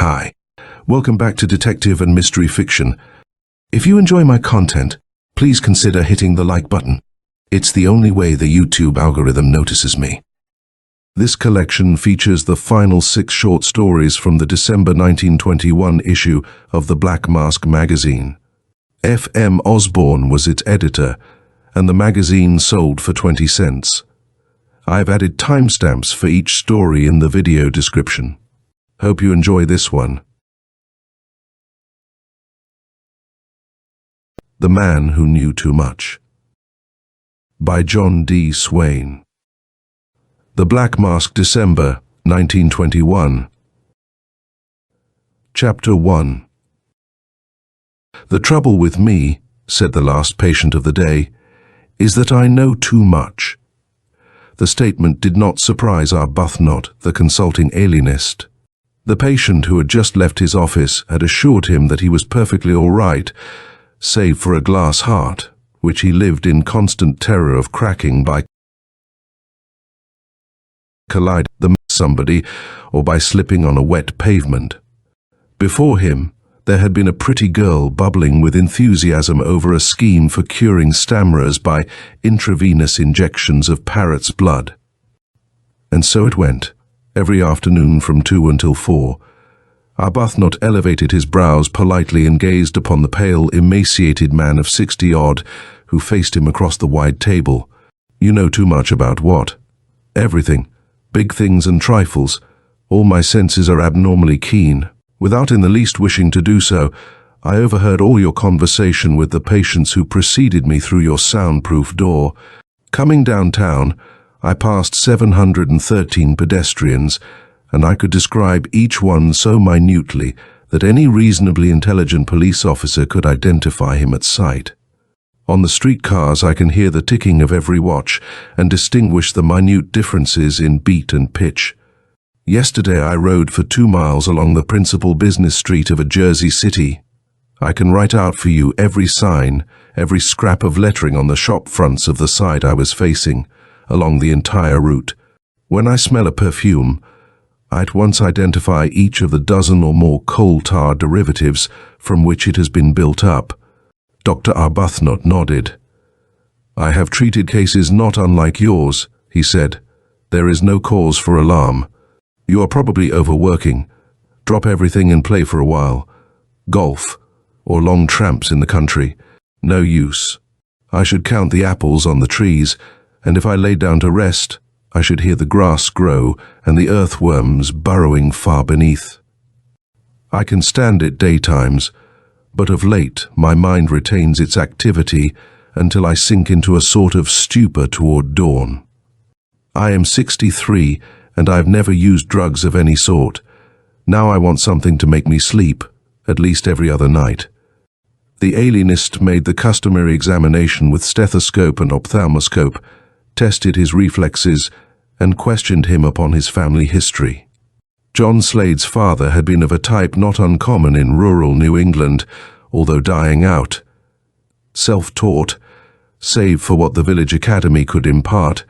Hi, welcome back to Detective and Mystery Fiction. If you enjoy my content, please consider hitting the like button. It's the only way the YouTube algorithm notices me. This collection features the final 6 short stories from the December 1921 issue of the Black Mask magazine. M Osborne was its editor, and the magazine sold for 20 cents. I've added timestamps for each story in the video description. Hope you enjoy this one. The Man Who Knew Too Much, by John D. Swain. The Black Mask, December 1921. Chapter 1. The trouble with me, said the last patient of the day, is that I know too much. The statement did not surprise Arbuthnot, the consulting alienist. The patient who had just left his office had assured him that he was perfectly all right, save for a glass heart, which he lived in constant terror of cracking by colliding with somebody or by slipping on a wet pavement. Before him, there had been a pretty girl bubbling with enthusiasm over a scheme for curing stammerers by intravenous injections of parrot's blood. And so it went, every afternoon from 2 until 4. Arbuthnot elevated his brows politely and gazed upon the pale, emaciated man of 60-odd who faced him across the wide table. You know too much about what? Everything. Big things and trifles. All my senses are abnormally keen. Without in the least wishing to do so, I overheard all your conversation with the patients who preceded me through your soundproof door. Coming downtown, I passed 713 pedestrians, and I could describe each one so minutely that any reasonably intelligent police officer could identify him at sight. On the streetcars I can hear the ticking of every watch and distinguish the minute differences in beat and pitch. Yesterday I rode for 2 miles along the principal business street of a Jersey city. I can write out for you every sign, every scrap of lettering on the shop fronts of the side I was facing, along the entire route. When I smell a perfume, I at once identify each of the dozen or more coal tar derivatives from which it has been built up. Dr. Arbuthnot nodded. I have treated cases not unlike yours, he said. There is no cause for alarm. You are probably overworking. Drop everything and play for a while. Golf, or long tramps in the country. No use. I should count the apples on the trees, and if I lay down to rest, I should hear the grass grow and the earthworms burrowing far beneath. I can stand it daytimes, but of late my mind retains its activity until I sink into a sort of stupor toward dawn. I am 63, and I've never used drugs of any sort. Now I want something to make me sleep, at least every other night. The alienist made the customary examination with stethoscope and ophthalmoscope, tested his reflexes, and questioned him upon his family history. John Slade's father had been of a type not uncommon in rural New England, although dying out. Self-taught, save for what the village academy could impart,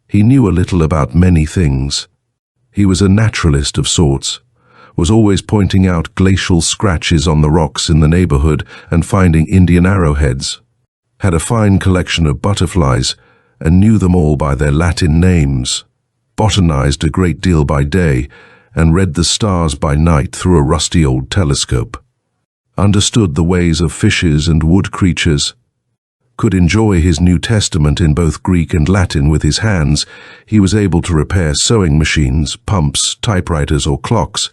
he knew a little about many things. He was a naturalist of sorts, was always pointing out glacial scratches on the rocks in the neighborhood and finding Indian arrowheads, had a fine collection of butterflies, and knew them all by their Latin names, botanized a great deal by day, and read the stars by night through a rusty old telescope, understood the ways of fishes and wood creatures, could enjoy his New Testament in both Greek and Latin with his hands. He was able to repair sewing machines, pumps, typewriters, or clocks,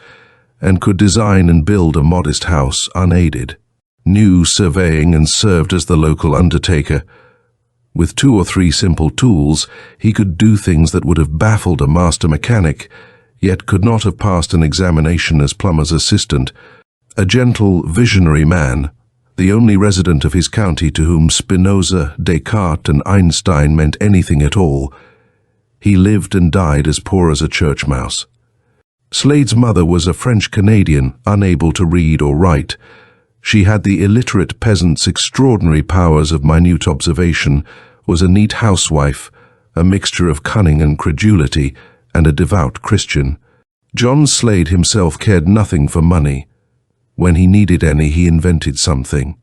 and could design and build a modest house unaided, knew surveying and served as the local undertaker. With 2 or 3 simple tools, he could do things that would have baffled a master mechanic, yet could not have passed an examination as plumber's assistant. A gentle, visionary man, the only resident of his county to whom Spinoza, Descartes, and Einstein meant anything at all, he lived and died as poor as a church mouse. Slade's mother was a French-Canadian, unable to read or write. She had the illiterate peasant's extraordinary powers of minute observation, was a neat housewife, a mixture of cunning and credulity, and a devout Christian. John Slade himself cared nothing for money. When he needed any, he invented something.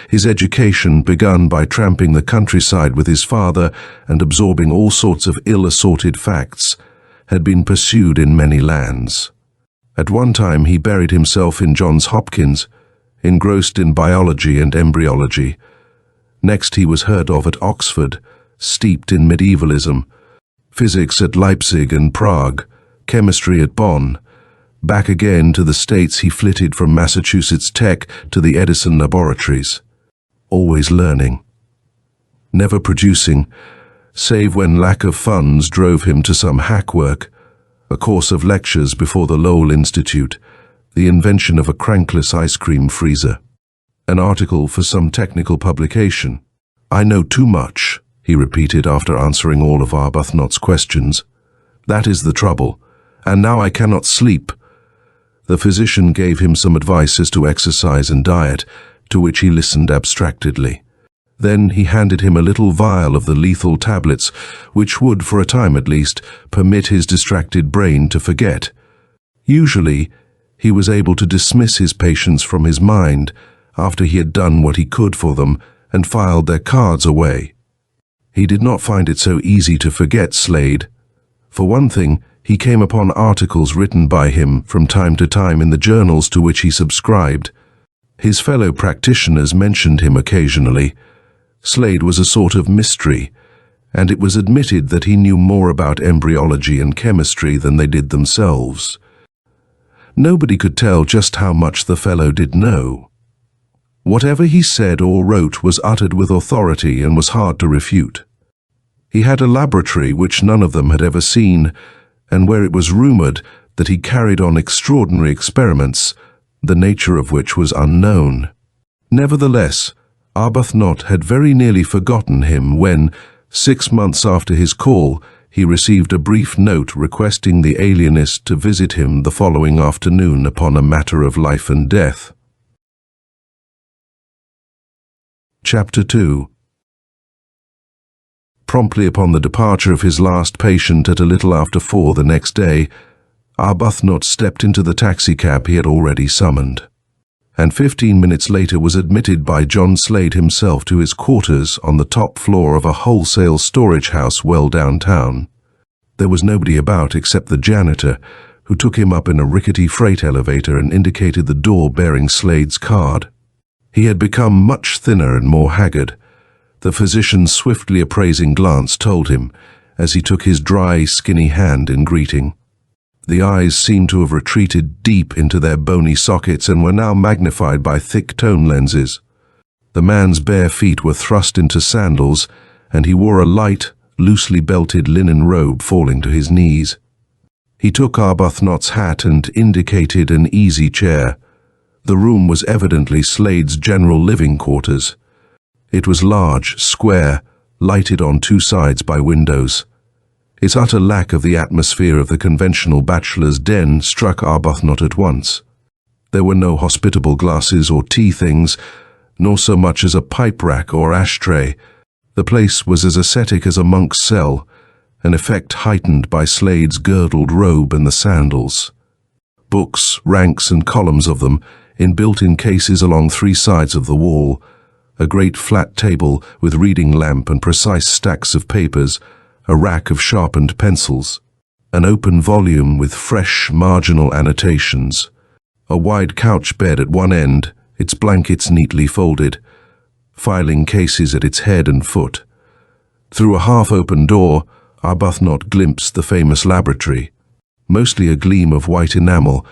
His education, begun by tramping the countryside with his father and absorbing all sorts of ill-assorted facts, had been pursued in many lands. At one time he buried himself in Johns Hopkins, engrossed in biology and embryology. Next he was heard of at Oxford, steeped in medievalism, physics at Leipzig and Prague, chemistry at Bonn. Back again to the States he flitted from Massachusetts Tech to the Edison laboratories. Always learning. Never producing, save when lack of funds drove him to some hack work, a course of lectures before the Lowell Institute, the invention of a crankless ice cream freezer, an article for some technical publication. "I know too much," he repeated after answering all of Arbuthnot's questions. "That is the trouble, and now I cannot sleep." The physician gave him some advice as to exercise and diet, to which he listened abstractedly. Then he handed him a little vial of the lethal tablets, which would, for a time at least, permit his distracted brain to forget. Usually, he was able to dismiss his patients from his mind after he had done what he could for them and filed their cards away. He did not find it so easy to forget Slade. For one thing, he came upon articles written by him from time to time in the journals to which he subscribed. His fellow practitioners mentioned him occasionally. Slade was a sort of mystery, and it was admitted that he knew more about embryology and chemistry than they did themselves. Nobody could tell just how much the fellow did know. Whatever he said or wrote was uttered with authority and was hard to refute. He had a laboratory which none of them had ever seen, and where it was rumored that he carried on extraordinary experiments, the nature of which was unknown. Nevertheless, Arbuthnot had very nearly forgotten him when, 6 months after his call, he received a brief note requesting the alienist to visit him the following afternoon upon a matter of life and death. Chapter 2. Promptly upon the departure of his last patient at a little after 4 the next day, Arbuthnot stepped into the taxicab he had already summoned, and 15 minutes later was admitted by John Slade himself to his quarters on the top floor of a wholesale storage house well downtown. There was nobody about except the janitor, who took him up in a rickety freight elevator and indicated the door bearing Slade's card. He had become much thinner and more haggard. The physician's swiftly appraising glance told him, as he took his dry, skinny hand in greeting. The eyes seemed to have retreated deep into their bony sockets and were now magnified by thick tone lenses. The man's bare feet were thrust into sandals, and he wore a light, loosely belted linen robe falling to his knees. He took Arbuthnot's hat and indicated an easy chair. The room was evidently Slade's general living quarters. It was large, square, lighted on 2 sides by windows. Its utter lack of the atmosphere of the conventional bachelor's den struck Arbuthnot at once. There were no hospitable glasses or tea things, nor so much as a pipe rack or ashtray. The place was as ascetic as a monk's cell, an effect heightened by Slade's girdled robe and the sandals. Books, ranks and columns of them, in built-in cases along 3 sides of the wall, a great flat table with reading lamp and precise stacks of papers, a rack of sharpened pencils, an open volume with fresh marginal annotations, a wide couch bed at one end, its blankets neatly folded, filing cases at its head and foot. Through a half-open door, Arbuthnot glimpsed the famous laboratory, mostly a gleam of white enamel,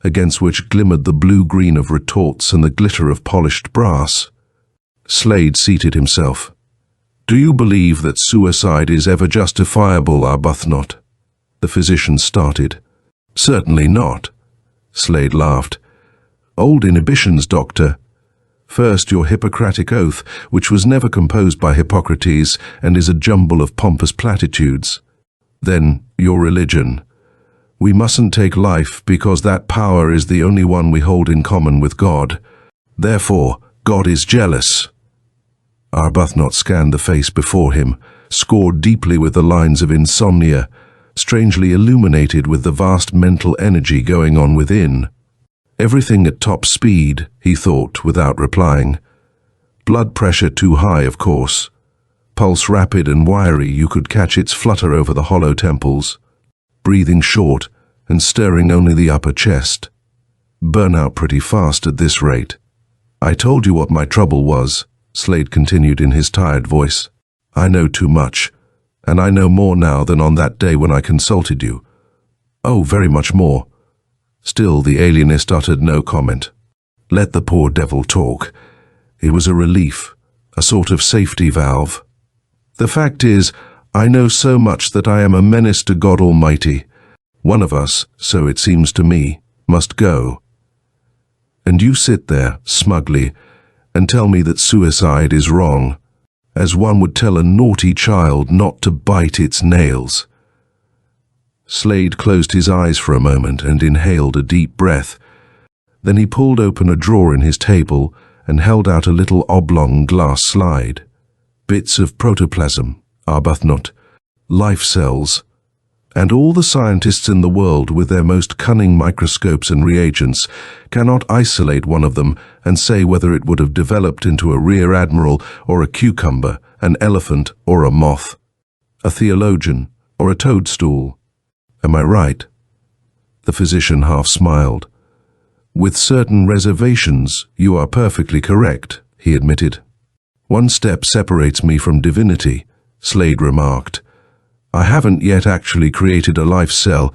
against which glimmered the blue-green of retorts and the glitter of polished brass. Slade seated himself. "Do you believe that suicide is ever justifiable, Arbuthnot?" The physician started. "Certainly not." Slade laughed. "Old inhibitions, doctor. First, your Hippocratic oath, which was never composed by Hippocrates and is a jumble of pompous platitudes. Then, your religion. We mustn't take life because that power is the only one we hold in common with God. Therefore, God is jealous." Arbuthnot scanned the face before him, scored deeply with the lines of insomnia, strangely illuminated with the vast mental energy going on within. Everything at top speed, he thought without replying. Blood pressure too high, of course. Pulse rapid and wiry, you could catch its flutter over the hollow temples. Breathing short and stirring only the upper chest. Burnout pretty fast at this rate. I told you what my trouble was, Slade continued in his tired voice. I know too much, and I know more now than on that day when I consulted you. Oh, very much more. Still, the alienist uttered no comment. Let the poor devil talk. It was a relief, a sort of safety valve. The fact is, I know so much that I am a menace to God Almighty. One of us, so it seems to me, must go. And you sit there, smugly, and tell me that suicide is wrong, as one would tell a naughty child not to bite its nails. Slade closed his eyes for a moment and inhaled a deep breath. Then he pulled open a drawer in his table and held out a little oblong glass slide. Bits of protoplasm, Arbuthnot, life cells, and all the scientists in the world with their most cunning microscopes and reagents cannot isolate one of them and say whether it would have developed into a rear admiral or a cucumber, an elephant or a moth, a theologian or a toadstool. Am I right? The physician half smiled. With certain reservations, you are perfectly correct, he admitted. One step separates me from divinity, Slade remarked. I haven't yet actually created a life cell,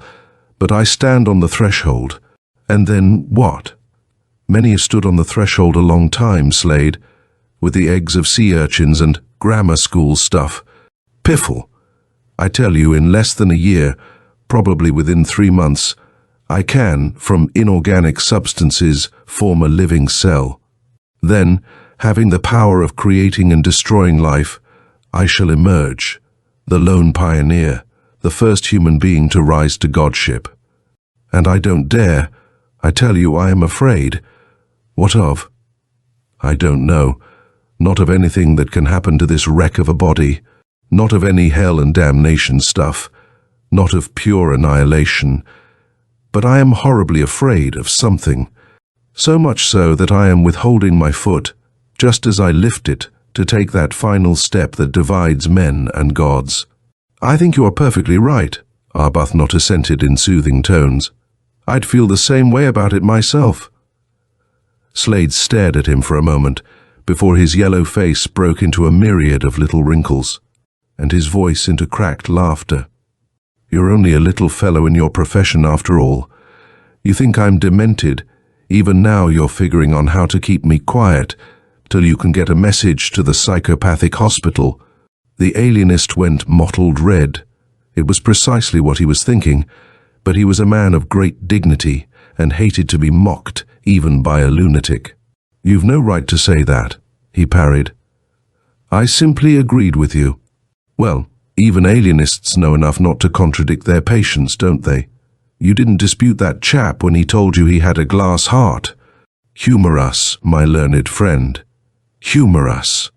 but I stand on the threshold. And then what? Many have stood on the threshold a long time, Slade, with the eggs of sea urchins and grammar school stuff. Piffle. I tell you, in less than a year, probably within 3 months, I can, from inorganic substances, form a living cell. Then, having the power of creating and destroying life, I shall emerge, the lone pioneer, the first human being to rise to godship. And I don't dare. I tell you, I am afraid. What of? I don't know. Not of anything that can happen to this wreck of a body. Not of any hell and damnation stuff. Not of pure annihilation. But I am horribly afraid of something. So much so that I am withholding my foot, just as I lift it, to take that final step that divides men and gods. I think you are perfectly right, Arbuthnot assented in soothing tones. I'd feel the same way about it myself. Slade stared at him for a moment, before his yellow face broke into a myriad of little wrinkles, and his voice into cracked laughter. You're only a little fellow in your profession after all. You think I'm demented. Even now you're figuring on how to keep me quiet, till you can get a message to the psychopathic hospital. The alienist went mottled red. It was precisely what he was thinking, but he was a man of great dignity and hated to be mocked even by a lunatic. You've no right to say that, he parried. I simply agreed with you. Well, even alienists know enough not to contradict their patients, don't they? You didn't dispute that chap when he told you he had a glass heart. Humor us, my learned friend. Humor us.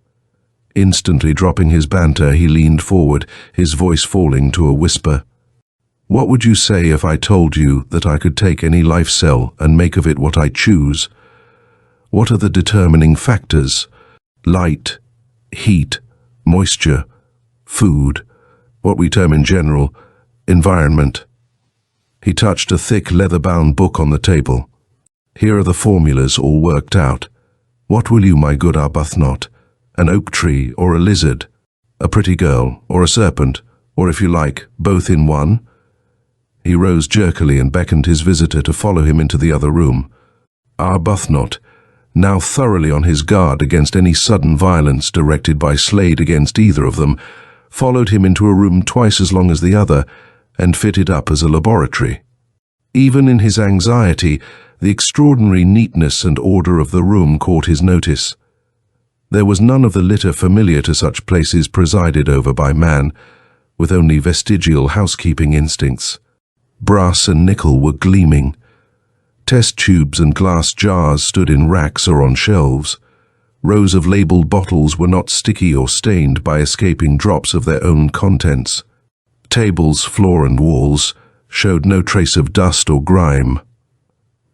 Instantly dropping his banter, he leaned forward, his voice falling to a whisper. What would you say if I told you that I could take any life cell and make of it what I choose? What are the determining factors? Light, heat, moisture, food, what we term in general, environment. He touched a thick leather-bound book on the table. Here are the formulas all worked out. What will you, my good Arbuthnot? An oak tree or a lizard? A pretty girl or a serpent? Or if you like, both in one? He rose jerkily and beckoned his visitor to follow him into the other room. Arbuthnot, now thoroughly on his guard against any sudden violence directed by Slade against either of them, followed him into a room twice as long as the other and fitted up as a laboratory. Even in his anxiety, the extraordinary neatness and order of the room caught his notice. There was none of the litter familiar to such places presided over by man, with only vestigial housekeeping instincts. Brass and nickel were gleaming. Test tubes and glass jars stood in racks or on shelves. Rows of labeled bottles were not sticky or stained by escaping drops of their own contents. Tables, floor and walls showed no trace of dust or grime.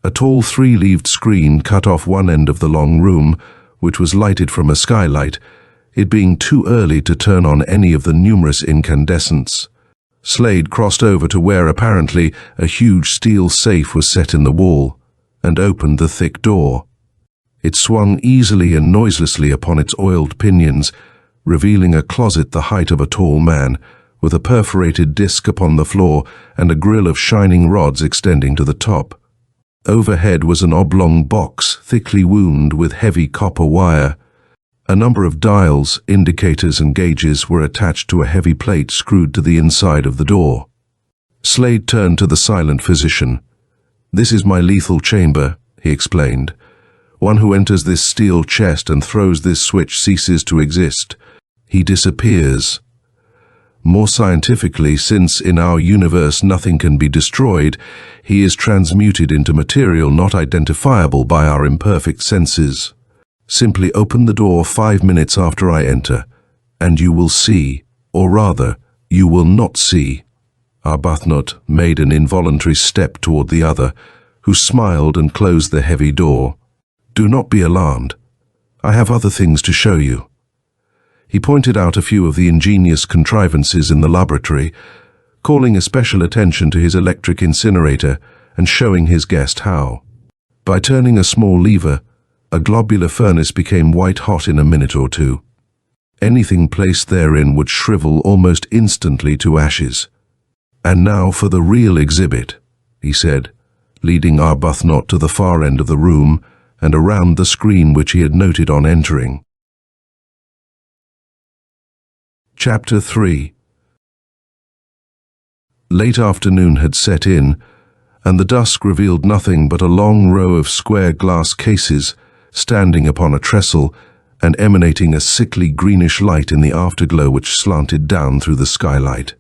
A tall three-leaved screen cut off one end of the long room, which was lighted from a skylight, it being too early to turn on any of the numerous incandescents. Slade crossed over to where apparently a huge steel safe was set in the wall, and opened the thick door. It swung easily and noiselessly upon its oiled pinions, revealing a closet the height of a tall man, with a perforated disc upon the floor and a grill of shining rods extending to the top. Overhead was an oblong box thickly wound with heavy copper wire. A number of dials, indicators and gauges were attached to a heavy plate screwed to the inside of the door. Slade turned to the silent physician. "This is my lethal chamber," he explained. "One who enters this steel chest and throws this switch ceases to exist. He disappears. More scientifically, since in our universe nothing can be destroyed, he is transmuted into material not identifiable by our imperfect senses. Simply open the door 5 minutes after I enter, and you will see, or rather, you will not see." Arbuthnot made an involuntary step toward the other, who smiled and closed the heavy door. "Do not be alarmed. I have other things to show you." He pointed out a few of the ingenious contrivances in the laboratory, calling especial attention to his electric incinerator and showing his guest how. By turning a small lever, a globular furnace became white-hot in a minute or two. Anything placed therein would shrivel almost instantly to ashes. "And now for the real exhibit," he said, leading Arbuthnot to the far end of the room and around the screen which he had noted on entering. Chapter 3. Late afternoon had set in, and the dusk revealed nothing but a long row of square glass cases standing upon a trestle and emanating a sickly greenish light in the afterglow which slanted down through the skylight.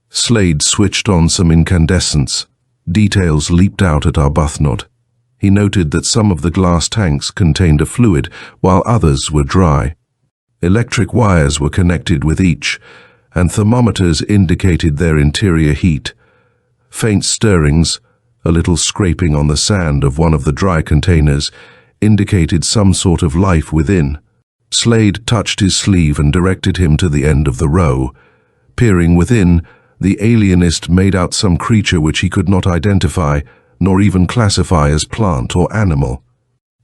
Slade switched on some incandescents. Details leaped out at Arbuthnot. He noted that some of the glass tanks contained a fluid, while others were dry. Electric wires were connected with each, and thermometers indicated their interior heat. Faint stirrings, a little scraping on the sand of one of the dry containers, indicated some sort of life within. Slade touched his sleeve and directed him to the end of the row. Peering within, the alienist made out some creature which he could not identify, nor even classify as plant or animal.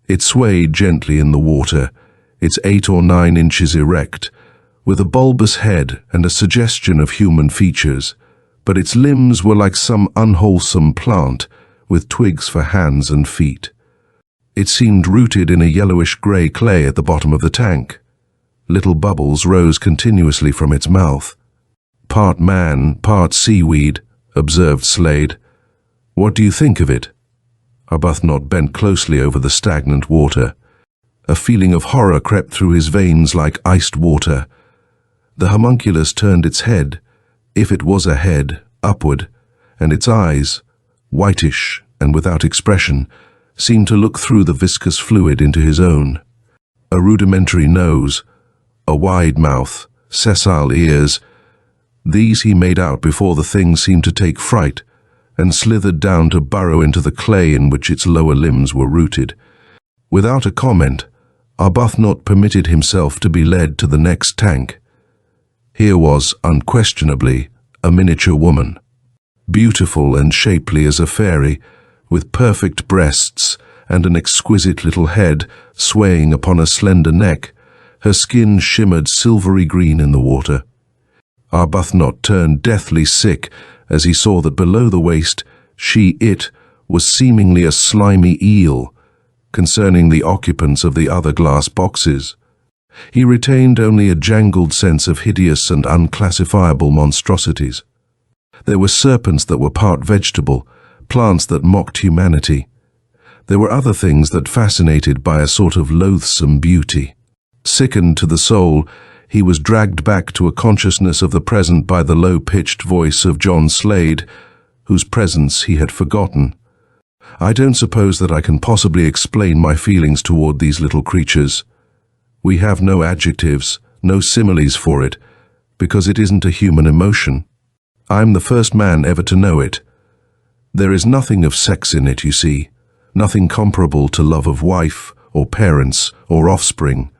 It swayed gently in the water, its 8 or 9 inches erect, with a bulbous head and a suggestion of human features, but its limbs were like some unwholesome plant, with twigs for hands and feet. It seemed rooted in a yellowish-grey clay at the bottom of the tank. Little bubbles rose continuously from its mouth. "Part man, part seaweed," observed Slade. "What do you think of it?" Arbuthnot bent closely over the stagnant water. A feeling of horror crept through his veins like iced water. The homunculus turned its head, if it was a head, upward, and its eyes, whitish and without expression, seemed to look through the viscous fluid into his own. A rudimentary nose, a wide mouth, sessile ears, these he made out before the thing seemed to take fright and slithered down to burrow into the clay in which its lower limbs were rooted. Without a comment, Arbuthnot permitted himself to be led to the next tank. Here was, unquestionably, a miniature woman. Beautiful and shapely as a fairy, with perfect breasts and an exquisite little head swaying upon a slender neck, her skin shimmered silvery green in the water. Arbuthnot turned deathly sick as he saw that below the waist, it was seemingly a slimy eel. Concerning the occupants of the other glass boxes, he retained only a jangled sense of hideous and unclassifiable monstrosities. There were serpents that were part vegetable, plants that mocked humanity. There were other things that fascinated by a sort of loathsome beauty. Sickened to the soul, he was dragged back to a consciousness of the present by the low-pitched voice of John Slade, whose presence he had forgotten. "I don't suppose that I can possibly explain my feelings toward these little creatures. We have no adjectives, no similes for it, because it isn't a human emotion. I'm the first man ever to know it. There is nothing of sex in it, you see, nothing comparable to love of wife, or parents, or offspring.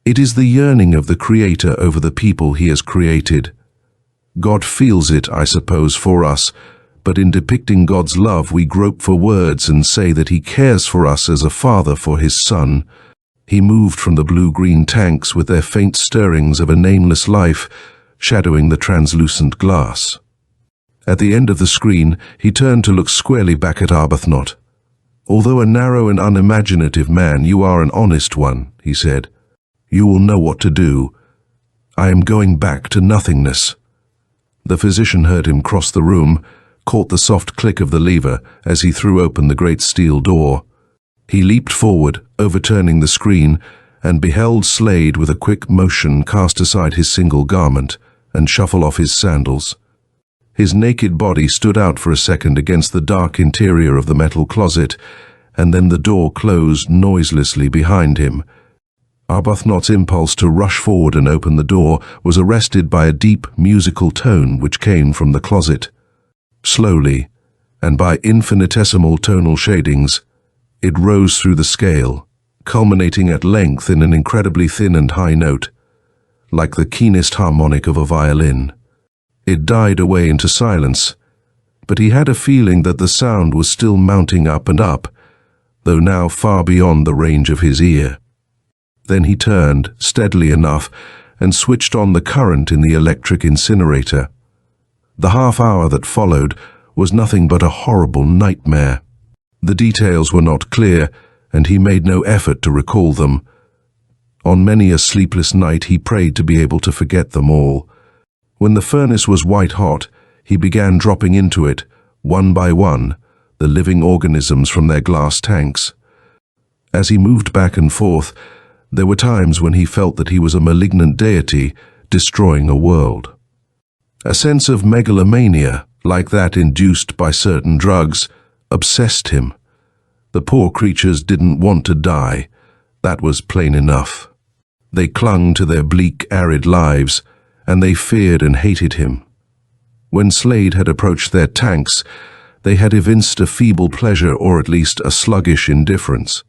It is the yearning of the Creator over the people He has created. God feels it, I suppose, for us, but in depicting God's love we grope for words and say that He cares for us as a father for His Son. He moved from the blue-green tanks with their faint stirrings of a nameless life, shadowing the translucent glass. At the end of the screen, he turned to look squarely back at Arbuthnot. "Although a narrow and unimaginative man, you are an honest one," he said. "You will know what to do. I am going back to nothingness." The physician heard him cross the room, caught the soft click of the lever as he threw open the great steel door. He leaped forward, overturning the screen, and beheld Slade with a quick motion cast aside his single garment and shuffle off his sandals. His naked body stood out for a second against the dark interior of the metal closet, and then the door closed noiselessly behind him. Arbuthnot's impulse to rush forward and open the door was arrested by a deep, musical tone which came from the closet. Slowly, and by infinitesimal tonal shadings, it rose through the scale, culminating at length in an incredibly thin and high note, like the keenest harmonic of a violin. It died away into silence, but he had a feeling that the sound was still mounting up and up, though now far beyond the range of his ear. Then he turned, steadily enough, and switched on the current in the electric incinerator. The half hour that followed was nothing but a horrible nightmare. The details were not clear, and he made no effort to recall them. On many a sleepless night he prayed to be able to forget them all. When the furnace was white hot, he began dropping into it, one by one, the living organisms from their glass tanks. As he moved back and forth, there were times when he felt that he was a malignant deity destroying a world. A sense of megalomania, like that induced by certain drugs, obsessed him. The poor creatures didn't want to die. That was plain enough. They clung to their bleak, arid lives, and they feared and hated him. When Slade had approached their tanks, they had evinced a feeble pleasure or at least a sluggish indifference.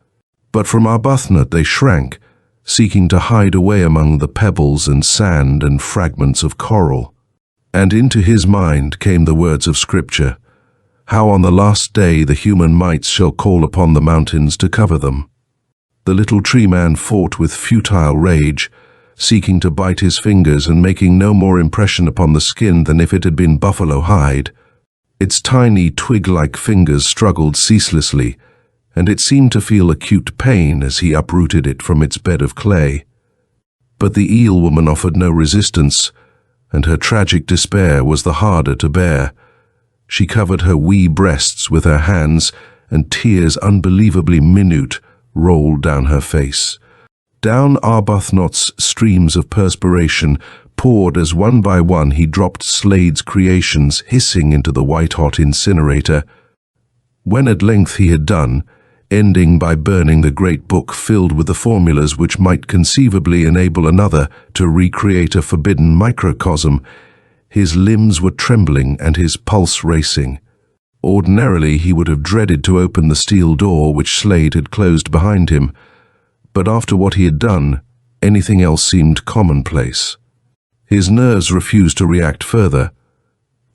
But from Arbuthnot they shrank, seeking to hide away among the pebbles and sand and fragments of coral. And into his mind came the words of Scripture, how on the last day the human mites shall call upon the mountains to cover them. The little tree man fought with futile rage, seeking to bite his fingers and making no more impression upon the skin than if it had been buffalo hide. Its tiny twig-like fingers struggled ceaselessly, and it seemed to feel acute pain as he uprooted it from its bed of clay. But the eel-woman offered no resistance, and her tragic despair was the harder to bear. She covered her wee breasts with her hands, and tears unbelievably minute rolled down her face. Down Arbuthnot's streams of perspiration poured as one by one he dropped Slade's creations hissing into the white-hot incinerator. When at length he had done, ending by burning the great book filled with the formulas which might conceivably enable another to recreate a forbidden microcosm, his limbs were trembling and his pulse racing. Ordinarily he would have dreaded to open the steel door which Slade had closed behind him, but after what he had done, anything else seemed commonplace. His nerves refused to react further.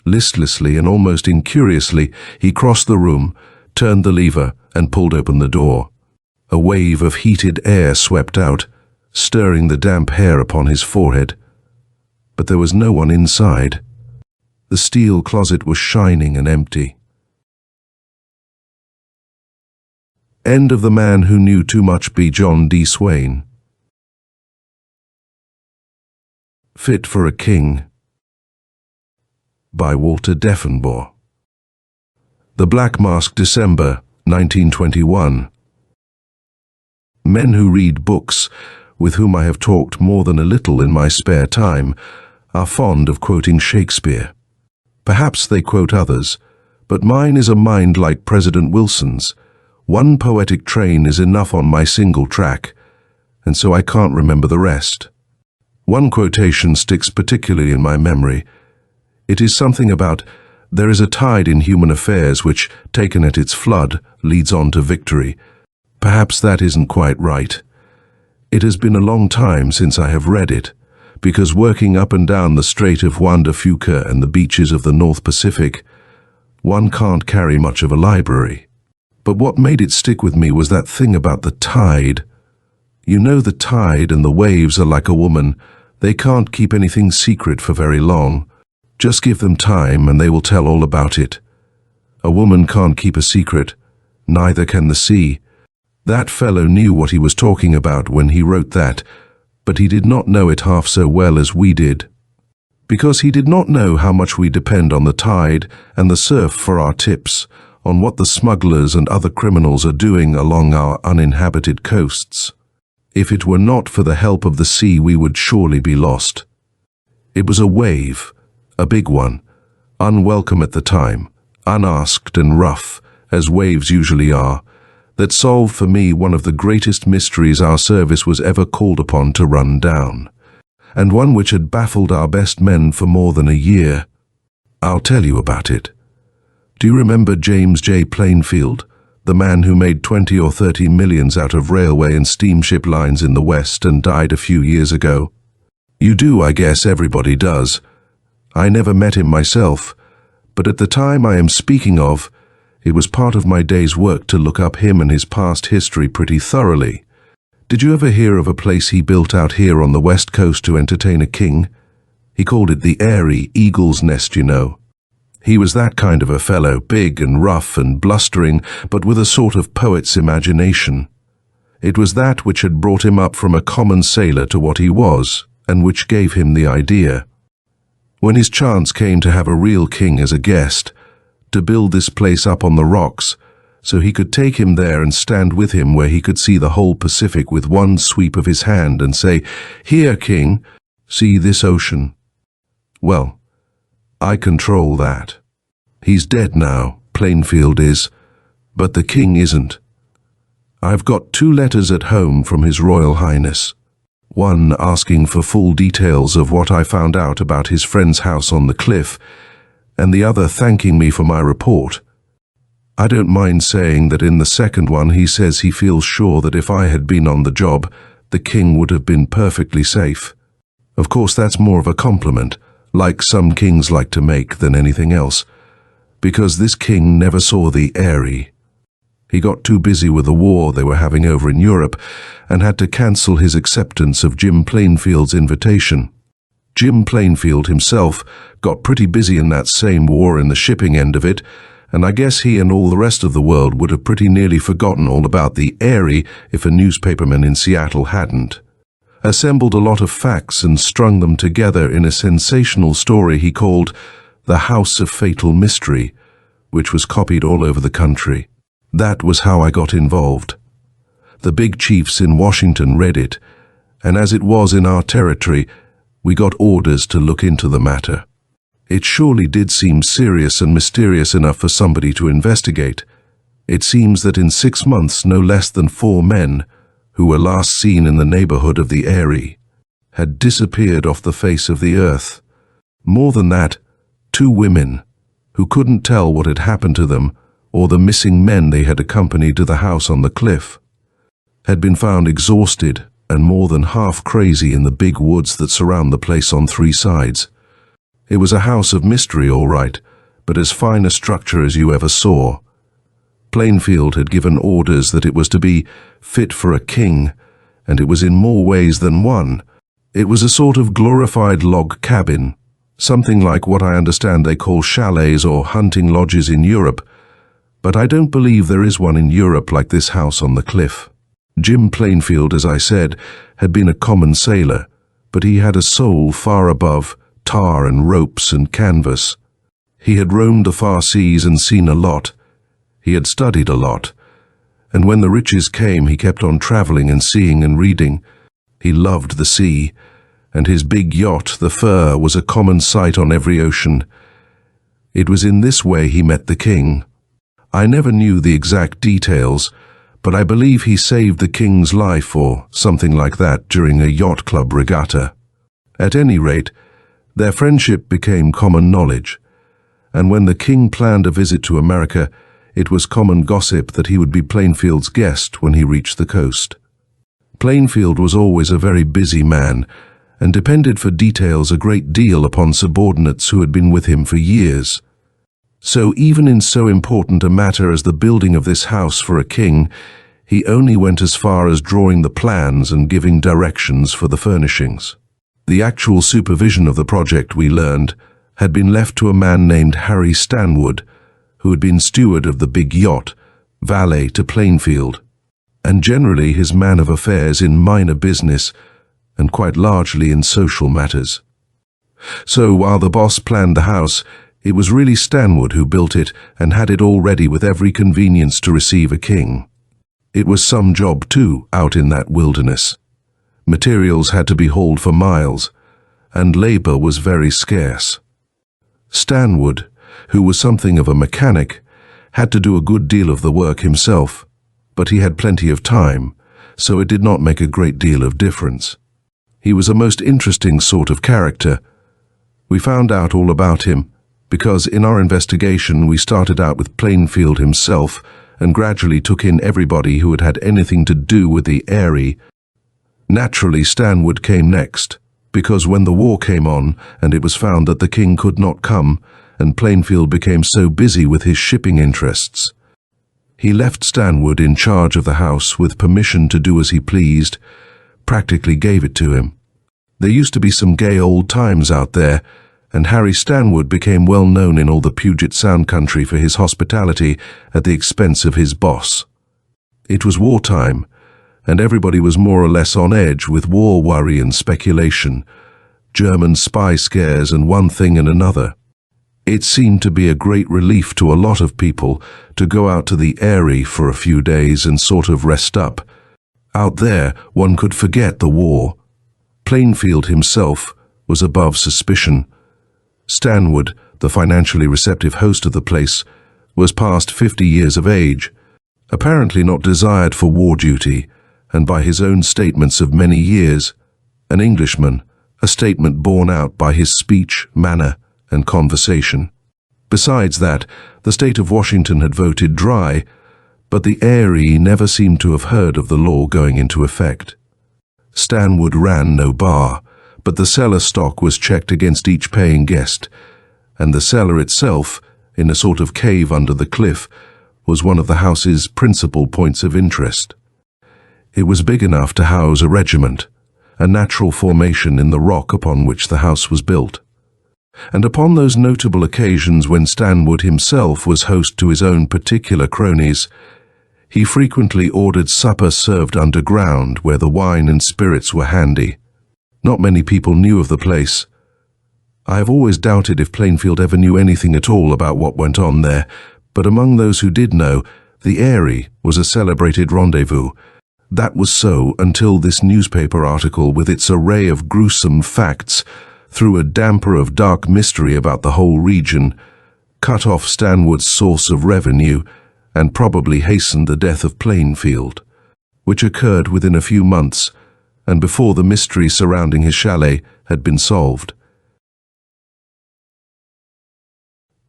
Listlessly and almost incuriously, he crossed the room, turned the lever, and pulled open the door. A wave of heated air swept out, stirring the damp hair upon his forehead. But there was no one inside. The steel closet was shining and empty. End of The Man Who Knew Too Much by John D. Swain. Fit for a King by Walter Deffenbaugh. The Black Mask, December 1921. Men who read books, with whom I have talked more than a little in my spare time, are fond of quoting Shakespeare. Perhaps they quote others, but mine is a mind like President Wilson's. One poetic train is enough on my single track, and so I can't remember the rest. One quotation sticks particularly in my memory. It is something about, there is a tide in human affairs which, taken at its flood, leads on to victory. Perhaps that isn't quite right. It has been a long time since I have read it, because working up and down the Strait of Juan de Fuca and the beaches of the North Pacific, one can't carry much of a library. But what made it stick with me was that thing about the tide. You know, the tide and the waves are like a woman. They can't keep anything secret for very long. Just give them time and they will tell all about it. A woman can't keep a secret, neither can the sea. That fellow knew what he was talking about when he wrote that, but he did not know it half so well as we did. Because he did not know how much we depend on the tide and the surf for our tips, on what the smugglers and other criminals are doing along our uninhabited coasts. If it were not for the help of the sea, we would surely be lost. It was a wave, a big one, unwelcome at the time, unasked and rough, as waves usually are, that solved for me one of the greatest mysteries our service was ever called upon to run down, and one which had baffled our best men for more than a year. I'll tell you about it. Do you remember James J. Plainfield, the man who made 20 or 30 millions out of railway and steamship lines in the West and died a few years ago? You do, I guess everybody does. I never met him myself, but at the time I am speaking of, it was part of my day's work to look up him and his past history pretty thoroughly. Did you ever hear of a place he built out here on the west coast to entertain a king? He called it the Airy Eagle's Nest, you know. He was that kind of a fellow, big and rough and blustering, but with a sort of poet's imagination. It was that which had brought him up from a common sailor to what he was, and which gave him the idea. When his chance came to have a real king as a guest, to build this place up on the rocks, so he could take him there and stand with him where he could see the whole Pacific with one sweep of his hand and say, "Here, King, see this ocean." Well, I control that. He's dead now, Plainfield is, but the king isn't. I've got 2 letters at home from His Royal Highness. One asking for full details of what I found out about his friend's house on the cliff, and the other thanking me for my report. I don't mind saying that in the second one he says he feels sure that if I had been on the job, the king would have been perfectly safe. Of course, that's more of a compliment, like some kings like to make, than anything else, because this king never saw the Airy. He got too busy with the war they were having over in Europe and had to cancel his acceptance of Jim Plainfield's invitation. Jim Plainfield himself got pretty busy in that same war in the shipping end of it, and I guess he and all the rest of the world would have pretty nearly forgotten all about the Airy if a newspaperman in Seattle hadn't. Assembled a lot of facts and strung them together in a sensational story he called The House of Fatal Mystery, which was copied all over the country. That was how I got involved. The big chiefs in Washington read it, and as it was in our territory, we got orders to look into the matter. It surely did seem serious and mysterious enough for somebody to investigate. It seems that in 6 months no less than 4 men, who were last seen in the neighborhood of the Airy, had disappeared off the face of the earth. More than that, 2 women, who couldn't tell what had happened to them or the missing men they had accompanied to the house on the cliff, had been found exhausted and more than half crazy in the big woods that surround the place on 3 sides. It was a house of mystery, all right, but as fine a structure as you ever saw. Plainfield had given orders that it was to be fit for a king, and it was in more ways than one. It was a sort of glorified log cabin, something like what I understand they call chalets or hunting lodges in Europe, but I don't believe there is one in Europe like this house on the cliff. Jim Plainfield, as I said, had been a common sailor, but he had a soul far above tar and ropes and canvas. He had roamed the far seas and seen a lot. He had studied a lot, and when the riches came, he kept on traveling and seeing and reading. He loved the sea, and his big yacht, the Fur, was a common sight on every ocean. It was in this way he met the king. I never knew the exact details, but I believe he saved the king's life or something like that during a yacht club regatta. At any rate, Their friendship became common knowledge, and when the king planned a visit to America, it was common gossip that he would be Plainfield's guest when he reached the coast. Plainfield was always a very busy man, and depended for details a great deal upon subordinates who had been with him for years. So even in so important a matter as the building of this house for a king, he only went as far as drawing the plans and giving directions for the furnishings. The actual supervision of the project, we learned, had been left to a man named Harry Stanwood, who had been steward of the big yacht, valet to Plainfield, and generally his man of affairs in minor business, and quite largely in social matters. So while the boss planned the house, it was really Stanwood who built it and had it all ready with every convenience to receive a king. It was some job too, out in that wilderness. Materials had to be hauled for miles, and labor was very scarce. Stanwood, who was something of a mechanic, had to do a good deal of the work himself, but he had plenty of time, so it did not make a great deal of difference. He was a most interesting sort of character. We found out all about him, because in our investigation we started out with Plainfield himself and gradually took in everybody who had had anything to do with the Eyrie. Naturally, Stanwood came next, because when the war came on and it was found that the king could not come, and Plainfield became so busy with his shipping interests, he left Stanwood in charge of the house with permission to do as he pleased, practically gave it to him. There used to be some gay old times out there, and Harry Stanwood became well known in all the Puget Sound country for his hospitality at the expense of his boss. It was wartime, and everybody was more or less on edge with war worry and speculation, German spy scares and one thing and another. It seemed to be a great relief to a lot of people to go out to the Eyrie for a few days and sort of rest up. Out there, one could forget the war. Plainfield himself was above suspicion. Stanwood, the financially receptive host of the place, was past 50 years of age, apparently not desired for war duty, and by his own statements of many years, an Englishman, a statement borne out by his speech, manner, and conversation. Besides that, the state of Washington had voted dry, but the Eyrie never seemed to have heard of the law going into effect. Stanwood ran no bar, but the cellar stock was checked against each paying guest, and the cellar itself, in a sort of cave under the cliff, was one of the house's principal points of interest. It was big enough to house a regiment, a natural formation in the rock upon which the house was built. And upon those notable occasions when Stanwood himself was host to his own particular cronies, he frequently ordered supper served underground where the wine and spirits were handy. Not many people knew of the place. I have always doubted if Plainfield ever knew anything at all about what went on there, but among those who did know, the Eyrie was a celebrated rendezvous. That was so until this newspaper article, with its array of gruesome facts, threw a damper of dark mystery about the whole region, cut off Stanwood's source of revenue, and probably hastened the death of Plainfield, which occurred within a few months, and before the mystery surrounding his chalet had been solved.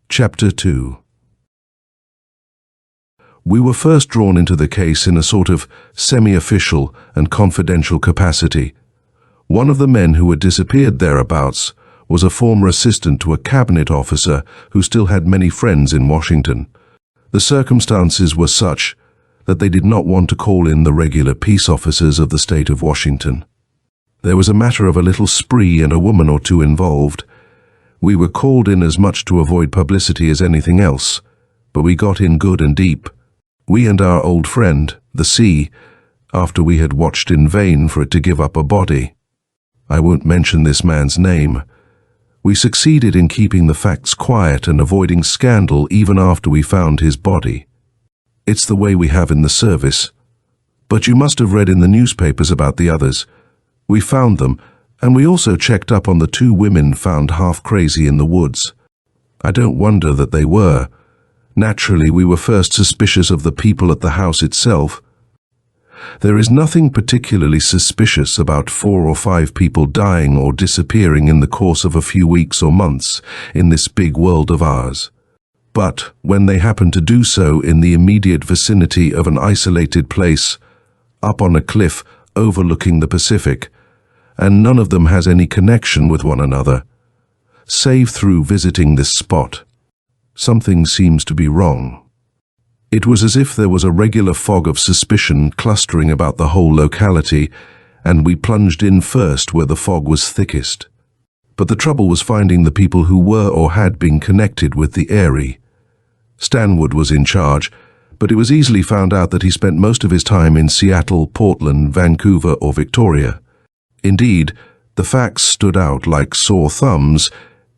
Chapter 2. We were first drawn into the case in a sort of semi-official and confidential capacity. One of the men who had disappeared thereabouts was a former assistant to a cabinet officer who still had many friends in Washington. The circumstances were such that they did not want to call in the regular peace officers of the state of Washington. There was a matter of a little spree and a woman or two involved. We were called in as much to avoid publicity as anything else, but we got in good and deep. We and our old friend, the sea, after we had watched in vain for it to give up a body. I won't mention this man's name. We succeeded in keeping the facts quiet and avoiding scandal even after we found his body. It's the way we have in the service. But you must have read in the newspapers about the others. We found them, and we also checked up on the 2 women found half crazy in the woods. I don't wonder that they were. Naturally, we were first suspicious of the people at the house itself. There is nothing particularly suspicious about 4 or 5 people dying or disappearing in the course of a few weeks or months in this big world of ours. But when they happen to do so in the immediate vicinity of an isolated place, up on a cliff overlooking the Pacific, and none of them has any connection with one another, save through visiting this spot, something seems to be wrong. It was as if there was a regular fog of suspicion clustering about the whole locality, and we plunged in first where the fog was thickest. But the trouble was finding the people who were or had been connected with the Eyrie. Stanwood was in charge, but it was easily found out that he spent most of his time in Seattle, Portland, Vancouver, or Victoria. Indeed, the facts stood out like sore thumbs.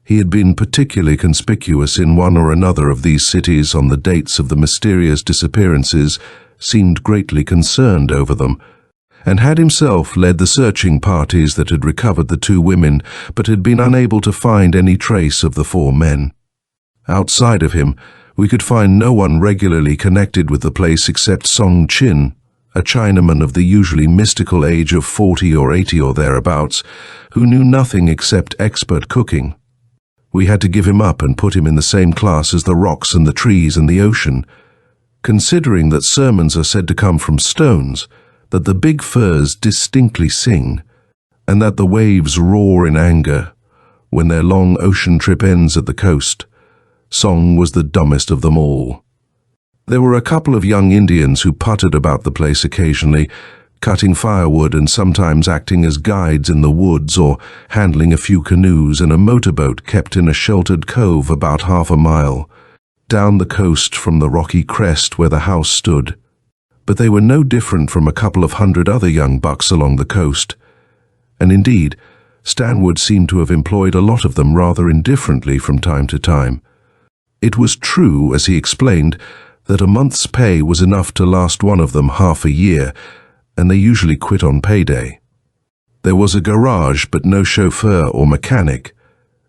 He had been particularly conspicuous in one or another of these cities on the dates of the mysterious disappearances, seemed greatly concerned over them, and had himself led the searching parties that had recovered the 2 women, but had been unable to find any trace of the 4 men. Outside of him, we could find no one regularly connected with the place except Song Chin, a Chinaman of the usually mystical age of 40 or 80 or thereabouts, who knew nothing except expert cooking. We had to give him up and put him in the same class as the rocks and the trees and the ocean, considering that sermons are said to come from stones, that the big firs distinctly sing, and that the waves roar in anger when their long ocean trip ends at the coast. Song was the dumbest of them all. There were a couple of young Indians who puttered about the place occasionally, cutting firewood and sometimes acting as guides in the woods or handling a few canoes and a motorboat kept in a sheltered cove about half a mile, down the coast from the rocky crest where the house stood. But they were no different from a couple of 100 other young bucks along the coast, and indeed, Stanwood seemed to have employed a lot of them rather indifferently from time to time. It was true, as he explained, that a month's pay was enough to last one of them half a year, and they usually quit on payday. There was a garage, but no chauffeur or mechanic.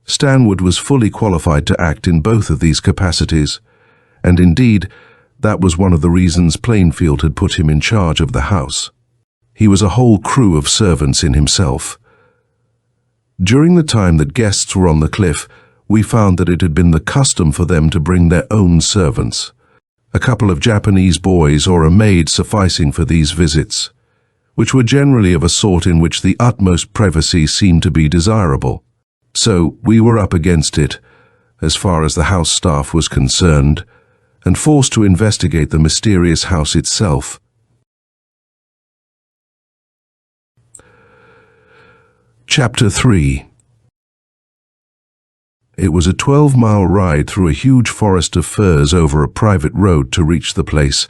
Stanwood was fully qualified to act in both of these capacities, and indeed, that was one of the reasons Plainfield had put him in charge of the house. He was a whole crew of servants in himself. During the time that guests were on the cliff, we found that it had been the custom for them to bring their own servants, a couple of Japanese boys or a maid sufficing for these visits, which were generally of a sort in which the utmost privacy seemed to be desirable. So we were up against it, as far as the house staff was concerned, and forced to investigate the mysterious house itself. Chapter 3. It was a 12-mile ride through a huge forest of firs over a private road to reach the place,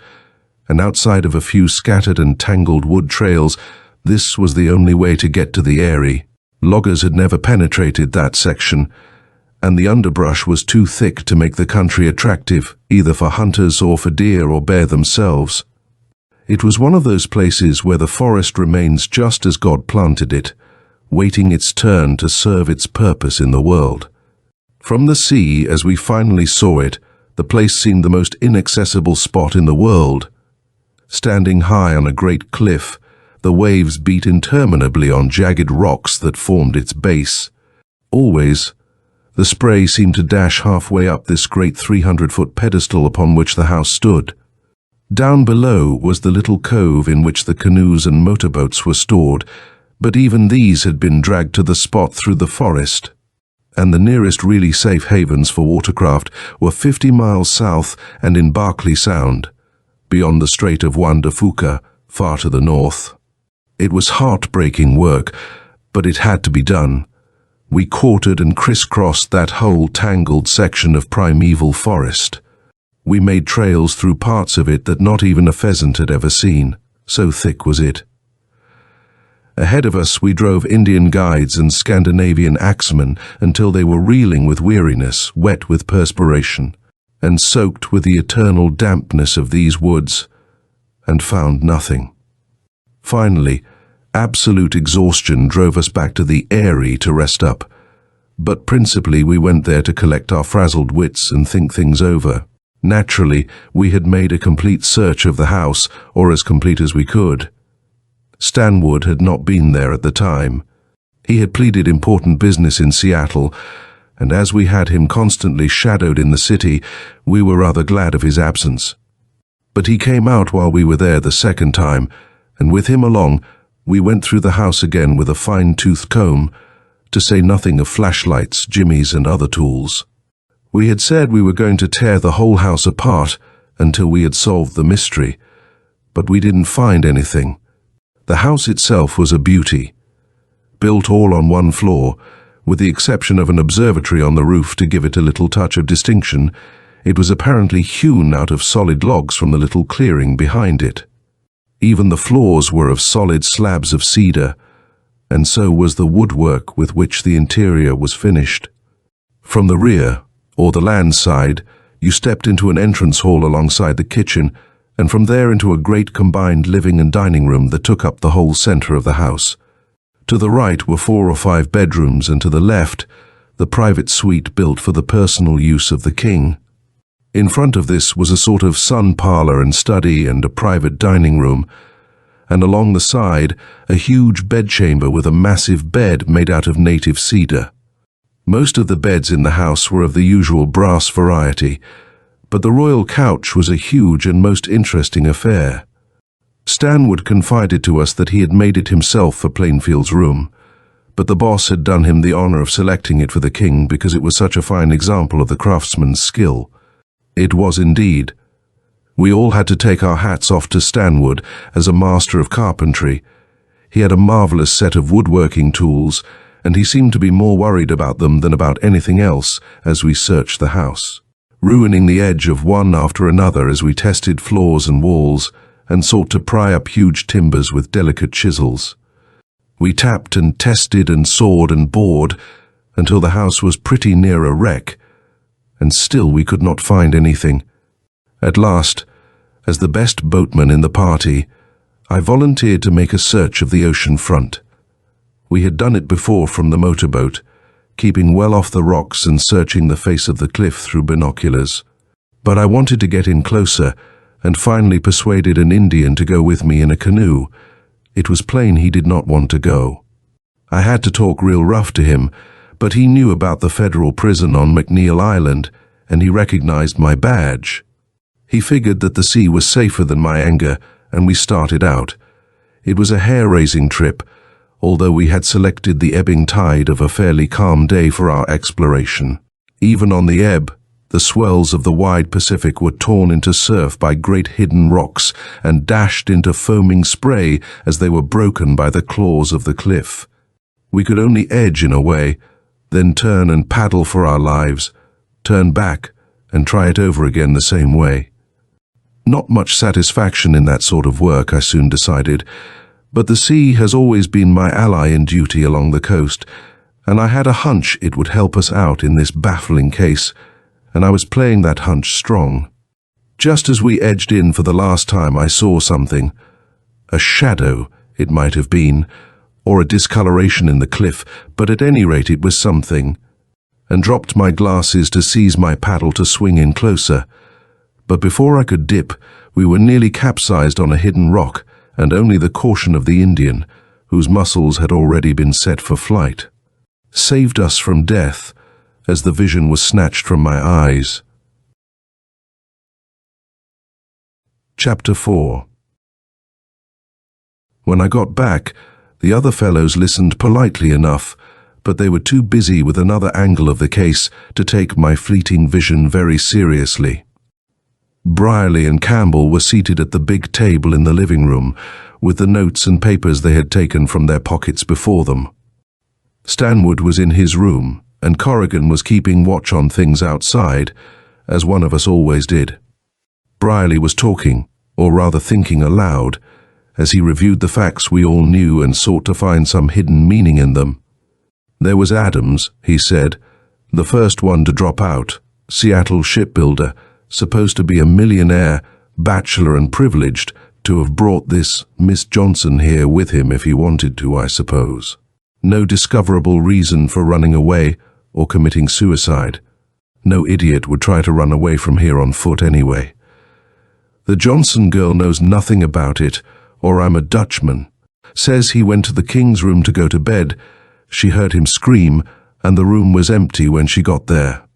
and outside of a few scattered and tangled wood trails, this was the only way to get to the Eyrie. Loggers had never penetrated that section, and the underbrush was too thick to make the country attractive, either for hunters or for deer or bear themselves. It was one of those places where the forest remains just as God planted it, waiting its turn to serve its purpose in the world. From the sea, as we finally saw it, the place seemed the most inaccessible spot in the world. Standing high on a great cliff, the waves beat interminably on jagged rocks that formed its base. Always, the spray seemed to dash halfway up this great 300-foot pedestal upon which the house stood. Down below was the little cove in which the canoes and motorboats were stored, but even these had been dragged to the spot through the forest, and the nearest really safe havens for watercraft were 50 miles south and in Barkley Sound, beyond the Strait of Juan de Fuca, far to the north. It was heartbreaking work, but it had to be done. We quartered and crisscrossed that whole tangled section of primeval forest. We made trails through parts of it that not even a pheasant had ever seen, so thick was it. Ahead of us we drove Indian guides and Scandinavian axemen until they were reeling with weariness, wet with perspiration, and soaked with the eternal dampness of these woods, and found nothing. Finally, absolute exhaustion drove us back to the Eyrie to rest up, but principally we went there to collect our frazzled wits and think things over. Naturally, we had made a complete search of the house, or as complete as we could. Stanwood had not been there at the time. He had pleaded important business in Seattle, and as we had him constantly shadowed in the city, we were rather glad of his absence. But he came out while we were there the second time, and with him along, we went through the house again with a fine-toothed comb, to say nothing of flashlights, jimmies, and other tools. We had said we were going to tear the whole house apart until we had solved the mystery, but we didn't find anything. The house itself was a beauty, built all on one floor, with the exception of an observatory on the roof to give it a little touch of distinction. It was apparently hewn out of solid logs from the little clearing behind it. Even the floors were of solid slabs of cedar, and so was the woodwork with which the interior was finished. From the rear, or the land side, you stepped into an entrance hall alongside the kitchen, and from there into a great combined living and dining room that took up the whole center of the house. To the right were 4 or 5 bedrooms, and to the left, the private suite built for the personal use of the king. In front of this was a sort of sun parlor and study and a private dining room, and along the side, a huge bedchamber with a massive bed made out of native cedar. Most of the beds in the house were of the usual brass variety, but the royal couch was a huge and most interesting affair. Stanwood confided to us that he had made it himself for Plainfield's room, but the boss had done him the honor of selecting it for the king because it was such a fine example of the craftsman's skill. It was indeed. We all had to take our hats off to Stanwood as a master of carpentry. He had a marvelous set of woodworking tools, and he seemed to be more worried about them than about anything else as we searched the house, ruining the edge of one after another as we tested floors and walls and sought to pry up huge timbers with delicate chisels. We tapped and tested and sawed and bored until the house was pretty near a wreck, and still we could not find anything. At last, as the best boatman in the party, I volunteered to make a search of the ocean front. We had done it before from the motorboat, keeping well off the rocks and searching the face of the cliff through binoculars. But I wanted to get in closer, and finally persuaded an Indian to go with me in a canoe. It was plain he did not want to go. I had to talk real rough to him, but he knew about the federal prison on McNeil Island, and he recognized my badge. He figured that the sea was safer than my anger, and we started out. It was a hair-raising trip, although we had selected the ebbing tide of a fairly calm day for our exploration. Even on the ebb, the swells of the wide Pacific were torn into surf by great hidden rocks and dashed into foaming spray as they were broken by the claws of the cliff. We could only edge in a way, then turn and paddle for our lives, turn back and try it over again the same way. Not much satisfaction in that sort of work, I soon decided, but the sea has always been my ally in duty along the coast, and I had a hunch it would help us out in this baffling case, and I was playing that hunch strong. Just as we edged in for the last time, I saw something. A shadow, it might have been, or a discoloration in the cliff, but at any rate it was something, and dropped my glasses to seize my paddle to swing in closer. But before I could dip, we were nearly capsized on a hidden rock, and only the caution of the Indian, whose muscles had already been set for flight, saved us from death as the vision was snatched from my eyes. Chapter 4. When I got back, the other fellows listened politely enough, but they were too busy with another angle of the case to take my fleeting vision very seriously. Brierly and Campbell were seated at the big table in the living room, with the notes and papers they had taken from their pockets before them. Stanwood was in his room, and Corrigan was keeping watch on things outside, as one of us always did. Brierly was talking, or rather thinking aloud, as he reviewed the facts we all knew and sought to find some hidden meaning in them. There was Adams, he said, the first one to drop out, Seattle shipbuilder, supposed to be a millionaire, bachelor and privileged, to have brought this Miss Johnson here with him if he wanted to, I suppose. No discoverable reason for running away or committing suicide. No idiot would try to run away from here on foot anyway. The Johnson girl knows nothing about it, or I'm a Dutchman. Says he went to the king's room to go to bed. She heard him scream, and the room was empty when she got there.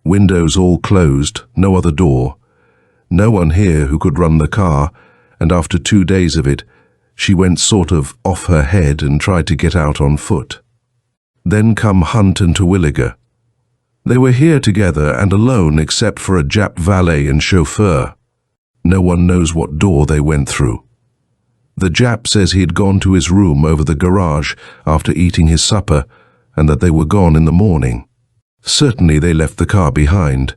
Windows all closed, no other door. No one here who could run the car, and after 2 days of it, she went sort of off her head and tried to get out on foot. Then come Hunt and Terwilliger. They were here together and alone except for a Jap valet and chauffeur. No one knows what door they went through. The Jap says he had gone to his room over the garage after eating his supper and that they were gone in the morning. Certainly they left the car behind.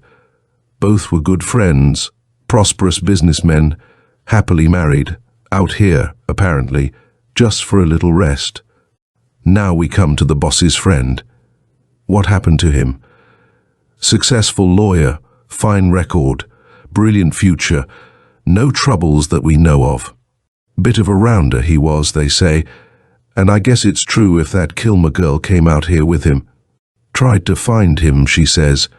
Both were good friends, prosperous businessmen, happily married, out here, apparently, just for a little rest. Now we come to the boss's friend. What happened to him? Successful lawyer, fine record, brilliant future, no troubles that we know of. Bit of a rounder he was, they say, and I guess it's true if that Kilmer girl came out here with him. Tried to find him, she says,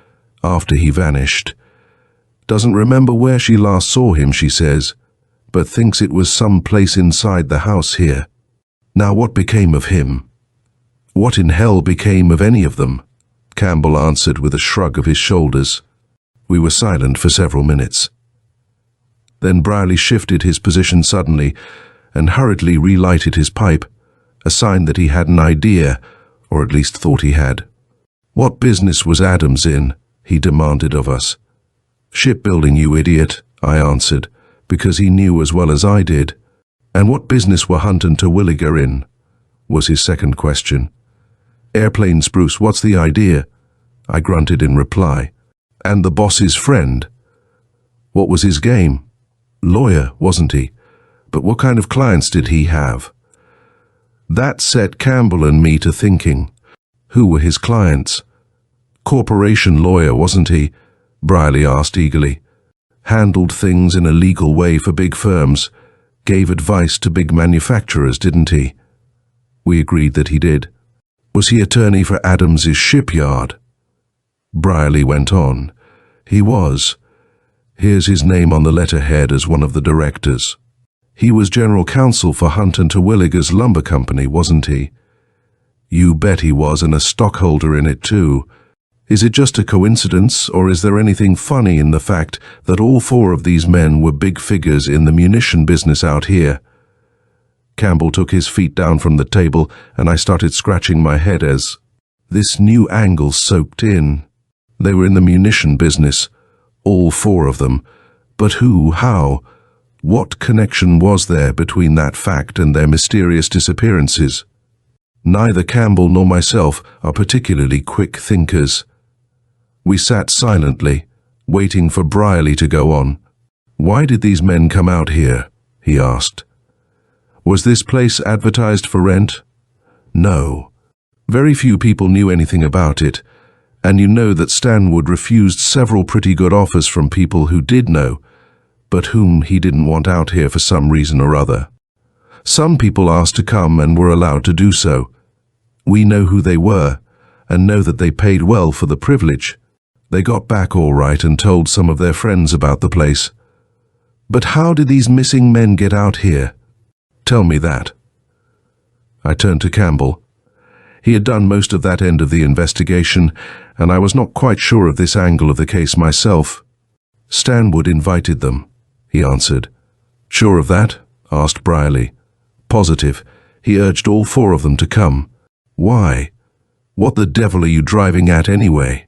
after he vanished. Doesn't remember where she last saw him, she says, but thinks it was some place inside the house here. Now what became of him? What in hell became of any of them? Campbell answered with a shrug of his shoulders. We were silent for several minutes. Then Brierly shifted his position suddenly and hurriedly relighted his pipe, a sign that he had an idea, or at least thought he had. What business was Adams in? He demanded of us. Shipbuilding, you idiot, I answered, because he knew as well as I did. And what business were Hunt and Terwilliger in? Was his second question. Airplane spruce, what's the idea? I grunted in reply. And the boss's friend? What was his game? Lawyer, wasn't he? But what kind of clients did he have? That set Campbell and me to thinking. Who were his clients? Corporation lawyer, wasn't he? Brierly asked eagerly. Handled things in a legal way for big firms. Gave advice to big manufacturers, didn't he? We agreed that he did. Was he attorney for Adams's shipyard? Brierly went on. He was. Here's his name on the letterhead as one of the directors. He was general counsel for Hunt and Terwilliger's lumber company, wasn't he? You bet he was, and a stockholder in it too. Is it just a coincidence, or is there anything funny in the fact that all 4 of these men were big figures in the munition business out here? Campbell took his feet down from the table, and I started scratching my head as this new angle soaked in. They were in the munition business, all 4 of them. But who, how, what connection was there between that fact and their mysterious disappearances? Neither Campbell nor myself are particularly quick thinkers. We sat silently, waiting for Brierly to go on. Why did these men come out here? He asked. Was this place advertised for rent? No. Very few people knew anything about it, and you know that Stanwood refused several pretty good offers from people who did know, but whom he didn't want out here for some reason or other. Some people asked to come and were allowed to do so. We know who they were, and know that they paid well for the privilege. They got back all right and told some of their friends about the place. But how did these missing men get out here? Tell me that. I turned to Campbell. He had done most of that end of the investigation, and I was not quite sure of this angle of the case myself. Stanwood invited them, he answered. Sure of that? Asked Brierly. Positive. He urged all 4 of them to come. Why? What the devil are you driving at anyway?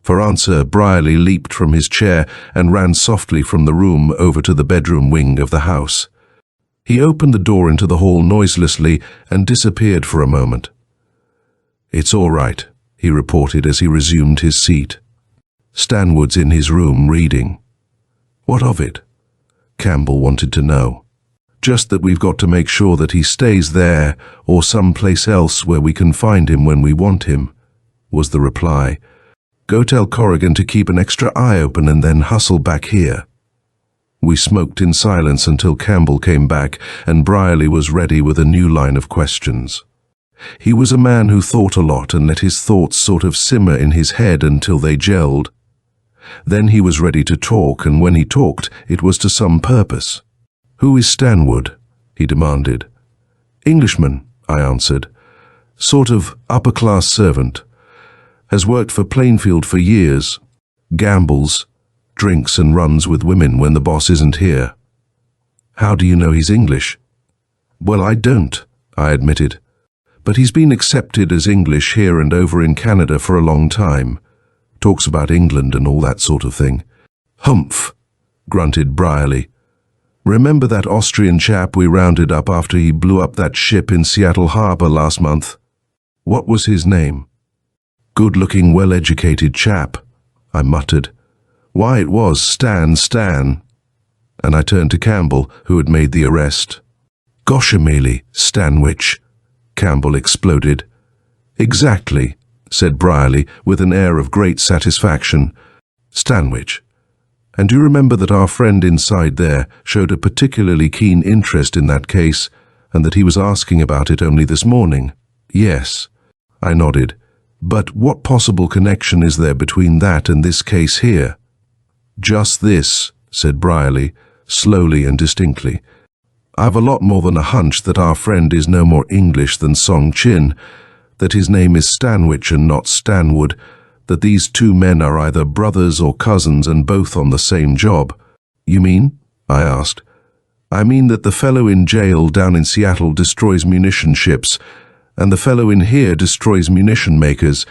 For answer, Brierly leaped from his chair and ran softly from the room over to the bedroom wing of the house. He opened the door into the hall noiselessly and disappeared for a moment. It's all right, he reported as he resumed his seat. Stanwood's in his room reading. What of it? Campbell wanted to know. Just that we've got to make sure that he stays there or someplace else where we can find him when we want him, was the reply. Go tell Corrigan to keep an extra eye open and then hustle back here. We smoked in silence until Campbell came back and Brierly was ready with a new line of questions. He was a man who thought a lot and let his thoughts sort of simmer in his head until they gelled. Then he was ready to talk, and when he talked, it was to some purpose. "Who is Stanwood?" he demanded. "Englishman," I answered. "Sort of upper-class servant. Has worked for Plainfield for years. Gambles, drinks and runs with women when the boss isn't here." "How do you know he's English?" "Well, I don't," I admitted. "But he's been accepted as English here and over in Canada for a long time. Talks about England and all that sort of thing." "Humph," grunted Brierly. "Remember that Austrian chap we rounded up after he blew up that ship in Seattle Harbor last month? What was his name?" "Good-looking, well-educated chap," I muttered. "Why, it was Stan. And I turned to Campbell, who had made the arrest. "Goshameli, Stanwich," Campbell exploded. "Exactly," said Brierly with an air of great satisfaction. "Stanwich. And do you remember that our friend inside there showed a particularly keen interest in that case, and that he was asking about it only this morning?" "Yes," I nodded. "But what possible connection is there between that and this case here?" "Just this," said Brierly, slowly and distinctly. "I've a lot more than a hunch that our friend is no more English than Song Chin, that his name is Stanwich and not Stanwood, that these two men are either brothers or cousins and both on the same job." "You mean?" I asked. "I mean that the fellow in jail down in Seattle destroys munition ships, and the fellow in here destroys munition makers,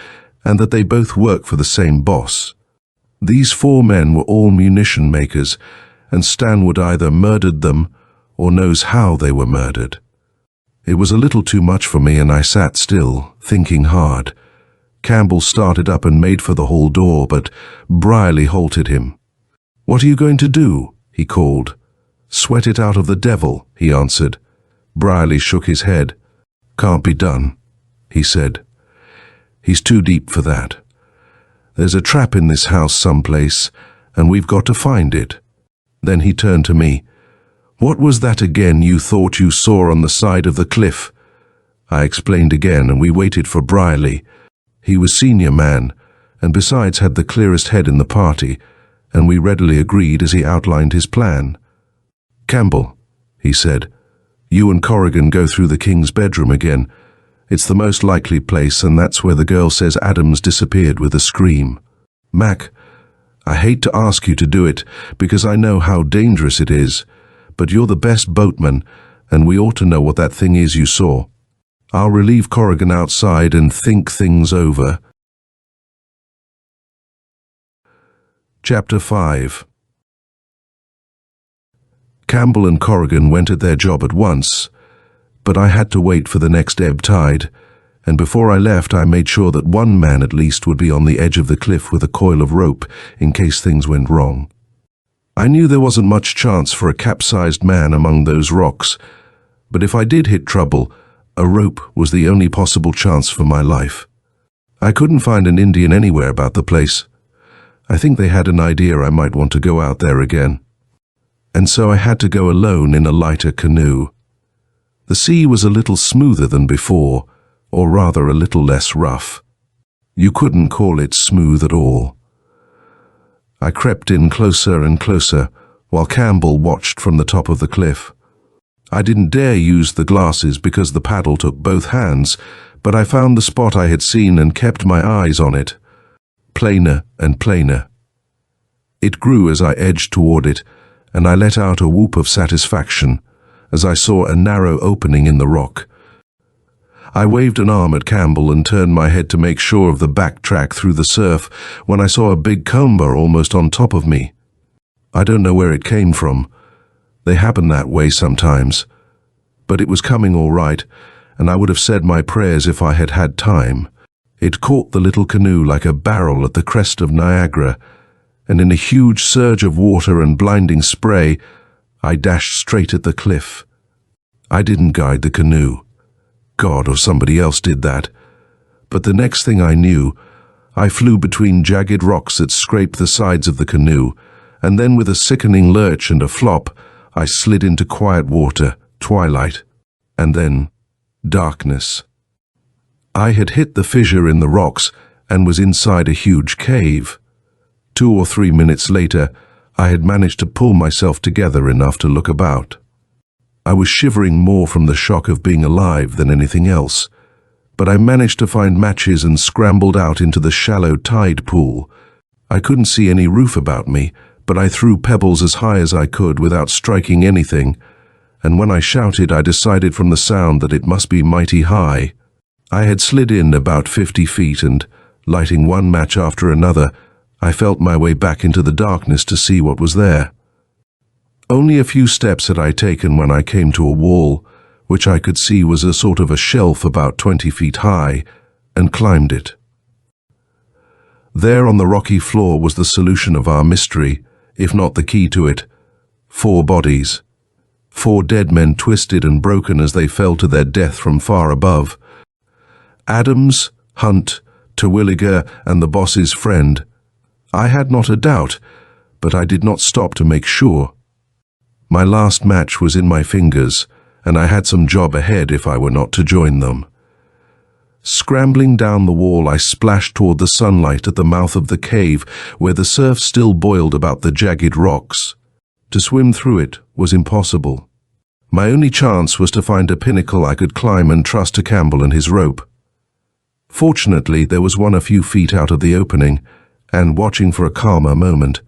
and that they both work for the same boss. These four men were all munition makers, and Stanwood either murdered them or knows how they were murdered." It was a little too much for me, and I sat still, thinking hard. Campbell started up and made for the hall door, but Brierly halted him. "What are you going to do?" he called. "Sweat it out of the devil," he answered. Brierly shook his head. "Can't be done," he said. "He's too deep for that. There's a trap in this house someplace, and we've got to find it." Then he turned to me. "What was that again you thought you saw on the side of the cliff?" I explained again, and we waited for Brierly. He was senior man, and besides had the clearest head in the party, and we readily agreed as he outlined his plan. "Campbell," he said, "you and Corrigan go through the king's bedroom again. It's the most likely place, and that's where the girl says Adams disappeared with a scream. Mac, I hate to ask you to do it, because I know how dangerous it is, but you're the best boatman, and we ought to know what that thing is you saw. I'll relieve Corrigan outside and think things over." Chapter 5. Campbell and Corrigan went at their job at once, but I had to wait for the next ebb tide, and before I left I made sure that one man at least would be on the edge of the cliff with a coil of rope in case things went wrong. I knew there wasn't much chance for a capsized man among those rocks, but if I did hit trouble, a rope was the only possible chance for my life. I couldn't find an Indian anywhere about the place. I think they had an idea I might want to go out there again. And so I had to go alone in a lighter canoe. The sea was a little smoother than before, or rather a little less rough. You couldn't call it smooth at all. I crept in closer and closer, while Campbell watched from the top of the cliff. I didn't dare use the glasses because the paddle took both hands, but I found the spot I had seen and kept my eyes on it. Plainer and plainer. It grew as I edged toward it, and I let out a whoop of satisfaction as I saw a narrow opening in the rock. I waved an arm at Campbell and turned my head to make sure of the backtrack through the surf when I saw a big comber almost on top of me. I don't know where it came from. They happen that way sometimes. But it was coming all right, and I would have said my prayers if I had had time. It caught the little canoe like a barrel at the crest of Niagara, and in a huge surge of water and blinding spray, I dashed straight at the cliff. I didn't guide the canoe. God or somebody else did that. But the next thing I knew, I flew between jagged rocks that scraped the sides of the canoe, and then with a sickening lurch and a flop, I slid into quiet water, twilight, and then darkness. I had hit the fissure in the rocks and was inside a huge cave. 2 or 3 minutes later, I had managed to pull myself together enough to look about. I was shivering more from the shock of being alive than anything else, but I managed to find matches and scrambled out into the shallow tide pool. I couldn't see any roof about me, but I threw pebbles as high as I could without striking anything, and when I shouted, I decided from the sound that it must be mighty high. I had slid in about 50 feet and, lighting one match after another, I felt my way back into the darkness to see what was there. Only a few steps had I taken when I came to a wall, which I could see was a sort of a shelf about 20 feet high, and climbed it. There on the rocky floor was the solution of our mystery, if not the key to it. 4 bodies. 4 dead men twisted and broken as they fell to their death from far above. Adams, Hunt, Terwilliger, and the boss's friend. I had not a doubt, but I did not stop to make sure. My last match was in my fingers, and I had some job ahead if I were not to join them. Scrambling down the wall, I splashed toward the sunlight at the mouth of the cave, where the surf still boiled about the jagged rocks. To swim through it was impossible. My only chance was to find a pinnacle I could climb and trust to Campbell and his rope. Fortunately, there was one a few feet out of the opening, and watching for a calmer moment,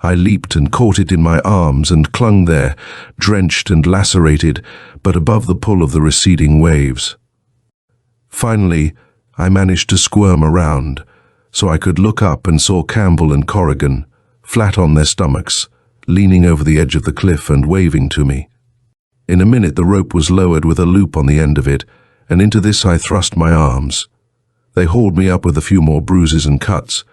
I leaped and caught it in my arms and clung there, drenched and lacerated, but above the pull of the receding waves. Finally, I managed to squirm around, so I could look up and saw Campbell and Corrigan, flat on their stomachs, leaning over the edge of the cliff and waving to me. In a minute the rope was lowered with a loop on the end of it, and into this I thrust my arms. They hauled me up with a few more bruises and cuts,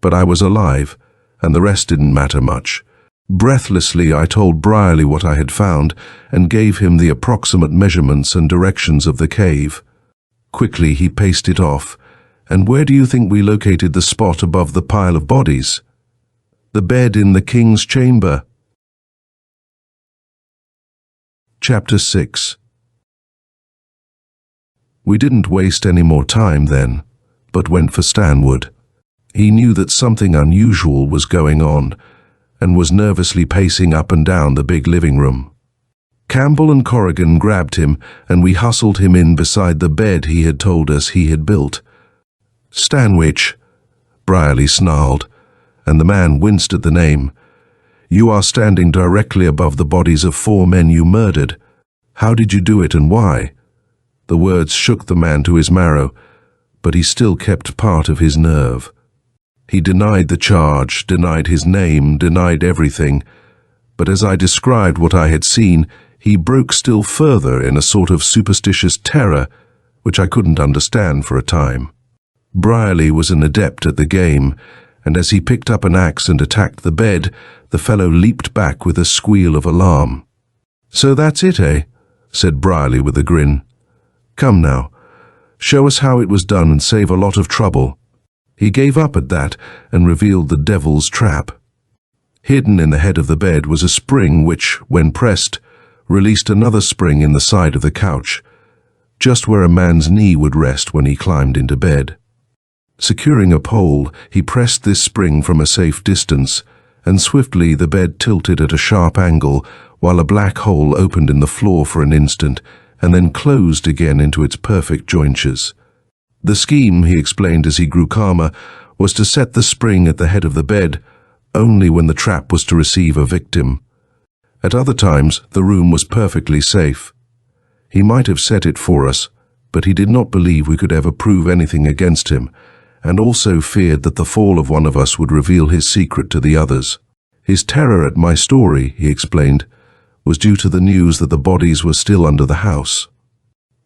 but I was alive, and the rest didn't matter much. Breathlessly, I told Brierly what I had found and gave him the approximate measurements and directions of the cave. Quickly he paced it off. And where do you think we located the spot above the pile of bodies? The bed in the king's chamber. Chapter 6. We didn't waste any more time then, but went for Stanwood. He knew that something unusual was going on, and was nervously pacing up and down the big living room. Campbell and Corrigan grabbed him, and we hustled him in beside the bed he had told us he had built. "Stanwich," Brierly snarled, and the man winced at the name. "You are standing directly above the bodies of 4 men you murdered. How did you do it and why?" The words shook the man to his marrow, but he still kept part of his nerve. He denied the charge, denied his name, denied everything, but as I described what I had seen, he broke still further in a sort of superstitious terror, which I couldn't understand for a time. Brierly was an adept at the game, and as he picked up an axe and attacked the bed, the fellow leaped back with a squeal of alarm. "So that's it, eh?" said Brierly with a grin. "Come now, show us how it was done and save a lot of trouble." He gave up at that and revealed the devil's trap. Hidden in the head of the bed was a spring which, when pressed, released another spring in the side of the couch, just where a man's knee would rest when he climbed into bed. Securing a pole, he pressed this spring from a safe distance, and swiftly the bed tilted at a sharp angle, while a black hole opened in the floor for an instant, and then closed again into its perfect jointures. The scheme, he explained as he grew calmer, was to set the spring at the head of the bed, only when the trap was to receive a victim. At other times, the room was perfectly safe. He might have set it for us, but he did not believe we could ever prove anything against him, and also feared that the fall of one of us would reveal his secret to the others. His terror at my story, he explained, was due to the news that the bodies were still under the house.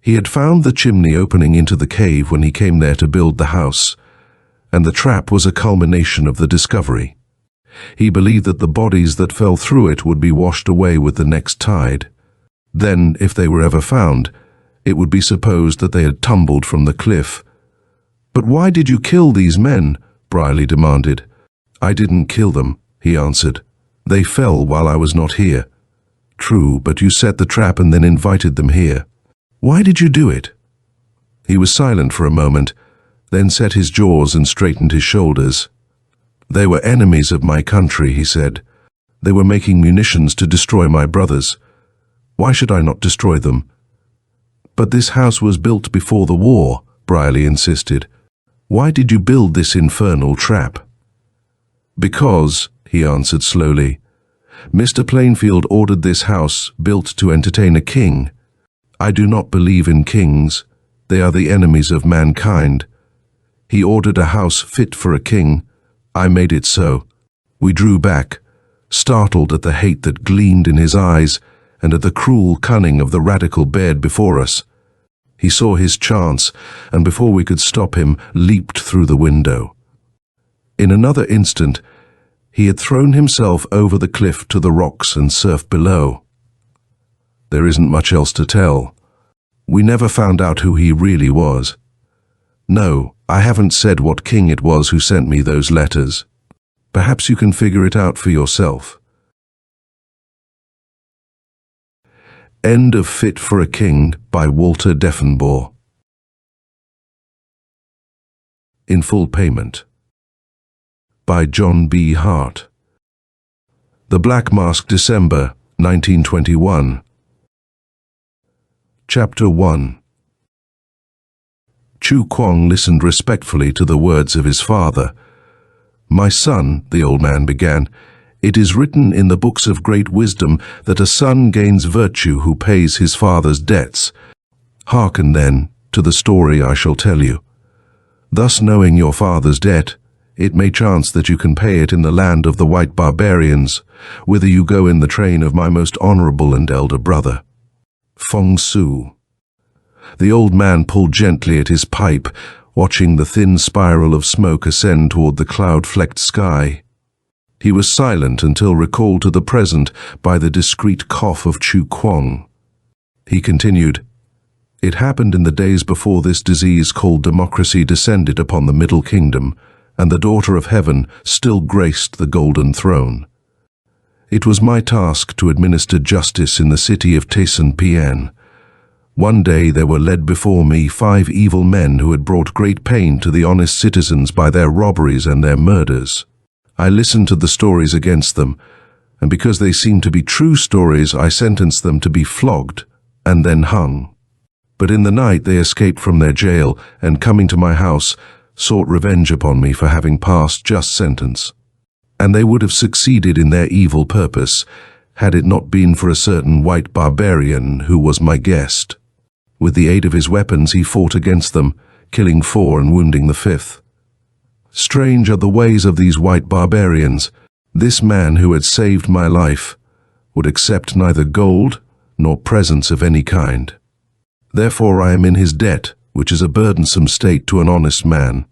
He had found the chimney opening into the cave when he came there to build the house, and the trap was a culmination of the discovery. He believed that the bodies that fell through it would be washed away with the next tide. Then, if they were ever found, it would be supposed that they had tumbled from the cliff. "But why did you kill these men?" Brierly demanded. "I didn't kill them," he answered. "They fell while I was not here." "True, but you set the trap and then invited them here. Why did you do it?" He was silent for a moment, then set his jaws and straightened his shoulders. "They were enemies of my country," he said. "They were making munitions to destroy my brothers. Why should I not destroy them?" "But this house was built before the war," Brierly insisted. "Why did you build this infernal trap?" "Because," he answered slowly, "Mr. Plainfield ordered this house built to entertain a king. I do not believe in kings. They are the enemies of mankind. He ordered a house fit for a king. I made it so." We drew back, startled at the hate that gleamed in his eyes and at the cruel cunning of the radical bared before us. He saw his chance, and before we could stop him, leaped through the window. In another instant, he had thrown himself over the cliff to the rocks and surf below. There isn't much else to tell. We never found out who he really was. No, I haven't said what king it was who sent me those letters. Perhaps you can figure it out for yourself. End of Fit for a King by Walter Deffenbaugh. In Full Payment by John B. Hart. The Black Mask, December 1921. Chapter 1. Chu Kwong listened respectfully to the words of his father. "My son," the old man began, "it is written in the books of great wisdom that a son gains virtue who pays his father's debts. Hearken, then, to the story I shall tell you. Thus knowing your father's debt, it may chance that you can pay it in the land of the white barbarians, whither you go in the train of my most honorable and elder brother. Feng Su." The old man pulled gently at his pipe, watching the thin spiral of smoke ascend toward the cloud-flecked sky. He was silent until recalled to the present by the discreet cough of Chu Kwong. He continued, "It happened in the days before this disease called democracy descended upon the Middle Kingdom, and the daughter of heaven still graced the golden throne. It was my task to administer justice in the city of Taisan-Pian. One day there were led before me 5 evil men who had brought great pain to the honest citizens by their robberies and their murders. I listened to the stories against them, and because they seemed to be true stories, I sentenced them to be flogged and then hung. But in the night they escaped from their jail and, coming to my house, sought revenge upon me for having passed just sentence. And they would have succeeded in their evil purpose had it not been for a certain white barbarian who was my guest. With the aid of his weapons he fought against them, killing 4 and wounding the 5th. Strange are the ways of these white barbarians. This man who had saved my life would accept neither gold nor presents of any kind. Therefore I am in his debt, which is a burdensome state to an honest man.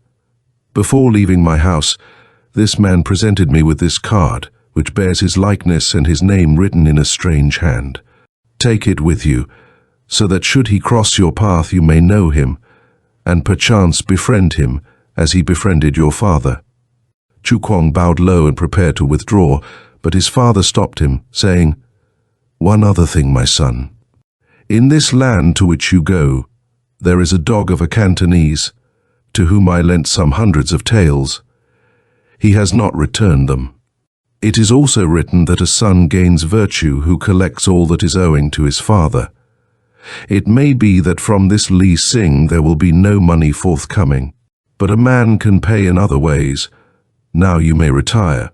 Before leaving my house, this man presented me with this card, which bears his likeness and his name written in a strange hand. Take it with you, so that should he cross your path you may know him, and perchance befriend him as he befriended your father." Chu Kwong bowed low and prepared to withdraw, but his father stopped him, saying, "One other thing, my son. In this land to which you go, there is a dog of a Cantonese, to whom I lent some hundreds of taels. He has not returned them. It is also written that a son gains virtue who collects all that is owing to his father. It may be that from this Li Sing there will be no money forthcoming, but a man can pay in other ways. Now you may retire."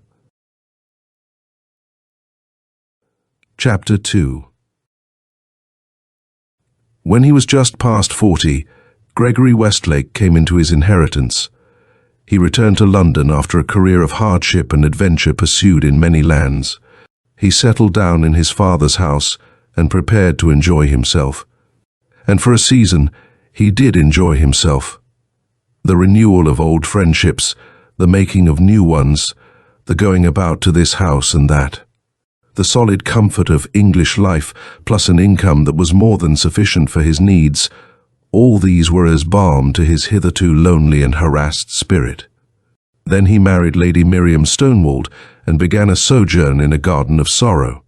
Chapter 2. When he was just past 40, Gregory Westlake came into his inheritance. He returned to London after a career of hardship and adventure pursued in many lands. He settled down in his father's house and prepared to enjoy himself. And for a season, he did enjoy himself. The renewal of old friendships, the making of new ones, the going about to this house and that. The solid comfort of English life, plus an income that was more than sufficient for his needs, all these were as balm to his hitherto lonely and harassed spirit. Then he married Lady Miriam Stonewald and began a sojourn in a garden of sorrow.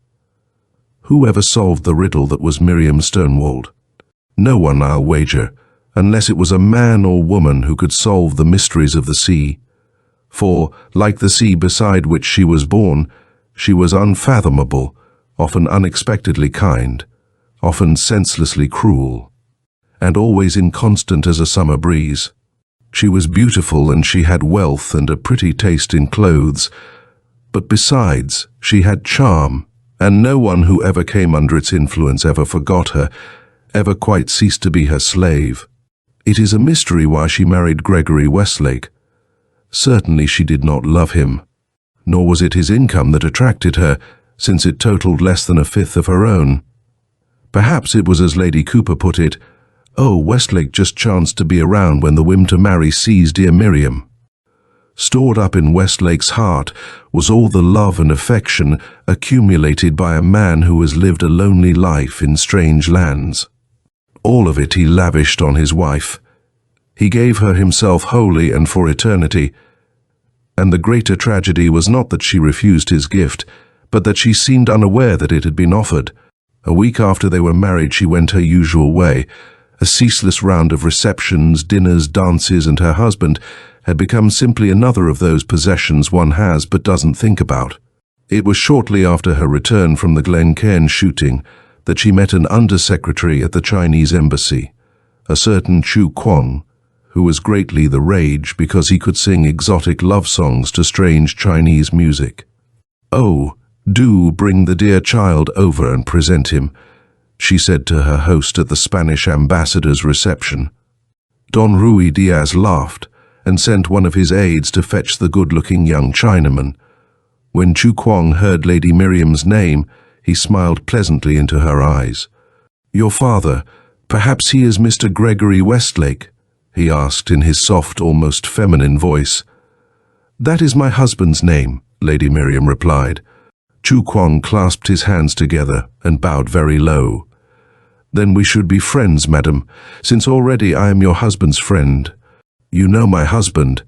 Who ever solved the riddle that was Miriam Stonewald? No one, I'll wager, unless it was a man or woman who could solve the mysteries of the sea. For, like the sea beside which she was born, she was unfathomable, often unexpectedly kind, often senselessly cruel, and always inconstant as a summer breeze. She was beautiful, and she had wealth and a pretty taste in clothes, but besides, she had charm, and no one who ever came under its influence ever forgot her, ever quite ceased to be her slave. It is a mystery why she married Gregory Westlake. Certainly she did not love him, nor was it his income that attracted her, since it totaled less than a fifth of her own. Perhaps it was as Lady Cooper put it, "Oh, Westlake just chanced to be around when the whim to marry seized dear Miriam." Stored up in Westlake's heart was all the love and affection accumulated by a man who has lived a lonely life in strange lands. All of it he lavished on his wife. He gave her himself wholly and for eternity, and the greater tragedy was not that she refused his gift, but that she seemed unaware that it had been offered. A week after they were married, she went her usual way, a ceaseless round of receptions, dinners, dances, and her husband had become simply another of those possessions one has but doesn't think about. It was shortly after her return from the Glencairn shooting that she met an undersecretary at the Chinese embassy, a certain Chu Kuang, who was greatly the rage because he could sing exotic love songs to strange Chinese music. "Oh, do bring the dear child over and present him," she said to her host at the Spanish ambassador's reception. Don Rui Diaz laughed and sent one of his aides to fetch the good-looking young Chinaman. When Chu Kuang heard Lady Miriam's name, he smiled pleasantly into her eyes. "Your father, perhaps he is Mr. Gregory Westlake?" he asked in his soft, almost feminine voice. "That is my husband's name," Lady Miriam replied. Chu Kuang clasped his hands together and bowed very low. "Then we should be friends, madam, since already I am your husband's friend. You know my husband."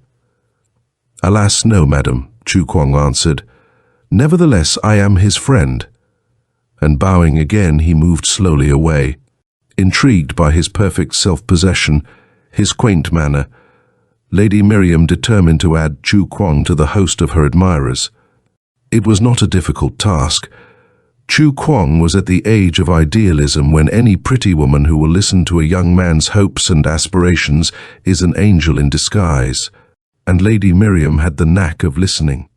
"Alas, no, madam," Chu Kuang answered. "Nevertheless, I am his friend." And bowing again, he moved slowly away. Intrigued by his perfect self-possession, his quaint manner, Lady Miriam determined to add Chu Kuang to the host of her admirers. It was not a difficult task. Chu Kuang was at the age of idealism when any pretty woman who will listen to a young man's hopes and aspirations is an angel in disguise, and Lady Miriam had the knack of listening.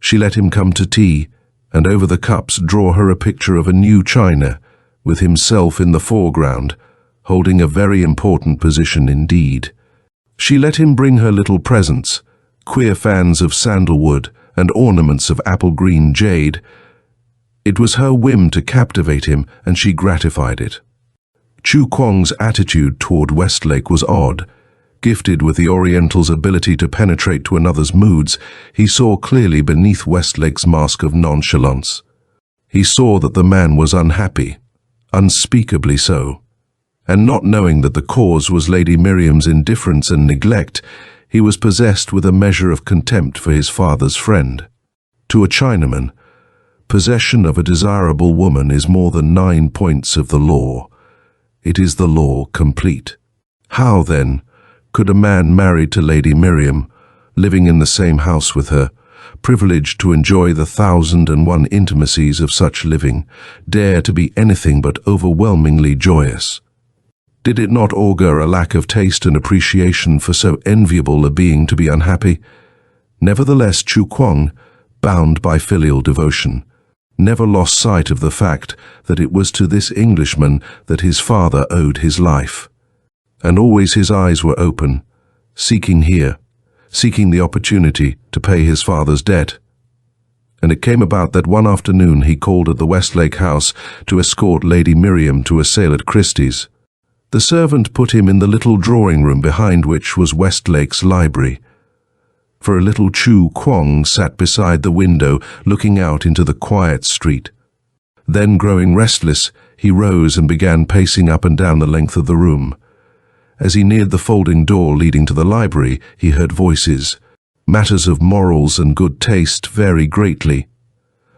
She let him come to tea, and over the cups draw her a picture of a new China, with himself in the foreground, holding a very important position indeed. She let him bring her little presents, queer fans of sandalwood and ornaments of apple-green jade. It was her whim to captivate him, and she gratified it. Chu Kuang's attitude toward Westlake was odd. Gifted with the Oriental's ability to penetrate to another's moods, he saw clearly beneath Westlake's mask of nonchalance. He saw that the man was unhappy, unspeakably so. And not knowing that the cause was Lady Miriam's indifference and neglect, he was possessed with a measure of contempt for his father's friend. To a Chinaman, possession of a desirable woman is more than 9 points of the law. It is the law complete. How, then, could a man married to Lady Miriam, living in the same house with her, privileged to enjoy the 1,001 intimacies of such living, dare to be anything but overwhelmingly joyous? Did it not augur a lack of taste and appreciation for so enviable a being to be unhappy? Nevertheless, Chu Kuang, bound by filial devotion, never lost sight of the fact that it was to this Englishman that his father owed his life. And always his eyes were open, seeking the opportunity to pay his father's debt. And it came about that one afternoon he called at the Westlake house to escort Lady Miriam to a sale at Christie's. The servant put him in the little drawing-room behind which was Westlake's library. For a little Chu Kuang sat beside the window looking out into the quiet street. Then, growing restless, he rose and began pacing up and down the length of the room. As he neared the folding door leading to the library, he heard voices. Matters of morals and good taste vary greatly.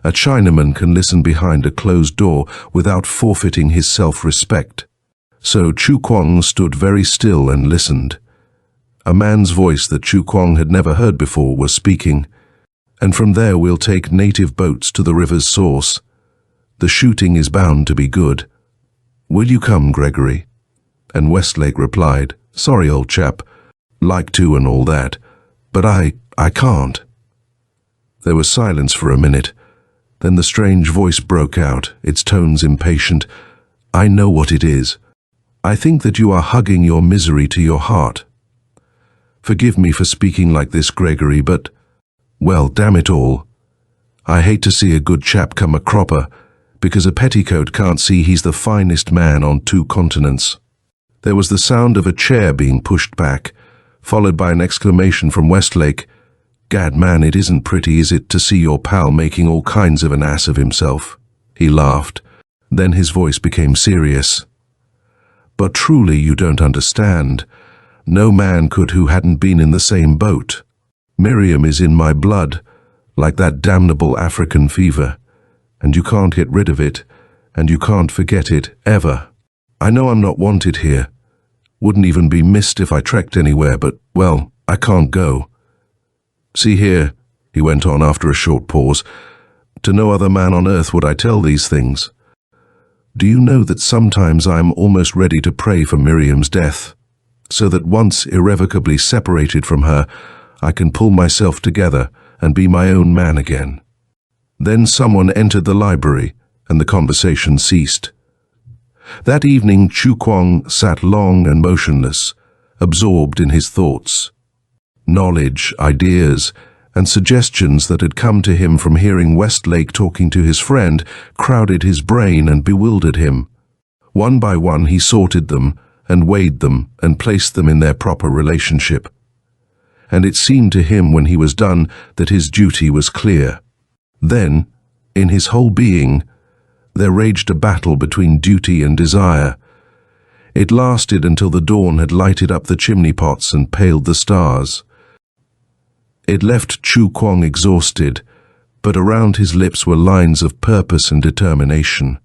A Chinaman can listen behind a closed door without forfeiting his self-respect. So Chu Kuang stood very still and listened. A man's voice that Chu Kuang had never heard before was speaking. "And from there we'll take native boats to the river's source. The shooting is bound to be good. Will you come, Gregory?" And Westlake replied, "Sorry, old chap. Like to and all that. But I can't." There was silence for a minute. Then the strange voice broke out, its tones impatient. "I know what it is. I think that you are hugging your misery to your heart. Forgive me for speaking like this, Gregory, but, well, damn it all. I hate to see a good chap come a cropper, because a petticoat can't see he's the finest man on 2 continents." There was the sound of a chair being pushed back, followed by an exclamation from Westlake. "Gad, man, it isn't pretty, is it, to see your pal making all kinds of an ass of himself?" He laughed. Then his voice became serious. "But truly you don't understand. No man could who hadn't been in the same boat. Miriam is in my blood, like that damnable African fever, and you can't get rid of it, and you can't forget it, ever. I know I'm not wanted here. Wouldn't even be missed if I trekked anywhere, but, well, I can't go. See here," he went on after a short pause, "to no other man on earth would I tell these things. Do you know that sometimes I am almost ready to pray for Miriam's death, so that once irrevocably separated from her, I can pull myself together and be my own man again?" Then someone entered the library, and the conversation ceased. That evening Chu Kuang sat long and motionless, absorbed in his thoughts. Knowledge, ideas, and suggestions that had come to him from hearing Westlake talking to his friend crowded his brain and bewildered him. One by one he sorted them and weighed them and placed them in their proper relationship. And it seemed to him when he was done that his duty was clear. Then, in his whole being, there raged a battle between duty and desire. It lasted until the dawn had lighted up the chimney pots and paled the stars. It left Chu Kuang exhausted, but around his lips were lines of purpose and determination.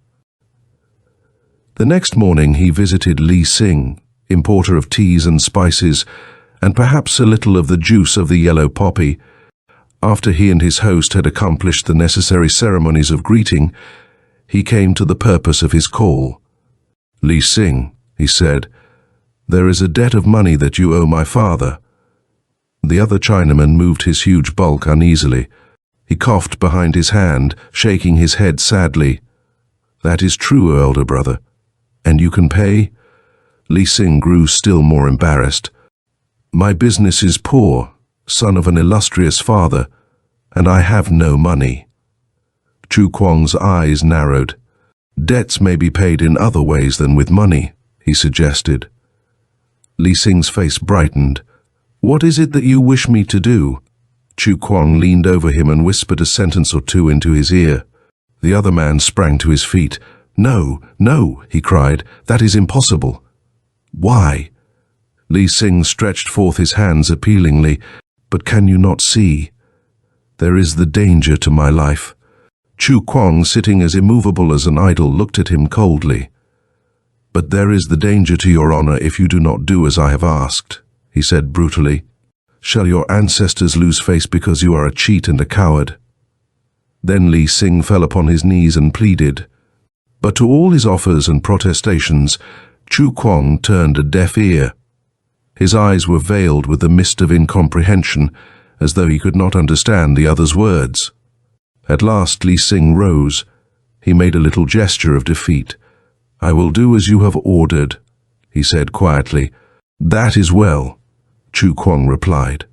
The next morning he visited Li Sing, importer of teas and spices, and perhaps a little of the juice of the yellow poppy. After he and his host had accomplished the necessary ceremonies of greeting, he came to the purpose of his call. "Li Sing," he said, "there is a debt of money that you owe my father." The other Chinaman moved his huge bulk uneasily. He coughed behind his hand, shaking his head sadly. "That is true, elder brother. And you can pay?" Li Sing grew still more embarrassed. "My business is poor, son of an illustrious father, and I have no money." Chu Kuang's eyes narrowed. "Debts may be paid in other ways than with money," he suggested. Li Sing's face brightened. "What is it that you wish me to do?" Chu Kuang leaned over him and whispered a sentence or two into his ear. The other man sprang to his feet. "No, no," he cried, "that is impossible." "Why?" Li Sing stretched forth his hands appealingly. "But can you not see? There is the danger to my life." Chu Kuang, sitting as immovable as an idol, looked at him coldly. "But there is the danger to your honor if you do not do as I have asked," he said brutally. "Shall your ancestors lose face because you are a cheat and a coward?" Then Li Sing fell upon his knees and pleaded. But to all his offers and protestations, Chu Kuang turned a deaf ear. His eyes were veiled with the mist of incomprehension, as though he could not understand the other's words. At last Li Sing rose. He made a little gesture of defeat. "I will do as you have ordered," he said quietly. "That is well," Chu Kuang replied.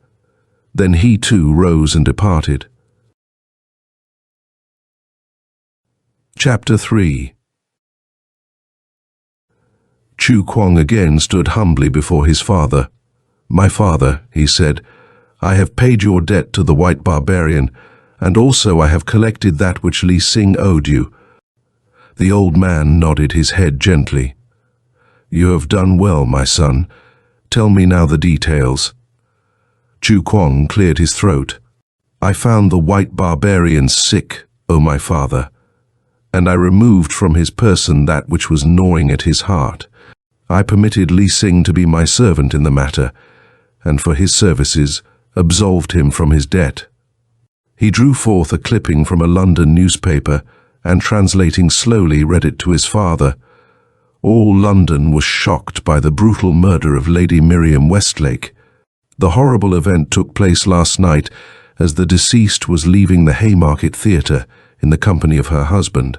Then he too rose and departed. Chapter 3. Chu Kuang again stood humbly before his father. "My father," he said, "I have paid your debt to the white barbarian, and also I have collected that which Li Sing owed you." The old man nodded his head gently. "You have done well, my son. Tell me now the details." Chu Kuang cleared his throat. "I found the white barbarian sick, O my father, and I removed from his person that which was gnawing at his heart. I permitted Li Sing to be my servant in the matter, and for his services absolved him from his debt." He drew forth a clipping from a London newspaper and, translating slowly, read it to his father. All London was shocked by the brutal murder of Lady Miriam Westlake. The horrible event took place last night as the deceased was leaving the Haymarket Theatre in the company of her husband.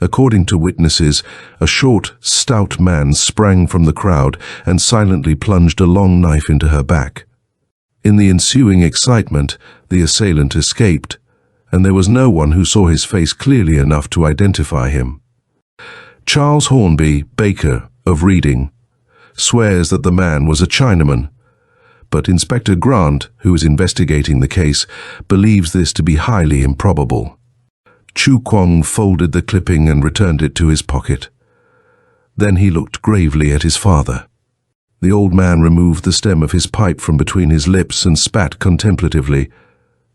According to witnesses, a short, stout man sprang from the crowd and silently plunged a long knife into her back. In the ensuing excitement, the assailant escaped, and there was no one who saw his face clearly enough to identify him. Charles Hornby, baker, of Reading, swears that the man was a Chinaman, but Inspector Grant, who is investigating the case, believes this to be highly improbable. Chu Kwong folded the clipping and returned it to his pocket. Then he looked gravely at his father. The old man removed the stem of his pipe from between his lips and spat contemplatively.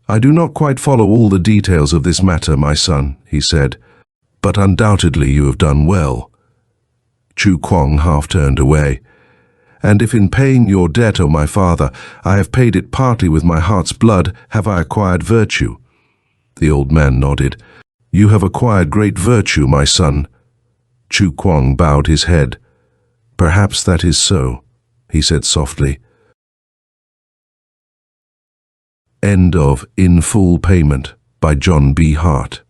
"I do not quite follow all the details of this matter, my son," he said, "but undoubtedly you have done well." Chu Kwong half turned away. "And if in paying your debt, O my father, I have paid it partly with my heart's blood, have I acquired virtue?" The old man nodded. "You have acquired great virtue, my son." Chu Kwong bowed his head. "Perhaps that is so," he said softly. End of In Full Payment by John B. Hart.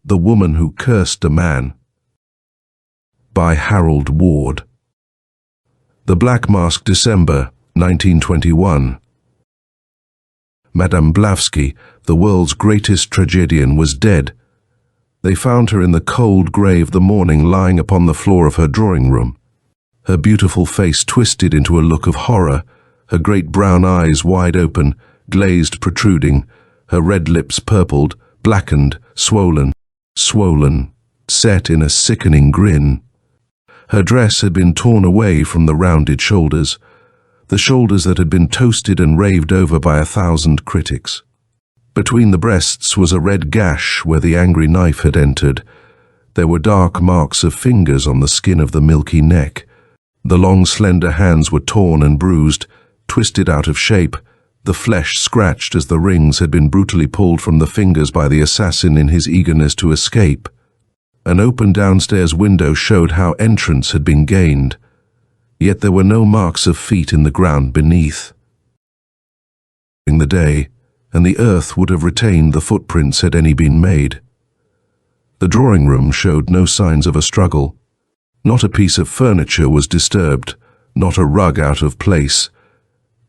The Woman Who Cursed a Man by Harold Ward. The Black Mask, December 1921. Madame Blavatsky, the world's greatest tragedian, was dead. They found her in the cold grey of the morning, lying upon the floor of her drawing-room. Her beautiful face twisted into a look of horror, her great brown eyes wide open, glazed, protruding, her red lips purpled, blackened, swollen, set in a sickening grin. Her dress had been torn away from the rounded shoulders, the shoulders that had been toasted and raved over by 1,000 critics. Between the breasts was a red gash where the angry knife had entered. There were dark marks of fingers on the skin of the milky neck. The long, slender hands were torn and bruised, twisted out of shape, the flesh scratched as the rings had been brutally pulled from the fingers by the assassin in his eagerness to escape. An open downstairs window showed how entrance had been gained, yet there were no marks of feet in the ground beneath. During the day, and the earth would have retained the footprints had any been made. The drawing-room showed no signs of a struggle. Not a piece of furniture was disturbed, not a rug out of place,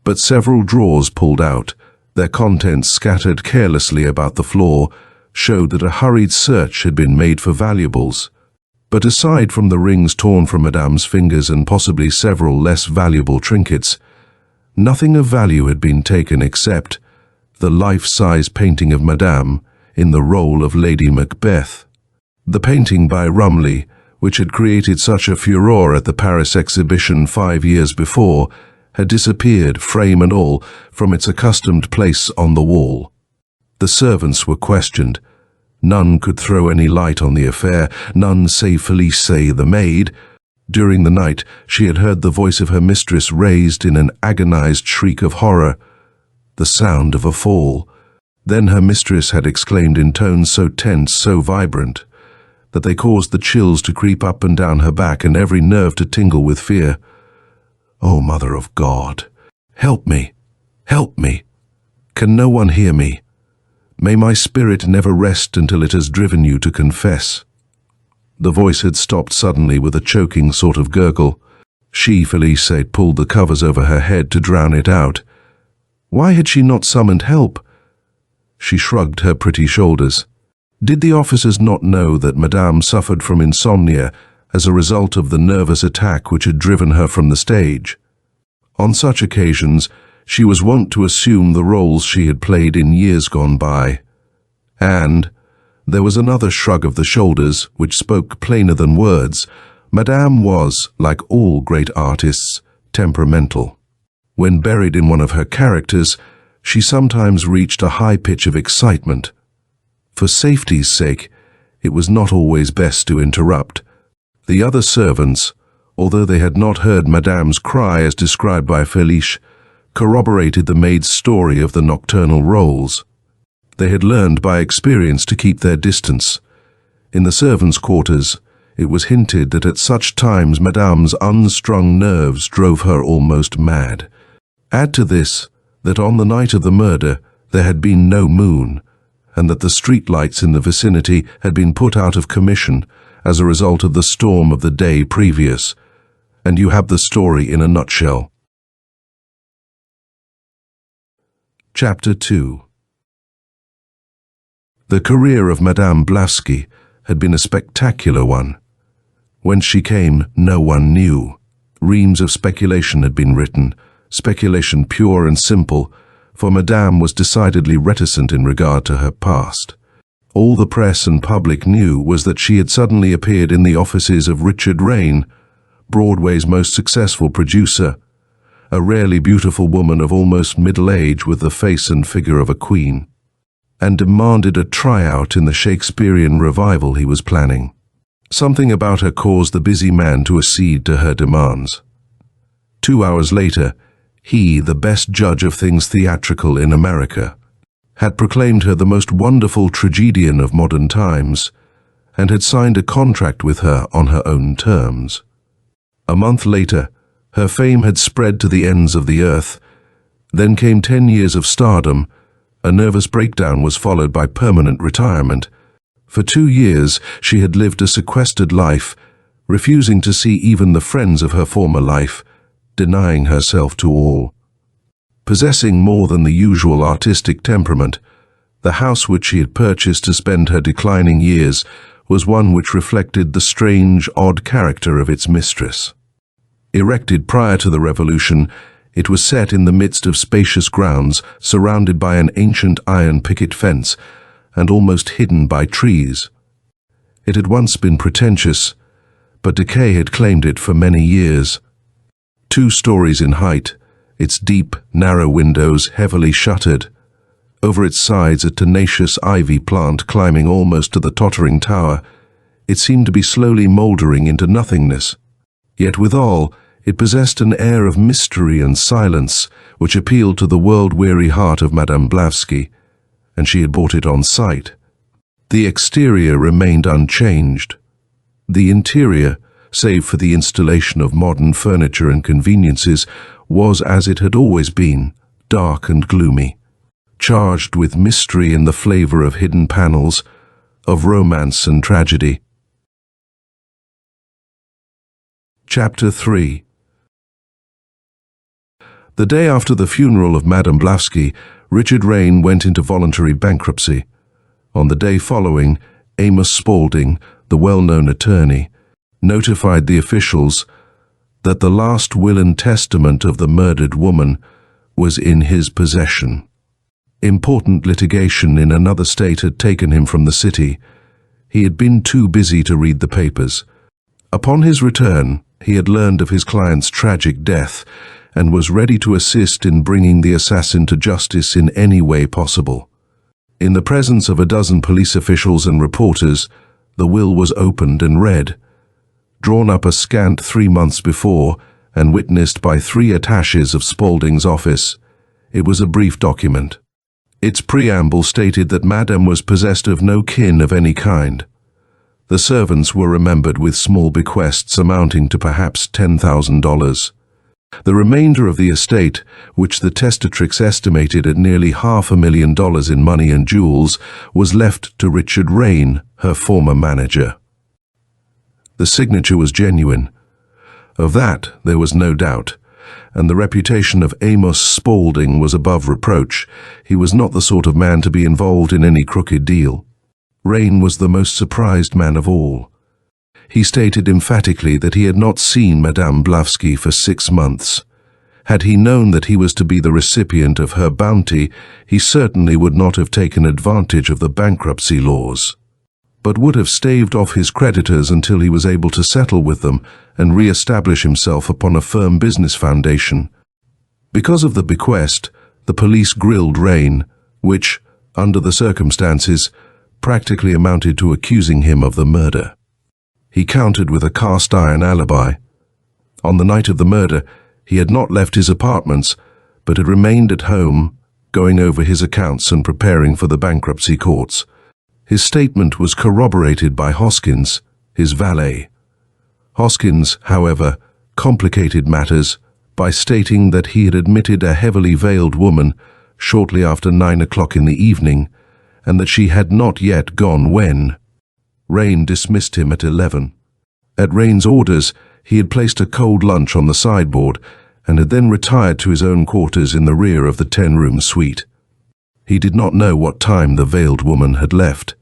but several drawers pulled out, their contents scattered carelessly about the floor, showed that a hurried search had been made for valuables. But aside from the rings torn from Madame's fingers and possibly several less valuable trinkets, nothing of value had been taken except the life-size painting of Madame in the role of Lady Macbeth. The painting by Rumley, which had created such a furore at the Paris exhibition 5 years before, had disappeared, frame and all, from its accustomed place on the wall. The servants were questioned. None could throw any light on the affair, none save Felice, the maid. During the night, she had heard the voice of her mistress raised in an agonized shriek of horror, the sound of a fall. Then her mistress had exclaimed in tones so tense, so vibrant, that they caused the chills to creep up and down her back and every nerve to tingle with fear. "O Mother of God, help me, help me! Can no one hear me? May my spirit never rest until it has driven you to confess." The voice had stopped suddenly with a choking sort of gurgle. She, Felice, had pulled the covers over her head to drown it out. Why had she not summoned help? She shrugged her pretty shoulders. Did the officers not know that Madame suffered from insomnia as a result of the nervous attack which had driven her from the stage? On such occasions, she was wont to assume the roles she had played in years gone by. And there was another shrug of the shoulders which spoke plainer than words. Madame was, like all great artists, temperamental. When buried in one of her characters, she sometimes reached a high pitch of excitement. For safety's sake, it was not always best to interrupt. The other servants, although they had not heard Madame's cry as described by Felice, corroborated the maid's story of the nocturnal rolls. They had learned by experience to keep their distance. In the servants' quarters, it was hinted that at such times Madame's unstrung nerves drove her almost mad. Add to this that on the night of the murder there had been no moon, and that the street lights in the vicinity had been put out of commission as a result of the storm of the day previous, and you have the story in a nutshell. Chapter 2. The career of Madame Blavatsky had been a spectacular one. Whence she came, no one knew. Reams of speculation had been written, speculation pure and simple, for Madame was decidedly reticent in regard to her past. All the press and public knew was that she had suddenly appeared in the offices of Richard Rain, Broadway's most successful producer, a rarely beautiful woman of almost middle age with the face and figure of a queen, and demanded a tryout in the Shakespearean revival he was planning. Something about her caused the busy man to accede to her demands. 2 hours later, he, the best judge of things theatrical in America, had proclaimed her the most wonderful tragedian of modern times, and had signed a contract with her on her own terms. A month later, her fame had spread to the ends of the earth. Then came 10 years of stardom. A nervous breakdown was followed by permanent retirement. For 2 years, she had lived a sequestered life, refusing to see even the friends of her former life, denying herself to all. Possessing more than the usual artistic temperament, the house which she had purchased to spend her declining years was one which reflected the strange, odd character of its mistress. Erected prior to the Revolution, it was set in the midst of spacious grounds, surrounded by an ancient iron picket fence, and almost hidden by trees. It had once been pretentious, but decay had claimed it for many years. 2 stories in height, its deep, narrow windows heavily shuttered. Over its sides a tenacious ivy plant climbing almost to the tottering tower, it seemed to be slowly mouldering into nothingness. Yet withal, it possessed an air of mystery and silence which appealed to the world-weary heart of Madame Blavatsky, and she had bought it on sight. The exterior remained unchanged. The interior, save for the installation of modern furniture and conveniences, was as it had always been, dark and gloomy, charged with mystery in the flavor of hidden panels, of romance and tragedy. Chapter 3. The day after the funeral of Madame Blavatsky, Richard Rain went into voluntary bankruptcy. On the day following, Amos Spaulding, the well-known attorney, notified the officials that the last will and testament of the murdered woman was in his possession. Important litigation in another state had taken him from the city. He had been too busy to read the papers. Upon his return, he had learned of his client's tragic death and was ready to assist in bringing the assassin to justice in any way possible. In the presence of a dozen police officials and reporters, the will was opened and read. Drawn up a scant 3 months before and witnessed by 3 attaches of Spaulding's office, it was a brief document. Its preamble stated that Madame was possessed of no kin of any kind. The servants were remembered with small bequests amounting to perhaps $10,000. The remainder of the estate, which the testatrix estimated at nearly $500,000 in money and jewels, was left to Richard Rain, her former manager. The signature was genuine. Of that there was no doubt, and the reputation of Amos Spaulding was above reproach. He was not the sort of man to be involved in any crooked deal. Rain was the most surprised man of all. He stated emphatically that he had not seen Madame Blavatsky for 6 months. Had he known that he was to be the recipient of her bounty, he certainly would not have taken advantage of the bankruptcy laws, but would have staved off his creditors until he was able to settle with them and re-establish himself upon a firm business foundation. Because of the bequest, the police grilled Rain, which, under the circumstances, practically amounted to accusing him of the murder. He countered with a cast-iron alibi. On the night of the murder, he had not left his apartments, but had remained at home, going over his accounts and preparing for the bankruptcy courts. His statement was corroborated by Hoskins, his valet. Hoskins, however, complicated matters by stating that he had admitted a heavily veiled woman shortly after 9 o'clock in the evening, and that she had not yet gone when. Rain dismissed him at 11. At Rain's orders, he had placed a cold lunch on the sideboard and had then retired to his own quarters in the rear of the 10-room suite. He did not know what time the veiled woman had left.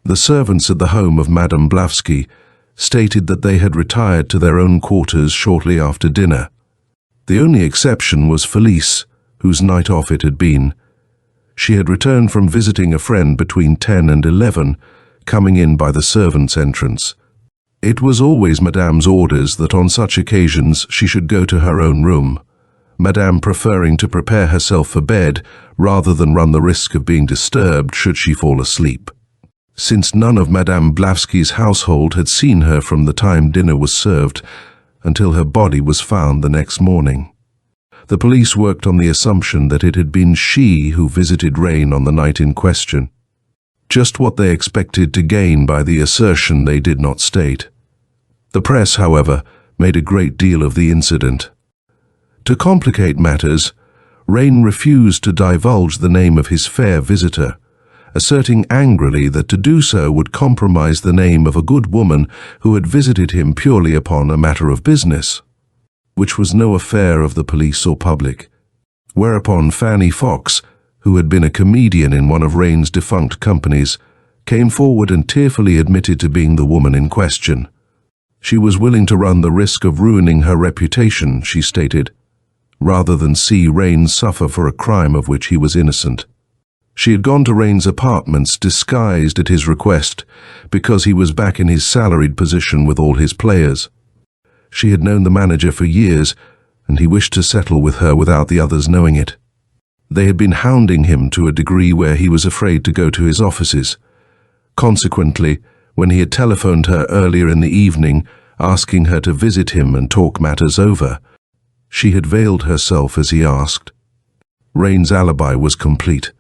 The servants at the home of Madame Blavatsky stated that they had retired to their own quarters shortly after dinner. The only exception was Felice, whose night off it had been. She had returned from visiting a friend between 10 and 11, coming in by the servants' entrance. It was always Madame's orders that on such occasions she should go to her own room, Madame preferring to prepare herself for bed rather than run the risk of being disturbed should she fall asleep. Since none of Madame Blavatsky's household had seen her from the time dinner was served until her body was found the next morning. The police worked on the assumption that it had been she who visited Rain on the night in question. Just what they expected to gain by the assertion they did not state. The press, however, made a great deal of the incident. To complicate matters, Rain refused to divulge the name of his fair visitor, asserting angrily that to do so would compromise the name of a good woman who had visited him purely upon a matter of business, which was no affair of the police or public. Whereupon Fanny Fox, who had been a comedian in one of Rain's defunct companies, came forward and tearfully admitted to being the woman in question. She was willing to run the risk of ruining her reputation, she stated, rather than see Rain suffer for a crime of which he was innocent. She had gone to Rain's apartments disguised at his request because he was back in his salaried position with all his players. She had known the manager for years, and he wished to settle with her without the others knowing it. They had been hounding him to a degree where he was afraid to go to his offices. Consequently, when he had telephoned her earlier in the evening, asking her to visit him and talk matters over, she had veiled herself as he asked. Rain's alibi was complete.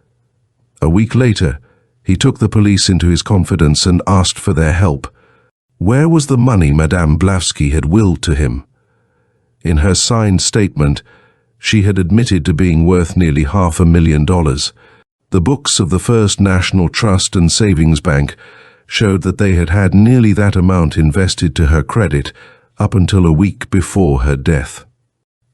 A week later, he took the police into his confidence and asked for their help. Where was the money Madame Blavatsky had willed to him? In her signed statement, she had admitted to being worth nearly $500,000. The books of the First National Trust and Savings Bank showed that they had had nearly that amount invested to her credit up until a week before her death.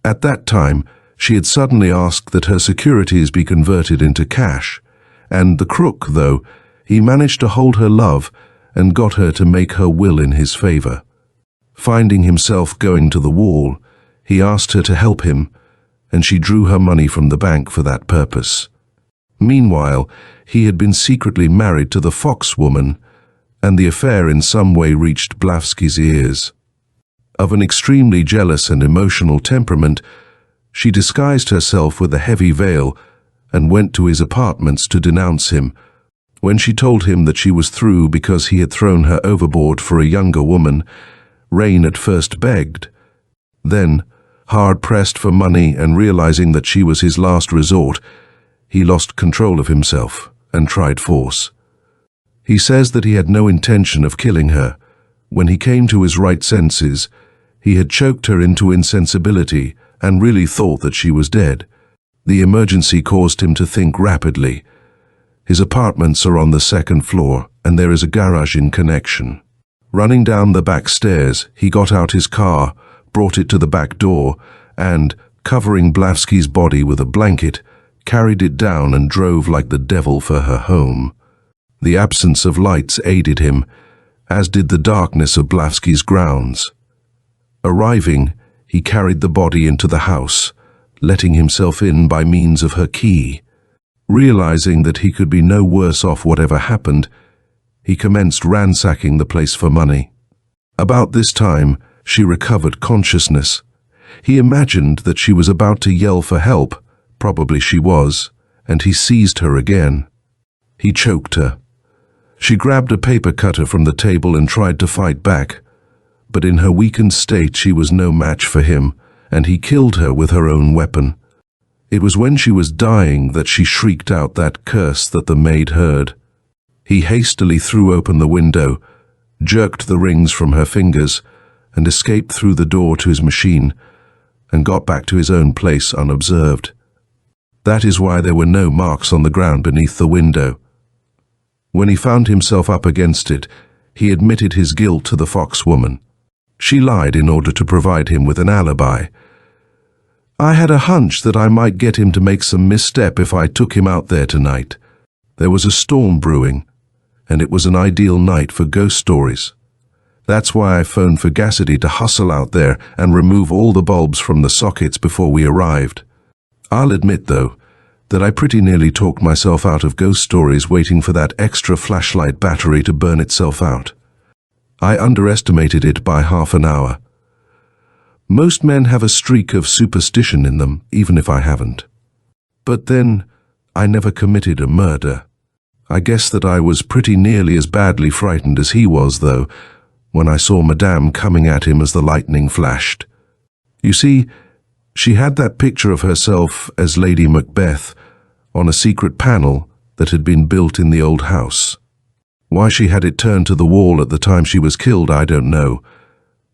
At that time, she had suddenly asked that her securities be converted into cash, and the crook, though, he managed to hold her love and got her to make her will in his favor. Finding himself going to the wall, he asked her to help him, and she drew her money from the bank for that purpose. Meanwhile, he had been secretly married to the Fox woman, and the affair in some way reached Blavatsky's ears. Of an extremely jealous and emotional temperament, she disguised herself with a heavy veil and went to his apartments to denounce him. When she told him that she was through because he had thrown her overboard for a younger woman, Rain at first begged. Then, hard pressed for money and realizing that she was his last resort, he lost control of himself and tried force. He says that he had no intention of killing her. When he came to his right senses, he had choked her into insensibility and really thought that she was dead. The emergency caused him to think rapidly. His apartments are on the second floor, and there is a garage in connection. Running down the back stairs, he got out his car, brought it to the back door, and, covering Blavatsky's body with a blanket, carried it down and drove like the devil for her home. The absence of lights aided him, as did the darkness of Blavatsky's grounds. Arriving, he carried the body into the house, letting himself in by means of her key. Realizing that he could be no worse off whatever happened, he commenced ransacking the place for money. About this time, she recovered consciousness. He imagined that she was about to yell for help, probably she was, and he seized her again. He choked her, She grabbed a paper cutter from the table and tried to fight back, but in her weakened state she was no match for him, and he killed her with her own weapon. It was when she was dying that she shrieked out that curse that the maid heard. He hastily threw open the window, jerked the rings from her fingers, and escaped through the door to his machine, and got back to his own place unobserved. That is why there were no marks on the ground beneath the window. When he found himself up against it, he admitted his guilt to the fox woman. She lied in order to provide him with an alibi. "I had a hunch that I might get him to make some misstep if I took him out there tonight. There was a storm brewing, and it was an ideal night for ghost stories. That's why I phoned for Gassity to hustle out there and remove all the bulbs from the sockets before we arrived. I'll admit, though, that I pretty nearly talked myself out of ghost stories waiting for that extra flashlight battery to burn itself out. I underestimated it by half an hour. Most men have a streak of superstition in them, even if I haven't. But then, I never committed a murder. I guess that I was pretty nearly as badly frightened as he was, though, when I saw Madame coming at him as the lightning flashed. You see, she had that picture of herself as Lady Macbeth on a secret panel that had been built in the old house. Why she had it turned to the wall at the time she was killed, I don't know.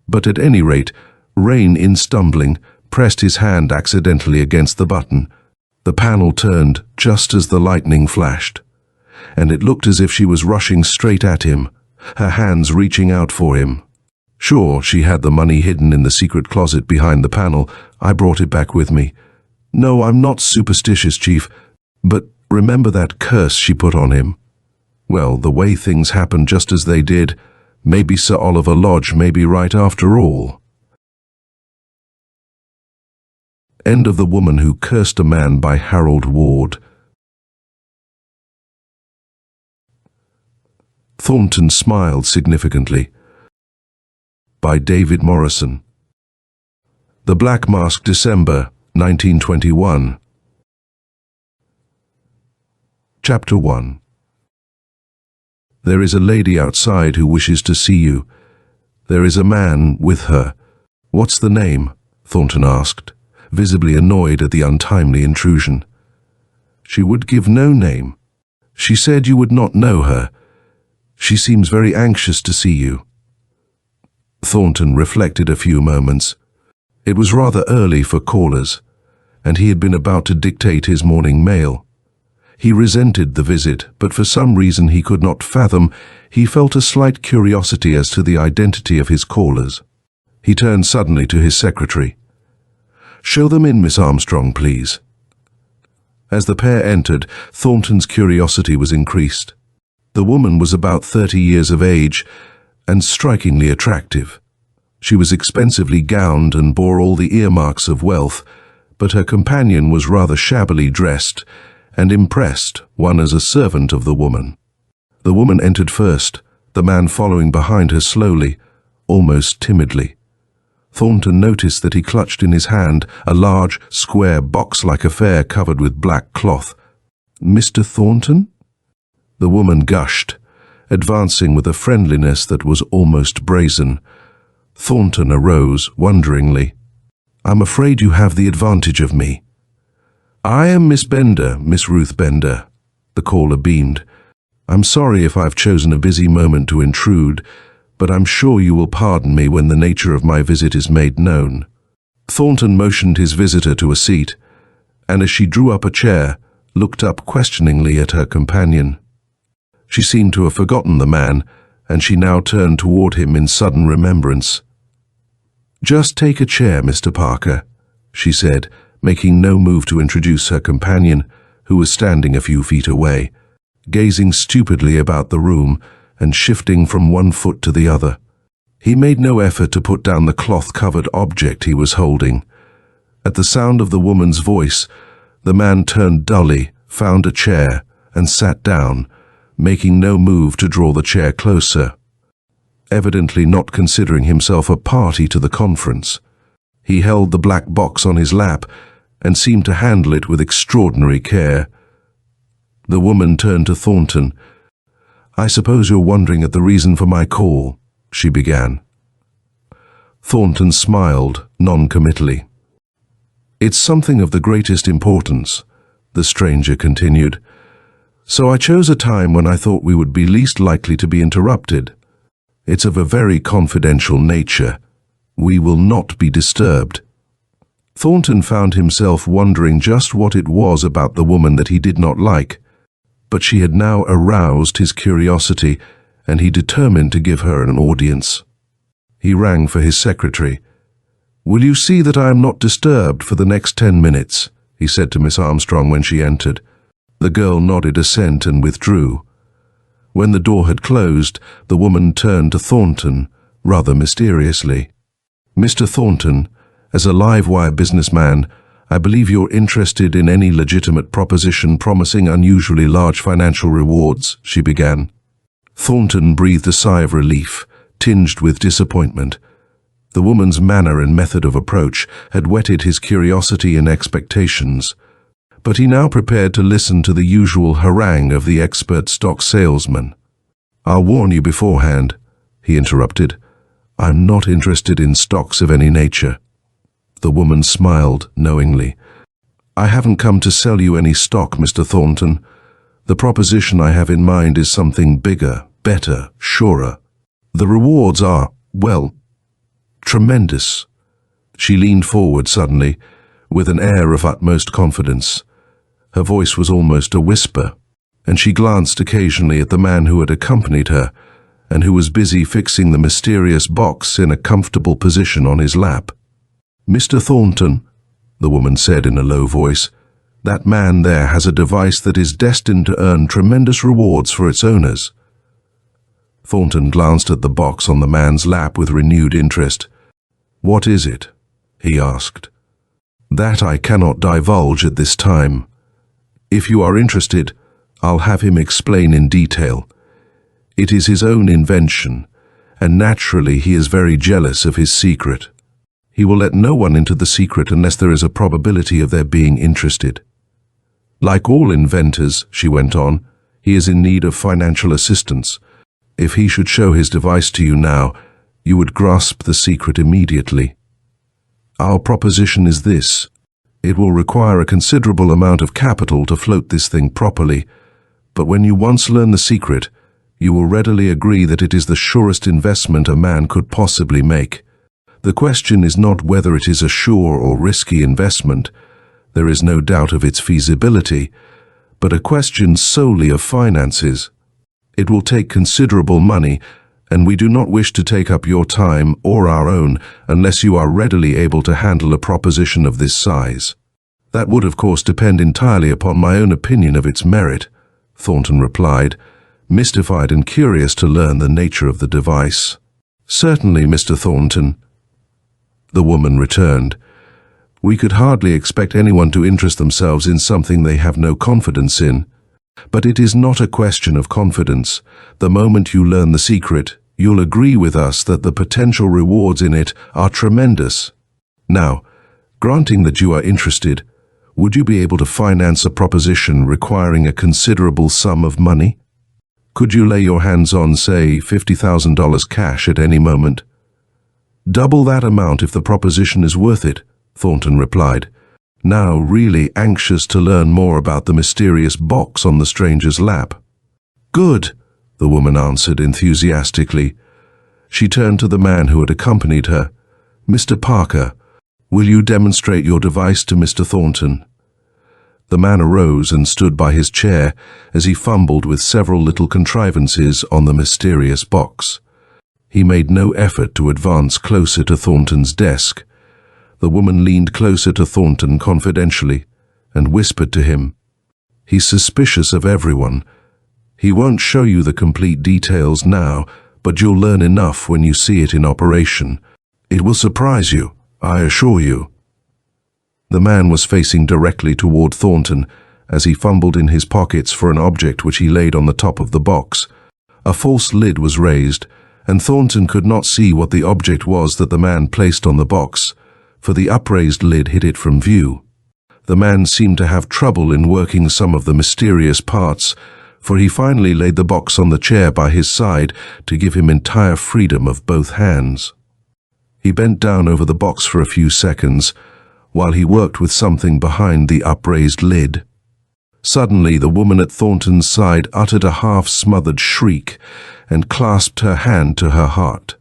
But at any rate, Rain, in stumbling, pressed his hand accidentally against the button. The panel turned just as the lightning flashed, and it looked as if she was rushing straight at him, her hands reaching out for him. Sure, she had the money hidden in the secret closet behind the panel. I brought it back with me. No, I'm not superstitious, Chief, but remember that curse she put on him? Well, the way things happened just as they did, maybe Sir Oliver Lodge may be right after all. End of The Woman Who Cursed a Man by Harold Ward. Thornton Smiled Significantly by David Morrison. The Black Mask, December 1921. Chapter 1. There is a lady outside who wishes to see you. There is a man with her. What's the name? Thornton asked, visibly annoyed at the untimely intrusion. She would give no name. She said you would not know her. She seems very anxious to see you. Thornton reflected a few moments. It was rather early for callers, and he had been about to dictate his morning mail. He resented the visit, but for some reason he could not fathom, he felt a slight curiosity as to the identity of his callers. He turned suddenly to his secretary. "Show them in, Miss Armstrong, please." As the pair entered, Thornton's curiosity was increased. The woman was about 30 years of age and strikingly attractive. She was expensively gowned and bore all the earmarks of wealth, but her companion was rather shabbily dressed and impressed one as a servant of the woman. The woman entered first, the man following behind her slowly, almost timidly. Thornton noticed that he clutched in his hand a large, square, box-like affair covered with black cloth. "Mr. Thornton?" The woman gushed, advancing with a friendliness that was almost brazen. Thornton arose wonderingly. "I'm afraid you have the advantage of me." "I am Miss Bender, Miss Ruth Bender," the caller beamed. "I'm sorry if I've chosen a busy moment to intrude, but I'm sure you will pardon me when the nature of my visit is made known." Thornton motioned his visitor to a seat, and as she drew up a chair, looked up questioningly at her companion. She seemed to have forgotten the man, and she now turned toward him in sudden remembrance. "Just take a chair, Mr. Parker," she said, making no move to introduce her companion, who was standing a few feet away, gazing stupidly about the room and shifting from one foot to the other. He made no effort to put down the cloth-covered object he was holding. At the sound of the woman's voice, the man turned dully, found a chair, and sat down, making no move to draw the chair closer, evidently not considering himself a party to the conference. He held the black box on his lap and seemed to handle it with extraordinary care. The woman turned to Thornton. "I suppose you're wondering at the reason for my call," she began. Thornton smiled non-committally. "It's something of the greatest importance," the stranger continued. "So I chose a time when I thought we would be least likely to be interrupted. It's of a very confidential nature. We will not be disturbed." Thornton found himself wondering just what it was about the woman that he did not like, but she had now aroused his curiosity, and he determined to give her an audience. He rang for his secretary. "Will you see that I am not disturbed for the next 10 minutes?" he said to Miss Armstrong when she entered. The girl nodded assent and withdrew. When the door had closed, the woman turned to Thornton, rather mysteriously. "Mr. Thornton, as a live-wire businessman, I believe you're interested in any legitimate proposition promising unusually large financial rewards," she began. Thornton breathed a sigh of relief, tinged with disappointment. The woman's manner and method of approach had whetted his curiosity and expectations, but he now prepared to listen to the usual harangue of the expert stock salesman. "I'll warn you beforehand," he interrupted. "I'm not interested in stocks of any nature." The woman smiled knowingly. "I haven't come to sell you any stock, Mr. Thornton. The proposition I have in mind is something bigger, better, surer. The rewards are, well, tremendous." She leaned forward suddenly, with an air of utmost confidence. Her voice was almost a whisper, and she glanced occasionally at the man who had accompanied her, and who was busy fixing the mysterious box in a comfortable position on his lap. "Mr. Thornton," the woman said in a low voice, "that man there has a device that is destined to earn tremendous rewards for its owners." Thornton glanced at the box on the man's lap with renewed interest. "What is it?" he asked. "That I cannot divulge at this time. If you are interested, I'll have him explain in detail. It is his own invention, and naturally he is very jealous of his secret. He will let no one into the secret unless there is a probability of their being interested. Like all inventors," she went on, "he is in need of financial assistance. If he should show his device to you now, you would grasp the secret immediately. Our proposition is this. It will require a considerable amount of capital to float this thing properly, but when you once learn the secret, you will readily agree that it is the surest investment a man could possibly make. The question is not whether it is a sure or risky investment. There is no doubt of its feasibility, but a question solely of finances. It will take considerable money, and we do not wish to take up your time or our own unless you are readily able to handle a proposition of this size." "That would, of course, depend entirely upon my own opinion of its merit," Thornton replied, mystified and curious to learn the nature of the device. "Certainly, Mr. Thornton," the woman returned. "We could hardly expect anyone to interest themselves in something they have no confidence in. But it is not a question of confidence. The moment you learn the secret, you'll agree with us that the potential rewards in it are tremendous. Now, granting that you are interested, would you be able to finance a proposition requiring a considerable sum of money? Could you lay your hands on, say, $50,000 cash at any moment?" "Double that amount if the proposition is worth it," Thornton replied, now really anxious to learn more about the mysterious box on the stranger's lap. "Good," the woman answered enthusiastically. She turned to the man who had accompanied her. "Mr. Parker, will you demonstrate your device to Mr. Thornton?" The man arose and stood by his chair as he fumbled with several little contrivances on the mysterious box. He made no effort to advance closer to Thornton's desk. The woman leaned closer to Thornton confidentially and whispered to him, "He's suspicious of everyone. He won't show you the complete details now, but you'll learn enough when you see it in operation. It will surprise you, I assure you." The man was facing directly toward Thornton as he fumbled in his pockets for an object which he laid on the top of the box. A false lid was raised, and Thornton could not see what the object was that the man placed on the box, for the upraised lid hid it from view. The man seemed to have trouble in working some of the mysterious parts, for he finally laid the box on the chair by his side to give him entire freedom of both hands. He bent down over the box for a few seconds, while he worked with something behind the upraised lid. Suddenly, the woman at Thornton's side uttered a half-smothered shriek and clasped her hand to her heart.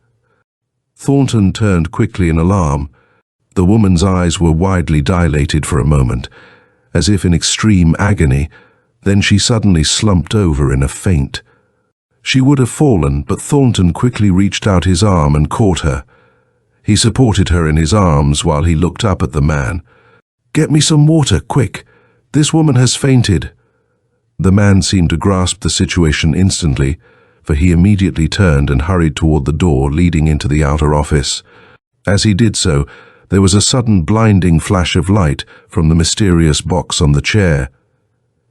Thornton turned quickly in alarm. The woman's eyes were widely dilated for a moment, as if in extreme agony. Then she suddenly slumped over in a faint. She would have fallen, but Thornton quickly reached out his arm and caught her. He supported her in his arms while he looked up at the man. "Get me some water, quick! This woman has fainted." The man seemed to grasp the situation instantly, for he immediately turned and hurried toward the door leading into the outer office. As he did so, there was a sudden blinding flash of light from the mysterious box on the chair.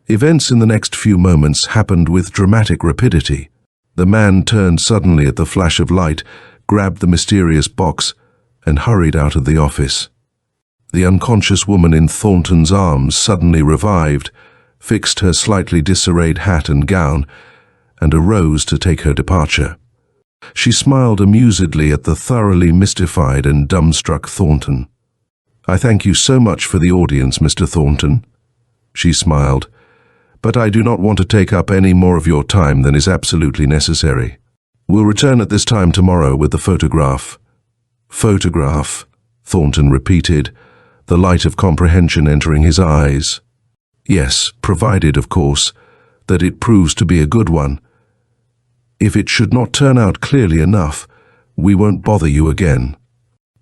Events in the next few moments happened with dramatic rapidity. The man turned suddenly at the flash of light, grabbed the mysterious box, and hurried out of the office. The unconscious woman in Thornton's arms suddenly revived, fixed her slightly disarrayed hat and gown, and arose to take her departure. She smiled amusedly at the thoroughly mystified and dumbstruck Thornton. "I thank you so much for the audience, Mr. Thornton," she smiled, "but I do not want to take up any more of your time than is absolutely necessary. We'll return at this time tomorrow with the photograph." "Photograph," Thornton repeated, the light of comprehension entering his eyes. "Yes, provided, of course, that it proves to be a good one. If it should not turn out clearly enough, we won't bother you again."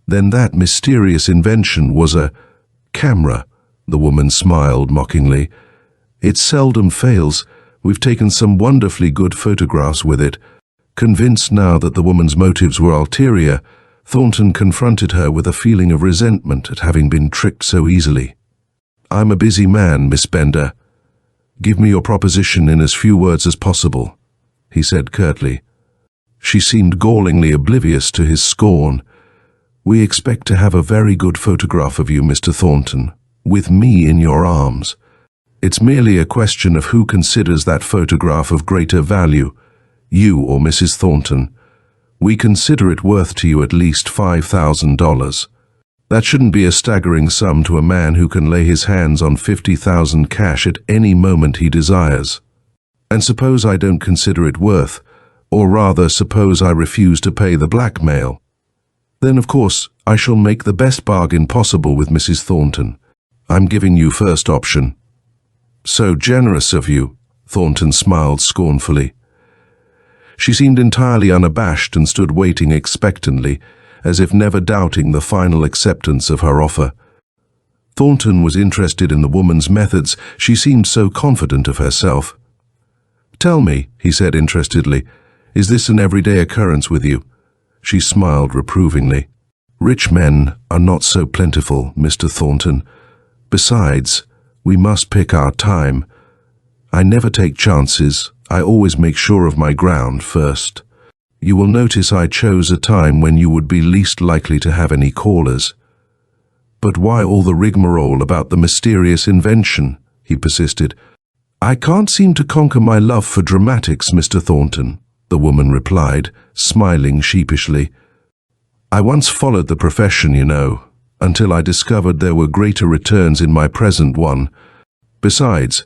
"Then that mysterious invention was a camera," the woman smiled mockingly. "It seldom fails. We've taken some wonderfully good photographs with it." Convinced now that the woman's motives were ulterior, Thornton confronted her with a feeling of resentment at having been tricked so easily. "I'm a busy man, Miss Bender. Give me your proposition in as few words as possible," he said curtly. She seemed gallingly oblivious to his scorn. "We expect to have a very good photograph of you, Mr. Thornton, with me in your arms. It's merely a question of who considers that photograph of greater value, you or Mrs. Thornton. We consider it worth to you at least $5,000. That shouldn't be a staggering sum to a man who can lay his hands on $50,000 cash at any moment he desires. And suppose I don't consider it worth, or rather suppose I refuse to pay the blackmail. Then of course I shall make the best bargain possible with Mrs. Thornton. I'm giving you first option." "So generous of you," Thornton smiled scornfully. She seemed entirely unabashed and stood waiting expectantly, as if never doubting the final acceptance of her offer. Thornton was interested in the woman's methods. She seemed so confident of herself. "Tell me," he said interestedly, "is this an everyday occurrence with you?" She smiled reprovingly. "Rich men are not so plentiful, Mr. Thornton. Besides, we must pick our time. I never take chances. I always make sure of my ground first. You will notice I chose a time when you would be least likely to have any callers." "But why all the rigmarole about the mysterious invention?" he persisted. "I can't seem to conquer my love for dramatics, Mr. Thornton," the woman replied, smiling sheepishly. "I once followed the profession, you know, until I discovered there were greater returns in my present one. Besides,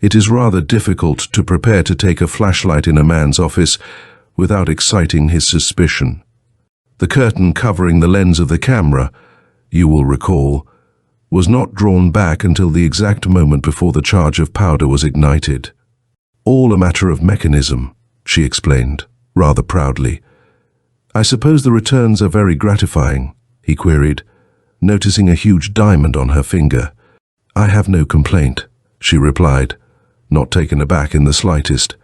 it is rather difficult to prepare to take a flashlight in a man's office without exciting his suspicion. The curtain covering the lens of the camera, you will recall, was not drawn back until the exact moment before the charge of powder was ignited. All a matter of mechanism," she explained, rather proudly. "I suppose the returns are very gratifying?" he queried, noticing a huge diamond on her finger. "I have no complaint," she replied, not taken aback in the slightest.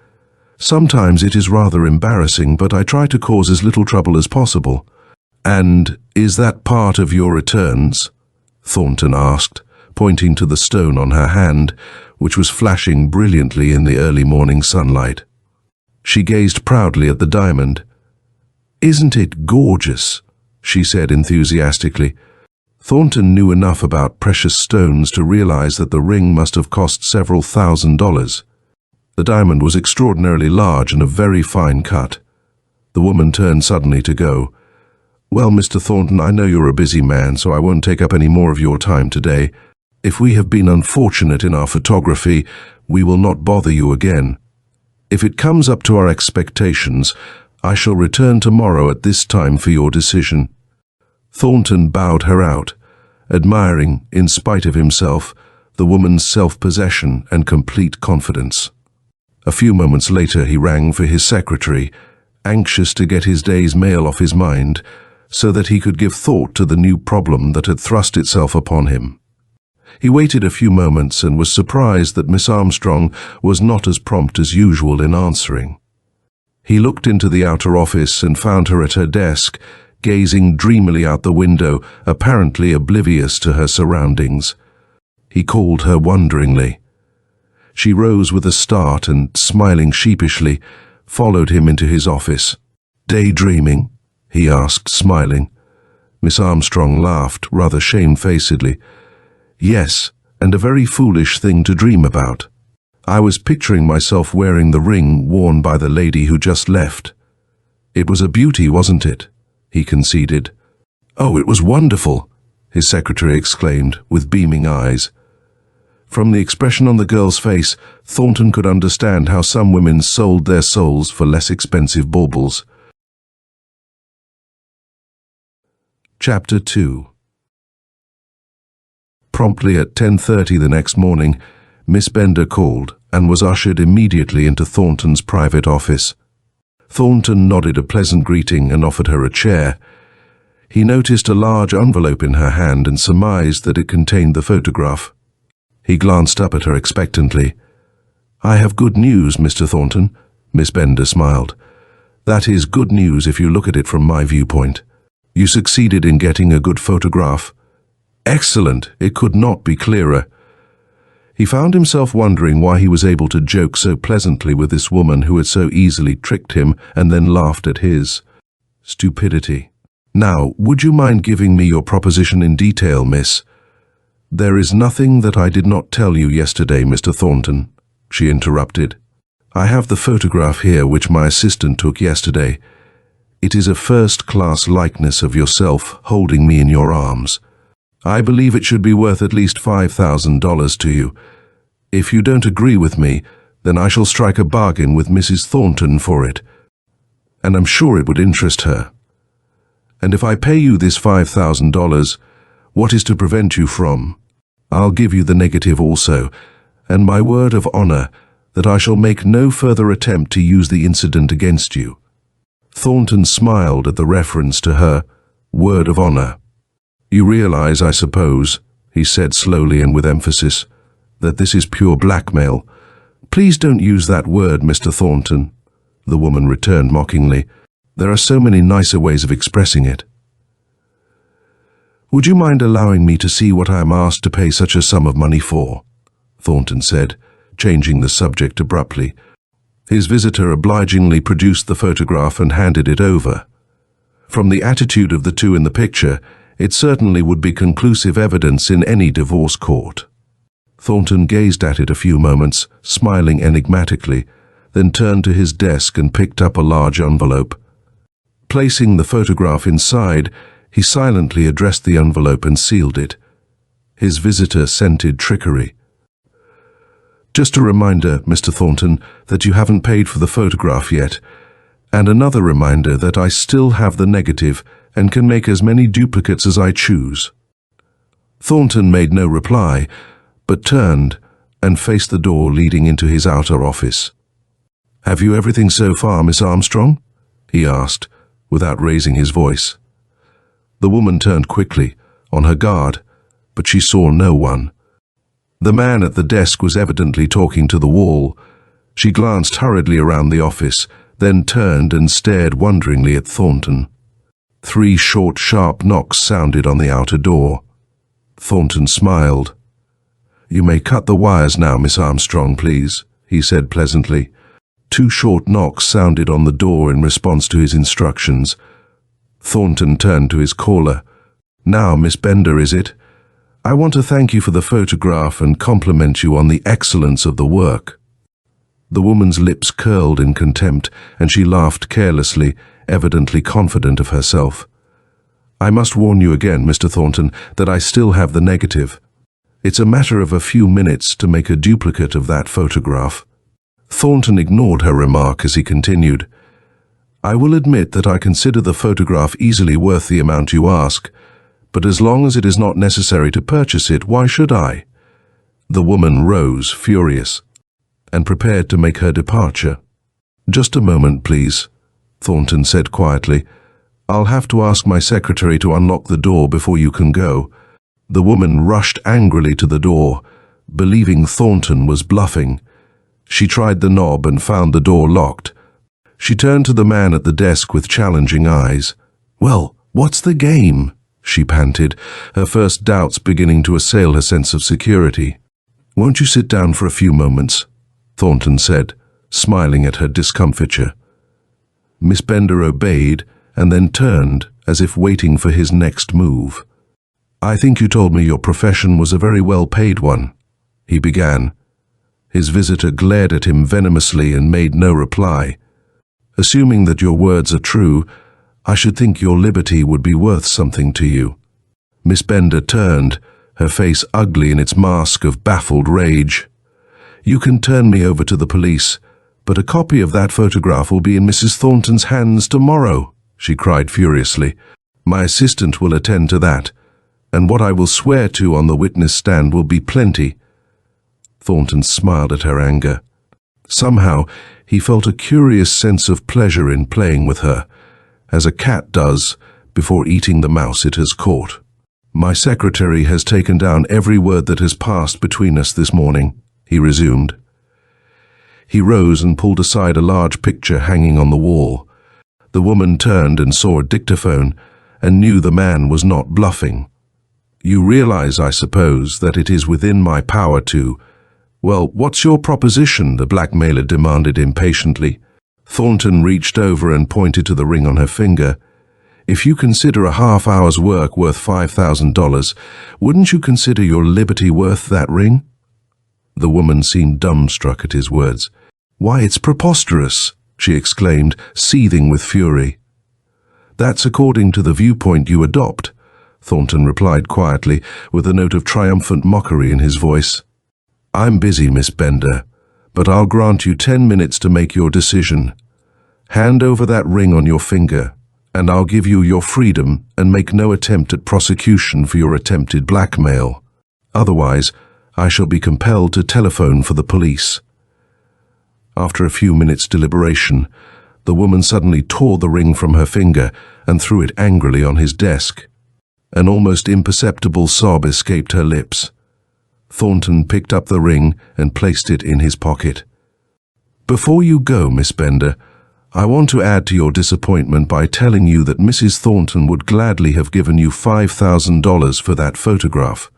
"Sometimes it is rather embarrassing, but I try to cause as little trouble as possible." "And is that part of your returns?" Thornton asked, pointing to the stone on her hand, which was flashing brilliantly in the early morning sunlight. She gazed proudly at the diamond. "Isn't it gorgeous?" she said enthusiastically. Thornton knew enough about precious stones to realize that the ring must have cost several $1,000s. The diamond was extraordinarily large and of very fine cut. The woman turned suddenly to go. "Well, Mr. Thornton, I know you're a busy man, so I won't take up any more of your time today. If we have been unfortunate in our photography, we will not bother you again. If it comes up to our expectations, I shall return tomorrow at this time for your decision." Thornton bowed her out, admiring, in spite of himself, the woman's self-possession and complete confidence. A few moments later he rang for his secretary, anxious to get his day's mail off his mind, so that he could give thought to the new problem that had thrust itself upon him. He waited a few moments and was surprised that Miss Armstrong was not as prompt as usual in answering. He looked into the outer office and found her at her desk, gazing dreamily out the window, apparently oblivious to her surroundings. He called her wonderingly. She rose with a start and, smiling sheepishly, followed him into his office. "Daydreaming?" he asked, smiling. Miss Armstrong laughed, rather shamefacedly. "Yes, and a very foolish thing to dream about. I was picturing myself wearing the ring worn by the lady who just left." "It was a beauty, wasn't it?" he conceded. "Oh, it was wonderful," his secretary exclaimed, with beaming eyes. From the expression on the girl's face, Thornton could understand how some women sold their souls for less expensive baubles. Chapter 2. Promptly at 10:30 the next morning, Miss Bender called and was ushered immediately into Thornton's private office. Thornton nodded a pleasant greeting and offered her a chair. He noticed a large envelope in her hand and surmised that it contained the photograph. He glanced up at her expectantly. "I have good news, Mr. Thornton," Miss Bender smiled. "That is good news if you look at it from my viewpoint. You succeeded in getting a good photograph." "Excellent! It could not be clearer." He found himself wondering why he was able to joke so pleasantly with this woman who had so easily tricked him and then laughed at his stupidity. "Now, would you mind giving me your proposition in detail, miss?" "There is nothing that I did not tell you yesterday, Mr. Thornton," she interrupted. "I have the photograph here which my assistant took yesterday. It is a first-class likeness of yourself holding me in your arms. I believe it should be worth at least $5,000 to you. If you don't agree with me, then I shall strike a bargain with Mrs. Thornton for it, and I'm sure it would interest her. And if I pay you this $5,000, what is to prevent you from? I'll give you the negative also, and my word of honor that I shall make no further attempt to use the incident against you." Thornton smiled at the reference to her word of honor. "You realize, I suppose," he said slowly and with emphasis, "that this is pure blackmail." "Please don't use that word, Mr. Thornton," the woman returned mockingly. "There are so many nicer ways of expressing it." "Would you mind allowing me to see what I am asked to pay such a sum of money for?" Thornton said, changing the subject abruptly. His visitor obligingly produced the photograph and handed it over. From the attitude of the two in the picture, it certainly would be conclusive evidence in any divorce court. Thornton gazed at it a few moments, smiling enigmatically, then turned to his desk and picked up a large envelope. Placing the photograph inside, he silently addressed the envelope and sealed it. His visitor scented trickery. "Just a reminder, Mr. Thornton, that you haven't paid for the photograph yet, and another reminder that I still have the negative and can make as many duplicates as I choose." Thornton made no reply, but turned and faced the door leading into his outer office. "Have you everything so far, Miss Armstrong?" he asked, without raising his voice. The woman turned quickly, on her guard, but she saw no one. The man at the desk was evidently talking to the wall. She glanced hurriedly around the office, then turned and stared wonderingly at Thornton. 3 short, sharp knocks sounded on the outer door. Thornton smiled. "You may cut the wires now, Miss Armstrong, please," he said pleasantly. 2 short knocks sounded on the door in response to his instructions. Thornton turned to his caller. "Now, Miss Bender, is it? I want to thank you for the photograph and compliment you on the excellence of the work." The woman's lips curled in contempt, and she laughed carelessly, evidently confident of herself. "I must warn you again, Mr. Thornton, that I still have the negative. It's a matter of a few minutes to make a duplicate of that photograph." Thornton ignored her remark as he continued. "I will admit that I consider the photograph easily worth the amount you ask, but as long as it is not necessary to purchase it, why should I?" The woman rose, furious, and prepared to make her departure. "Just a moment, please," Thornton said quietly. "I'll have to ask my secretary to unlock the door before you can go." The woman rushed angrily to the door, believing Thornton was bluffing. She tried the knob and found the door locked. She turned to the man at the desk with challenging eyes. "Well, what's the game?" she panted, her first doubts beginning to assail her sense of security. "Won't you sit down for a few moments?" Thornton said, smiling at her discomfiture. Miss Bender obeyed and then turned as if waiting for his next move. "I think you told me your profession was a very well-paid one," he began. His visitor glared at him venomously and made no reply. "Assuming that your words are true, I should think your liberty would be worth something to you." Miss Bender turned, her face ugly in its mask of baffled rage. "You can turn me over to the police, but a copy of that photograph will be in Mrs. Thornton's hands tomorrow," she cried furiously. "My assistant will attend to that, and what I will swear to on the witness stand will be plenty." Thornton smiled at her anger. Somehow, he felt a curious sense of pleasure in playing with her, as a cat does before eating the mouse it has caught. "My secretary has taken down every word that has passed between us this morning," he resumed. He rose and pulled aside a large picture hanging on the wall. The woman turned and saw a dictaphone and knew the man was not bluffing. "You realize, I suppose, that it is within my power to—" "Well, what's your proposition?" the blackmailer demanded impatiently. Thornton reached over and pointed to the ring on her finger. "If you consider a half-hour's work worth $5,000, wouldn't you consider your liberty worth that ring?" The woman seemed dumbstruck at his words. "Why, it's preposterous!" she exclaimed, seething with fury. "That's according to the viewpoint you adopt," Thornton replied quietly, with a note of triumphant mockery in his voice. "I'm busy, Miss Bender, but I'll grant you 10 minutes to make your decision. Hand over that ring on your finger, and I'll give you your freedom and make no attempt at prosecution for your attempted blackmail. Otherwise, I shall be compelled to telephone for the police." After a few minutes' deliberation, the woman suddenly tore the ring from her finger and threw it angrily on his desk. An almost imperceptible sob escaped her lips. Thornton picked up the ring and placed it in his pocket. "Before you go, Miss Bender, I want to add to your disappointment by telling you that Mrs. Thornton would gladly have given you $5,000 for that photograph.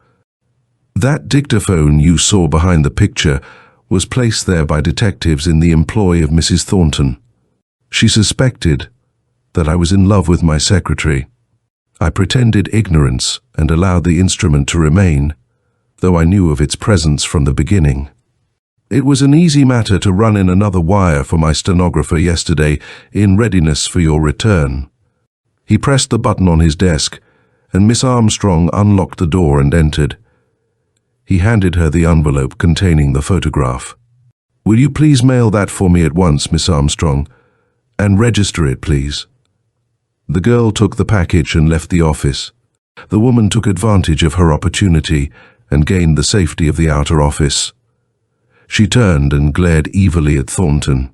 That dictaphone you saw behind the picture was placed there by detectives in the employ of Mrs. Thornton. She suspected that I was in love with my secretary. I pretended ignorance and allowed the instrument to remain, though I knew of its presence from the beginning. It was an easy matter to run in another wire for my stenographer yesterday in readiness for your return." He pressed the button on his desk, and Miss Armstrong unlocked the door and entered. He handed her the envelope containing the photograph. "Will you please mail that for me at once, Miss Armstrong, and register it, please." The girl took the package and left the office. The woman took advantage of her opportunity and gained the safety of the outer office. She turned and glared evilly at Thornton.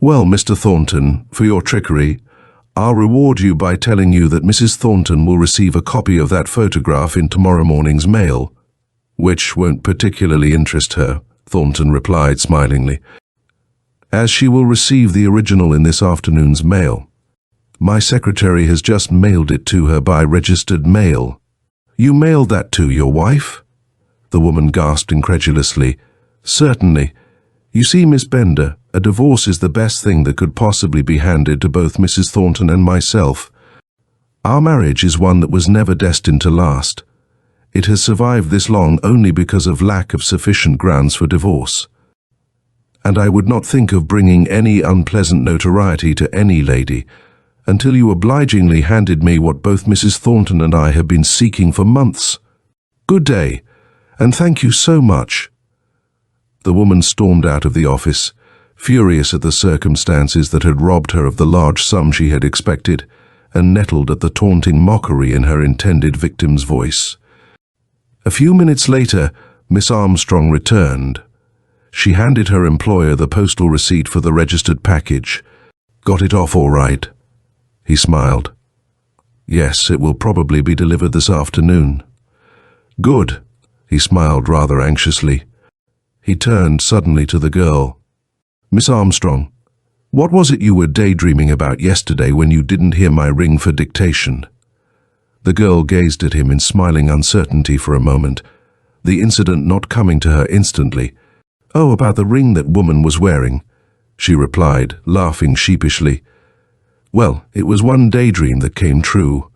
"Well, Mr. Thornton, for your trickery, I'll reward you by telling you that Mrs. Thornton will receive a copy of that photograph in tomorrow morning's mail." "Which won't particularly interest her," Thornton replied smilingly, "as she will receive the original in this afternoon's mail. My secretary has just mailed it to her by registered mail." "You mailed that to your wife?" The woman gasped incredulously. "Certainly. You see, Miss Bender, a divorce is the best thing that could possibly be handed to both Mrs. Thornton and myself. Our marriage is one that was never destined to last. It has survived this long only because of lack of sufficient grounds for divorce. and I would not think of bringing any unpleasant notoriety to any lady, until you obligingly handed me what both Mrs. Thornton and I have been seeking for months. Good day, and thank you so much." The woman stormed out of the office, furious at the circumstances that had robbed her of the large sum she had expected, and nettled at the taunting mockery in her intended victim's voice. A few minutes later, Miss Armstrong returned. She handed her employer the postal receipt for the registered package. "Got it off all right?" He smiled. "Yes, it will probably be delivered this afternoon." "Good," he smiled rather anxiously. He turned suddenly to the girl. "Miss Armstrong, what was it you were daydreaming about yesterday when you didn't hear my ring for dictation?" The girl gazed at him in smiling uncertainty for a moment, the incident not coming to her instantly. "Oh, about the ring that woman was wearing," she replied, laughing sheepishly. "Well, it was one daydream that came true,"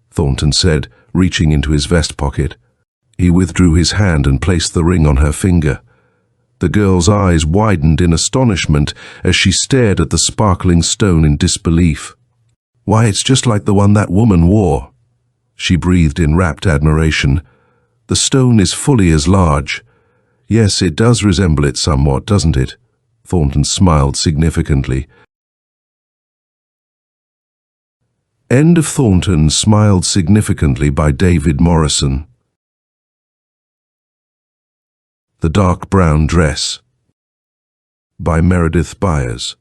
Thornton said, reaching into his vest pocket. He withdrew his hand and placed the ring on her finger. The girl's eyes widened in astonishment as she stared at the sparkling stone in disbelief. "Why, it's just like the one that woman wore," she breathed in rapt admiration. "The stone is fully as large." "Yes, it does resemble it somewhat, doesn't it?" Thornton smiled significantly. End of Thornton Smiled Significantly by David Morrison. The Dark Brown Dress by Meredith Beyers.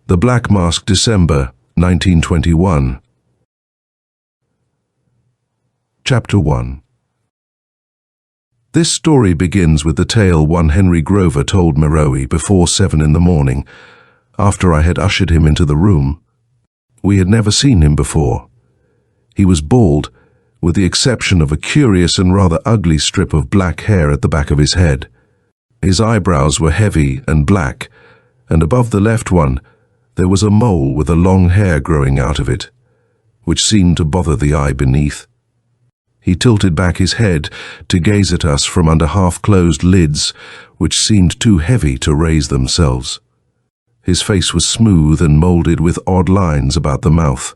The Black Mask, December 1921. Chapter 1. This story begins with the tale one Henry Grover told Meroe before 7 in the morning, after I had ushered him into the room. We had never seen him before. He was bald, with the exception of a curious and rather ugly strip of black hair at the back of his head. His eyebrows were heavy and black, and above the left one there was a mole with a long hair growing out of it, which seemed to bother the eye beneath. He tilted back his head to gaze at us from under half-closed lids, which seemed too heavy to raise themselves. His face was smooth and molded with odd lines about the mouth.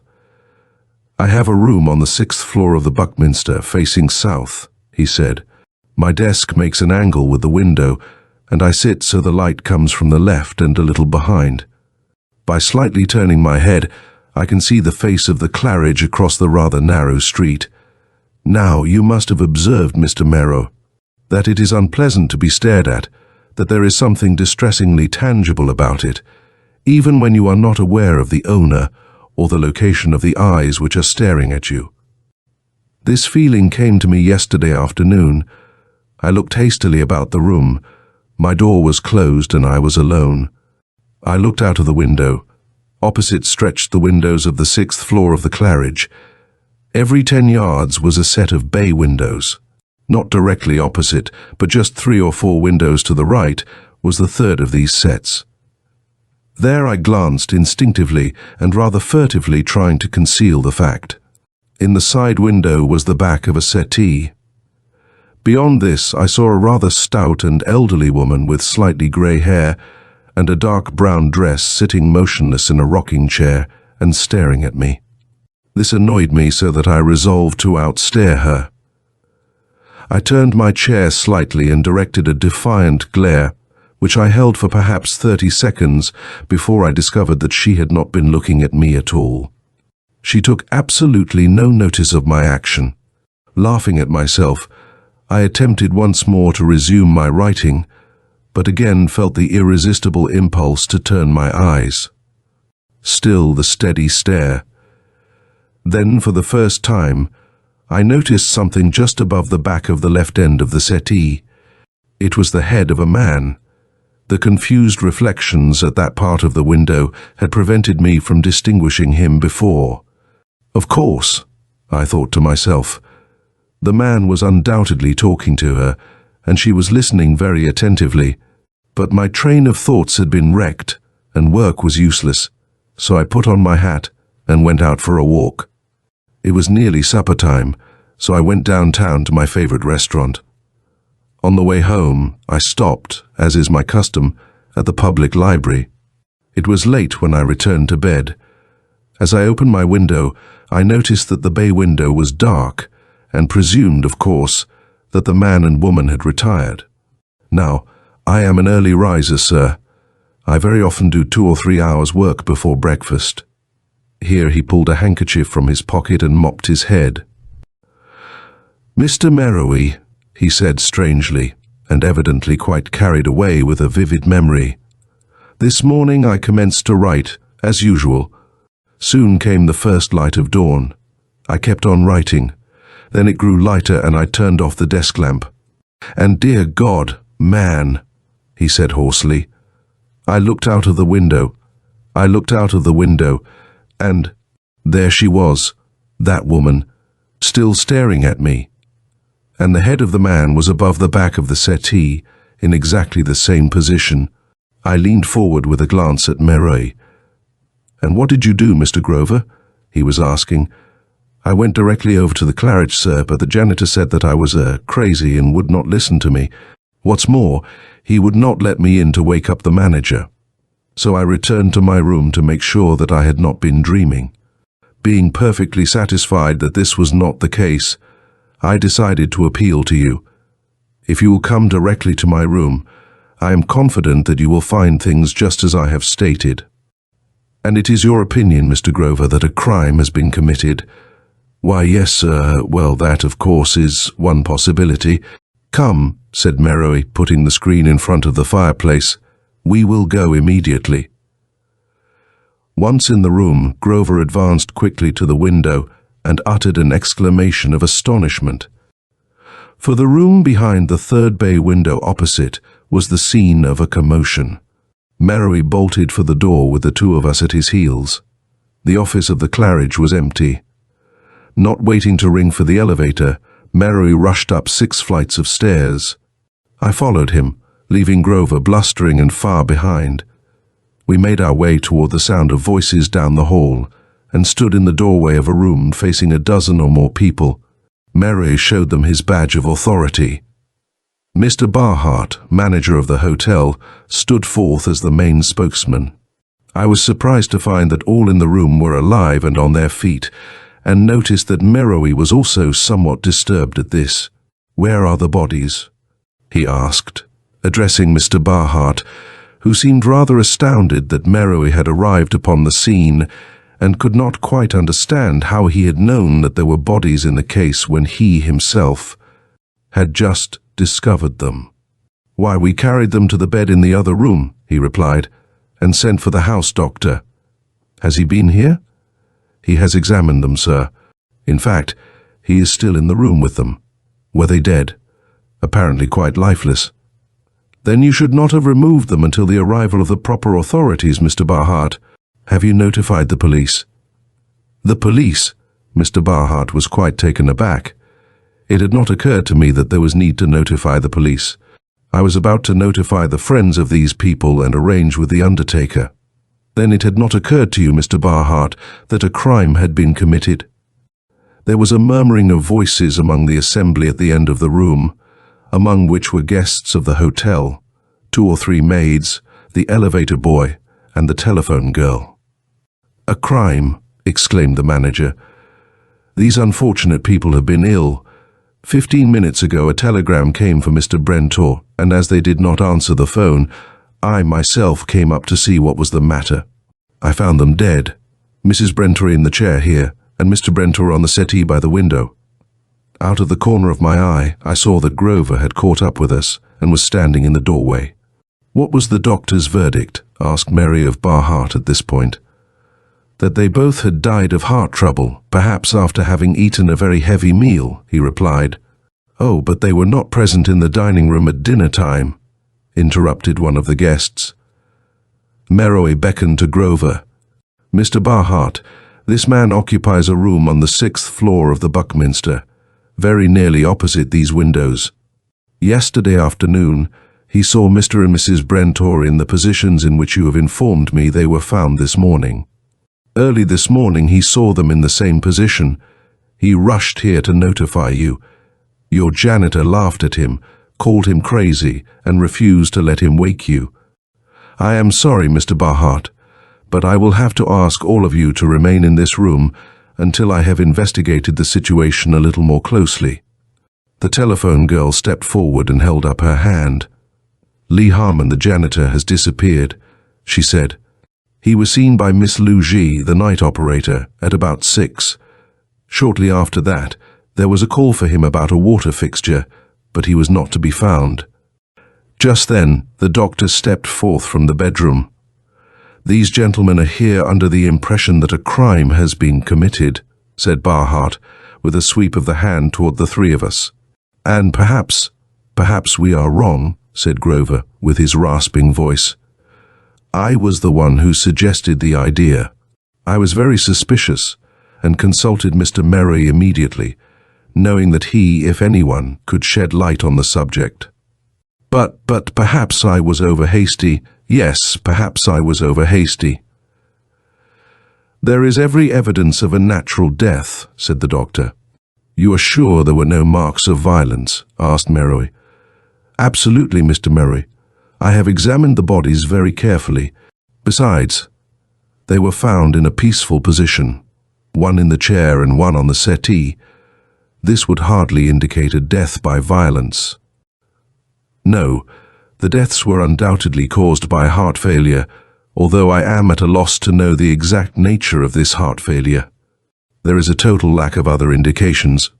"I have a room on the 6th floor of the Buckminster, facing south," he said. "My desk makes an angle with the window, and I sit so the light comes from the left and a little behind. By slightly turning my head, I can see the face of the Claridge across the rather narrow street. Now, you must have observed, Mr. Meroe, that it is unpleasant to be stared at, that there is something distressingly tangible about it, even when you are not aware of the owner or the location of the eyes which are staring at you. This feeling came to me yesterday afternoon. I looked hastily about the room. My door was closed and I was alone. I looked out of the window. Opposite stretched the windows of the 6th floor of the Claridge. Every 10 yards was a set of bay windows. Not directly opposite, but just 3 or 4 windows to the right, was the third of these sets. There I glanced instinctively and rather furtively, trying to conceal the fact. In the side window was the back of a settee. Beyond this I saw a rather stout and elderly woman with slightly grey hair and a dark brown dress sitting motionless in a rocking chair and staring at me. This annoyed me so that I resolved to outstare her. I turned my chair slightly and directed a defiant glare, which I held for perhaps 30 seconds before I discovered that she had not been looking at me at all. She took absolutely no notice of my action. Laughing at myself, I attempted once more to resume my writing, but again felt the irresistible impulse to turn my eyes. Still the steady stare. Then, for the first time, I noticed something just above the back of the left end of the settee. It was the head of a man. The confused reflections at that part of the window had prevented me from distinguishing him before. Of course, I thought to myself. The man was undoubtedly talking to her, and she was listening very attentively. But my train of thoughts had been wrecked, and work was useless, so I put on my hat and went out for a walk. It was nearly supper time, so I went downtown to my favorite restaurant. On the way home, I stopped, as is my custom, at the public library. It was late when I returned to bed. As I opened my window, I noticed that the bay window was dark, and presumed, of course, that the man and woman had retired. Now, I am an early riser, sir. I very often do 2 or 3 hours' work before breakfast. Here he pulled a handkerchief from his pocket and mopped his head. Mr. Merowe, he said strangely, and evidently quite carried away with a vivid memory. This morning I commenced to write, as usual. Soon came the first light of dawn. I kept on writing. Then it grew lighter and I turned off the desk lamp. And dear God, man, he said hoarsely. I looked out of the window. And there she was, that woman, still staring at me. And the head of the man was above the back of the settee, in exactly the same position. I leaned forward with a glance at Merowe. "And what did you do, Mr. Grover?" he was asking. "I went directly over to the Claridge, sir, but the janitor said that I was crazy and would not listen to me. What's more, he would not let me in to wake up the manager. So I returned to my room to make sure that I had not been dreaming. Being perfectly satisfied that this was not the case, I decided to appeal to you. If you will come directly to my room, I am confident that you will find things just as I have stated." "And it is your opinion, Mr. Grover, that a crime has been committed?" "Why, yes, sir. Well, that, of course, is one possibility." "Come," said Merowe, putting the screen in front of the fireplace. "We will go immediately." Once in the room, Grover advanced quickly to the window and uttered an exclamation of astonishment. For the room behind the third bay window opposite was the scene of a commotion. Merowe bolted for the door with the two of us at his heels. The office of the Claridge was empty. Not waiting to ring for the elevator, Merowe rushed up 6 flights of stairs. I followed him, leaving Grover blustering and far behind. We made our way toward the sound of voices down the hall, and stood in the doorway of a room facing a dozen or more people. Merowe showed them his badge of authority. Mr. Hart, manager of the hotel, stood forth as the main spokesman. I was surprised to find that all in the room were alive and on their feet, and noticed that Merowe was also somewhat disturbed at this. "Where are the bodies?" he asked, addressing Mr. Hart, who seemed rather astounded that Merowe had arrived upon the scene and could not quite understand how he had known that there were bodies in the case when he himself had just discovered them. "Why, we carried them to the bed in the other room," he replied, "and sent for the house doctor." "Has he been here?" "He has examined them, sir. In fact, he is still in the room with them." "Were they dead?" "Apparently quite lifeless." "Then you should not have removed them until the arrival of the proper authorities, Mr. Hart. Have you notified the police?" "The police?" Mr. Hart was quite taken aback. It had not occurred to me that there was need to notify the police. I was about to notify the friends of these people and arrange with the undertaker. "Then it had not occurred to you, Mr. Hart, that a crime had been committed?" There was a murmuring of voices among the assembly at the end of the room, among which were guests of the hotel, 2 or 3 maids, the elevator boy, and the telephone girl. "A crime," exclaimed the manager. "These unfortunate people have been ill. 15 minutes ago a telegram came for Mr. Brentor, and as they did not answer the phone, I myself came up to see what was the matter. I found them dead, Mrs. Brentor in the chair here, and Mr. Brentor on the settee by the window. Out of the corner of my eye, I saw that Grover had caught up with us and was standing in the doorway." "What was the doctor's verdict?" asked Mary of Hart at this point. "That they both had died of heart trouble, perhaps after having eaten a very heavy meal," he replied. "Oh, but they were not present in the dining room at dinner time," interrupted one of the guests. Merowe beckoned to Grover. "Mr. Hart, this man occupies a room on the 6th floor of the Buckminster, very nearly opposite these windows. Yesterday afternoon, he saw Mr. and Mrs. Brentor in the positions in which you have informed me they were found this morning. Early this morning he saw them in the same position. He rushed here to notify you. Your janitor laughed at him, called him crazy, and refused to let him wake you. I am sorry, Mr. Hart, but I will have to ask all of you to remain in this room until I have investigated the situation a little more closely. The telephone girl stepped forward and held up her hand. Lee Harmon, the janitor, has disappeared, she said. He was seen by Miss Lu Ji, the night operator, at about 6. Shortly after that, there was a call for him about a water fixture, but he was not to be found. Just then, the doctor stepped forth from the bedroom. These gentlemen are here under the impression that a crime has been committed, said Hart, with a sweep of the hand toward the three of us. And perhaps we are wrong, said Grover, with his rasping voice. I was the one who suggested the idea. I was very suspicious and consulted Mr. Merry immediately, knowing that he, if anyone, could shed light on the subject. But perhaps I was over-hasty. Yes, perhaps I was over-hasty. There is every evidence of a natural death, said the doctor. You are sure there were no marks of violence? Asked Merry. Absolutely, Mr. Merry. I have examined the bodies very carefully. Besides, they were found in a peaceful position, one in the chair and one on the settee. This would hardly indicate a death by violence. No, the deaths were undoubtedly caused by heart failure, although I am at a loss to know the exact nature of this heart failure. There is a total lack of other indications.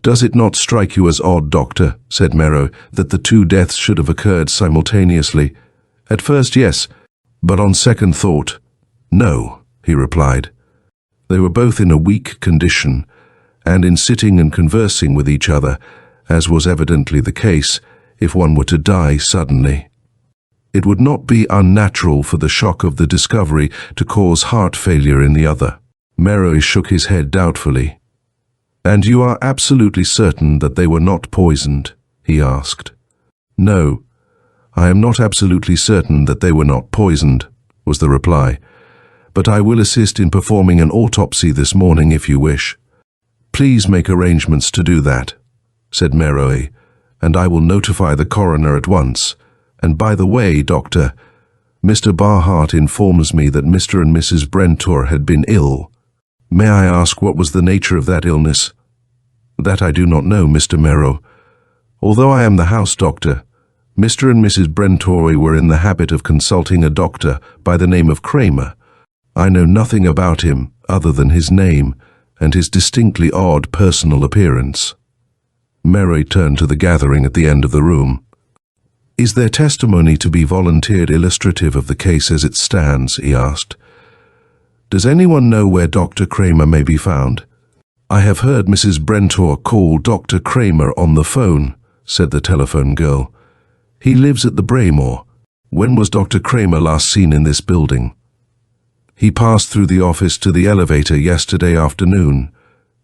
Does it not strike you as odd, Doctor, said Merrow, that the two deaths should have occurred simultaneously? At first, yes, but on second thought, no, he replied. They were both in a weak condition, and in sitting and conversing with each other, as was evidently the case, if one were to die suddenly. It would not be unnatural for the shock of the discovery to cause heart failure in the other. Merrow shook his head doubtfully. And you are absolutely certain that they were not poisoned? He asked. No, I am not absolutely certain that they were not poisoned, was the reply, but I will assist in performing an autopsy this morning if you wish. Please make arrangements to do that, said Merrow, and I will notify the coroner at once. And by the way, Doctor, Mr. Hart informs me that Mr. and Mrs. Brentor had been ill. May I ask what was the nature of that illness? That I do not know, Mr. Merrow. Although I am the house doctor, Mr. and Mrs. Brentor were in the habit of consulting a doctor by the name of Kramer. I know nothing about him other than his name and his distinctly odd personal appearance. Merrow turned to the gathering at the end of the room. Is their testimony to be volunteered illustrative of the case as it stands? He asked. Does anyone know where Dr. Kramer may be found? I have heard Mrs. Brentor call Dr. Kramer on the phone, said the telephone girl. He lives at the Braymore. When was Dr. Kramer last seen in this building? He passed through the office to the elevator yesterday afternoon,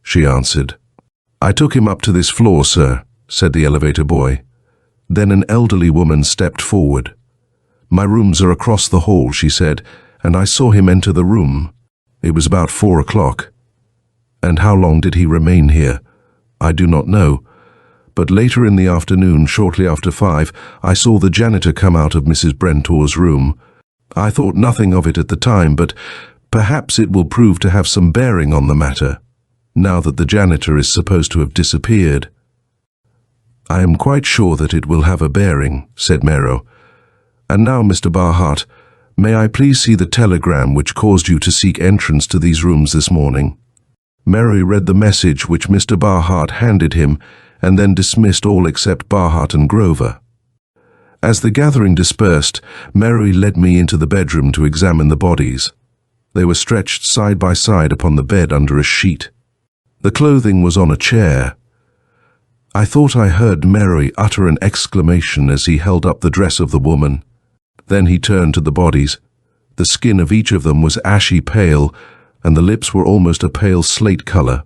she answered. I took him up to this floor, sir, said the elevator boy. Then an elderly woman stepped forward. My rooms are across the hall, she said, and I saw him enter the room. It was about 4 o'clock. And how long did he remain here? I do not know. But later in the afternoon, shortly after 5, I saw the janitor come out of Mrs. Brentor's room. I thought nothing of it at the time, but perhaps it will prove to have some bearing on the matter, now that the janitor is supposed to have disappeared. I am quite sure that it will have a bearing, said Merrow. And now, Mr. Hart, may I please see the telegram which caused you to seek entrance to these rooms this morning? Merrow read the message which Mr. Hart handed him, and then dismissed all except Hart and Grover. As the gathering dispersed, Merrow led me into the bedroom to examine the bodies. They were stretched side by side upon the bed under a sheet. The clothing was on a chair. I thought I heard Merrow utter an exclamation as he held up the dress of the woman. Then he turned to the bodies. The skin of each of them was ashy pale, and the lips were almost a pale slate color.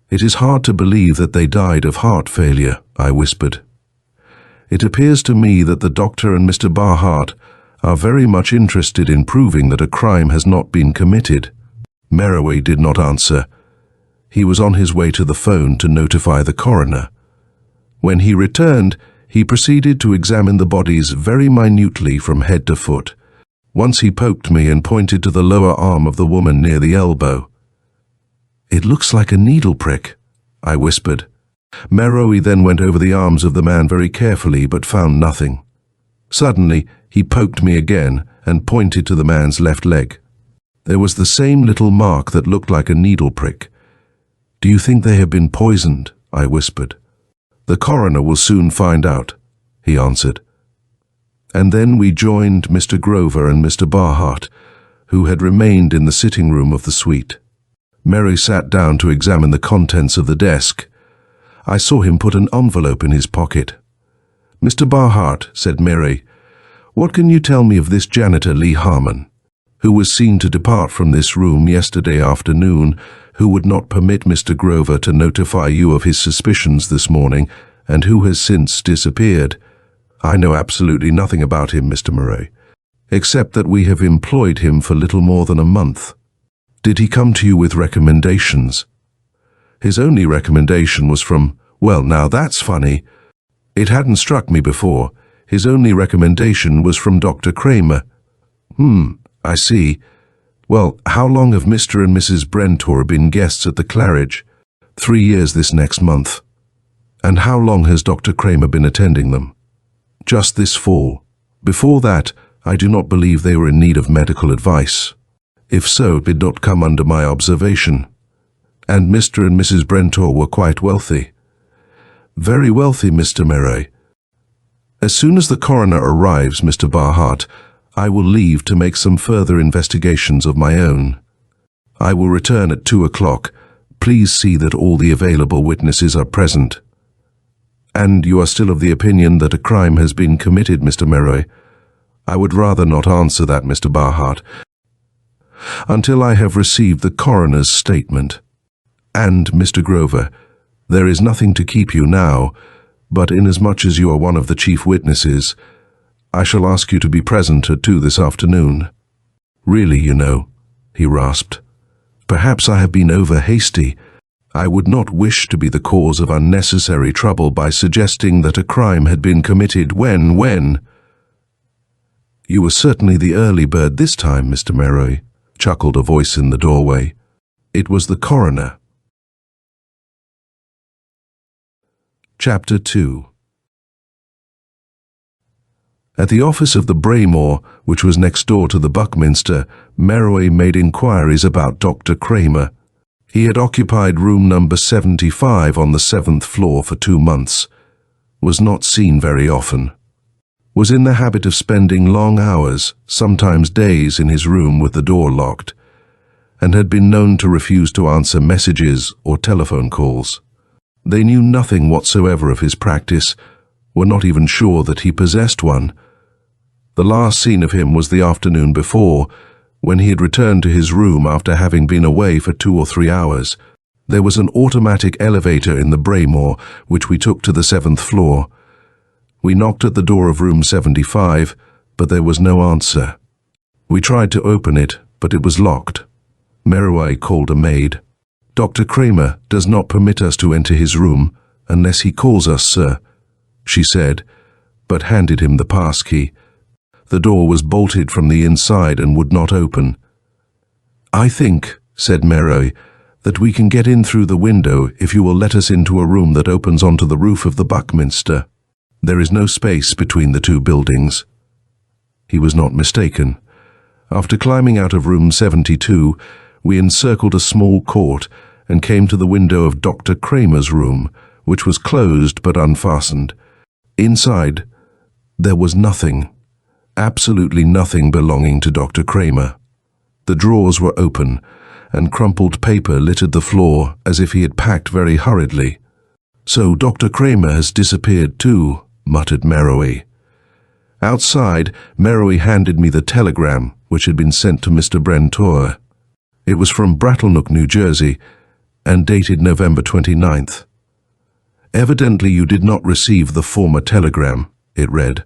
It is hard to believe that they died of heart failure, I whispered. It appears to me that the doctor and Mr. Hart are very much interested in proving that a crime has not been committed. Merrow did not answer. He was on his way to the phone to notify the coroner. When he returned, He proceeded to examine the bodies very minutely from head to foot. Once he poked me and pointed to the lower arm of the woman near the elbow. "It looks like a needle prick," I whispered. Meroe then went over the arms of the man very carefully but found nothing. Suddenly, he poked me again and pointed to the man's left leg. There was the same little mark that looked like a needle prick. "Do you think they have been poisoned?" I whispered. "The coroner will soon find out," he answered. And then we joined Mr. Grover and Mr. Hart, who had remained in the sitting room of the suite. Mary sat down to examine the contents of the desk. I saw him put an envelope in his pocket. "Mr. Hart," said Mary, "what can you tell me of this janitor Lee Harmon, who was seen to depart from this room yesterday afternoon, who would not permit Mr. Grover to notify you of his suspicions this morning, and who has since disappeared?" "I know absolutely nothing about him, Mr. Murray, except that we have employed him for little more than a month." "Did he come to you with recommendations?" "His only recommendation was from—" "Well, now that's funny. It hadn't struck me before. His only recommendation was from Dr. Kramer." I see. Well, how long have Mr. and Mrs. Brentor been guests at the Claridge?" 3 years this next month." "And how long has Dr. Kramer been attending them?" "Just this fall. Before that, I do not believe they were in need of medical advice. If so, it did not come under my observation." "And Mr. and Mrs. Brentor were quite wealthy?" "Very wealthy, Mr. Murray. As soon as the coroner arrives, Mr. Hart, I will leave to make some further investigations of my own. I will return at 2 o'clock. Please see that all the available witnesses are present." "And you are still of the opinion that a crime has been committed, Mr. Murray?" "I would rather not answer that, Mr. Hart, until I have received the coroner's statement. And, Mr. Grover, there is nothing to keep you now, but inasmuch as you are one of the chief witnesses, I shall ask you to be present at 2 this afternoon." "Really, you know," he rasped, "perhaps I have been over-hasty. I would not wish to be the cause of unnecessary trouble by suggesting that a crime had been committed when—" "You were certainly the early bird this time, Mr. Murray," chuckled a voice in the doorway. It was the coroner. Chapter 2. At the office of the Braymore, which was next door to the Buckminster, Meroe made inquiries about Dr. Kramer. He had occupied room number 75 on the 7th floor for 2 months, was not seen very often, was in the habit of spending long hours, sometimes days, in his room with the door locked, and had been known to refuse to answer messages or telephone calls. They knew nothing whatsoever of his practice, were not even sure that he possessed one. The last seen of him was the afternoon before, when he had returned to his room after having been away for 2 or 3 hours. There was an automatic elevator in the Braymore, which we took to the 7th floor. We knocked at the door of room 75, but there was no answer. We tried to open it, but it was locked. Meroe called a maid. "Dr. Kramer does not permit us to enter his room unless he calls us, sir," she said, but handed him the passkey. The door was bolted from the inside and would not open. "I think," said Meroe, "that we can get in through the window if you will let us into a room that opens onto the roof of the Buckminster. There is no space between the 2 buildings." He was not mistaken. After climbing out of room 72, we encircled a small court and came to the window of Dr. Kramer's room, which was closed but unfastened. Inside, there was nothing. Absolutely nothing belonging to Dr. Kramer. The drawers were open, and crumpled paper littered the floor as if he had packed very hurriedly. "So Dr. Kramer has disappeared too," muttered Meroe. Outside, Meroe handed me the telegram which had been sent to Mr. Brentor. It was from Brattlenook, New Jersey, and dated November 29th. "Evidently you did not receive the former telegram," it read.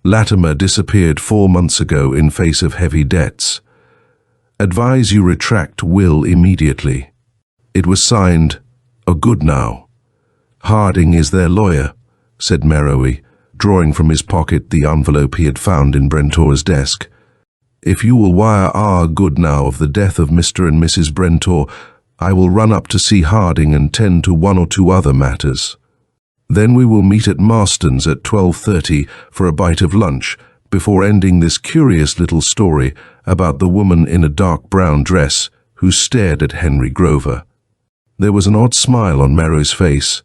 "Latimer disappeared 4 months ago in face of heavy debts. Advise you retract will immediately." It was signed, "A Goodnow." "Harding is their lawyer," said Meroe, drawing from his pocket the envelope he had found in Brentor's desk. "If you will wire R. good now of the death of Mr. and Mrs. Brentor, I will run up to see Harding and tend to one or two other matters. Then we will meet at Marston's at 12:30 for a bite of lunch, before ending this curious little story about the woman in a dark brown dress who stared at Henry Grover." There was an odd smile on Merrow's face,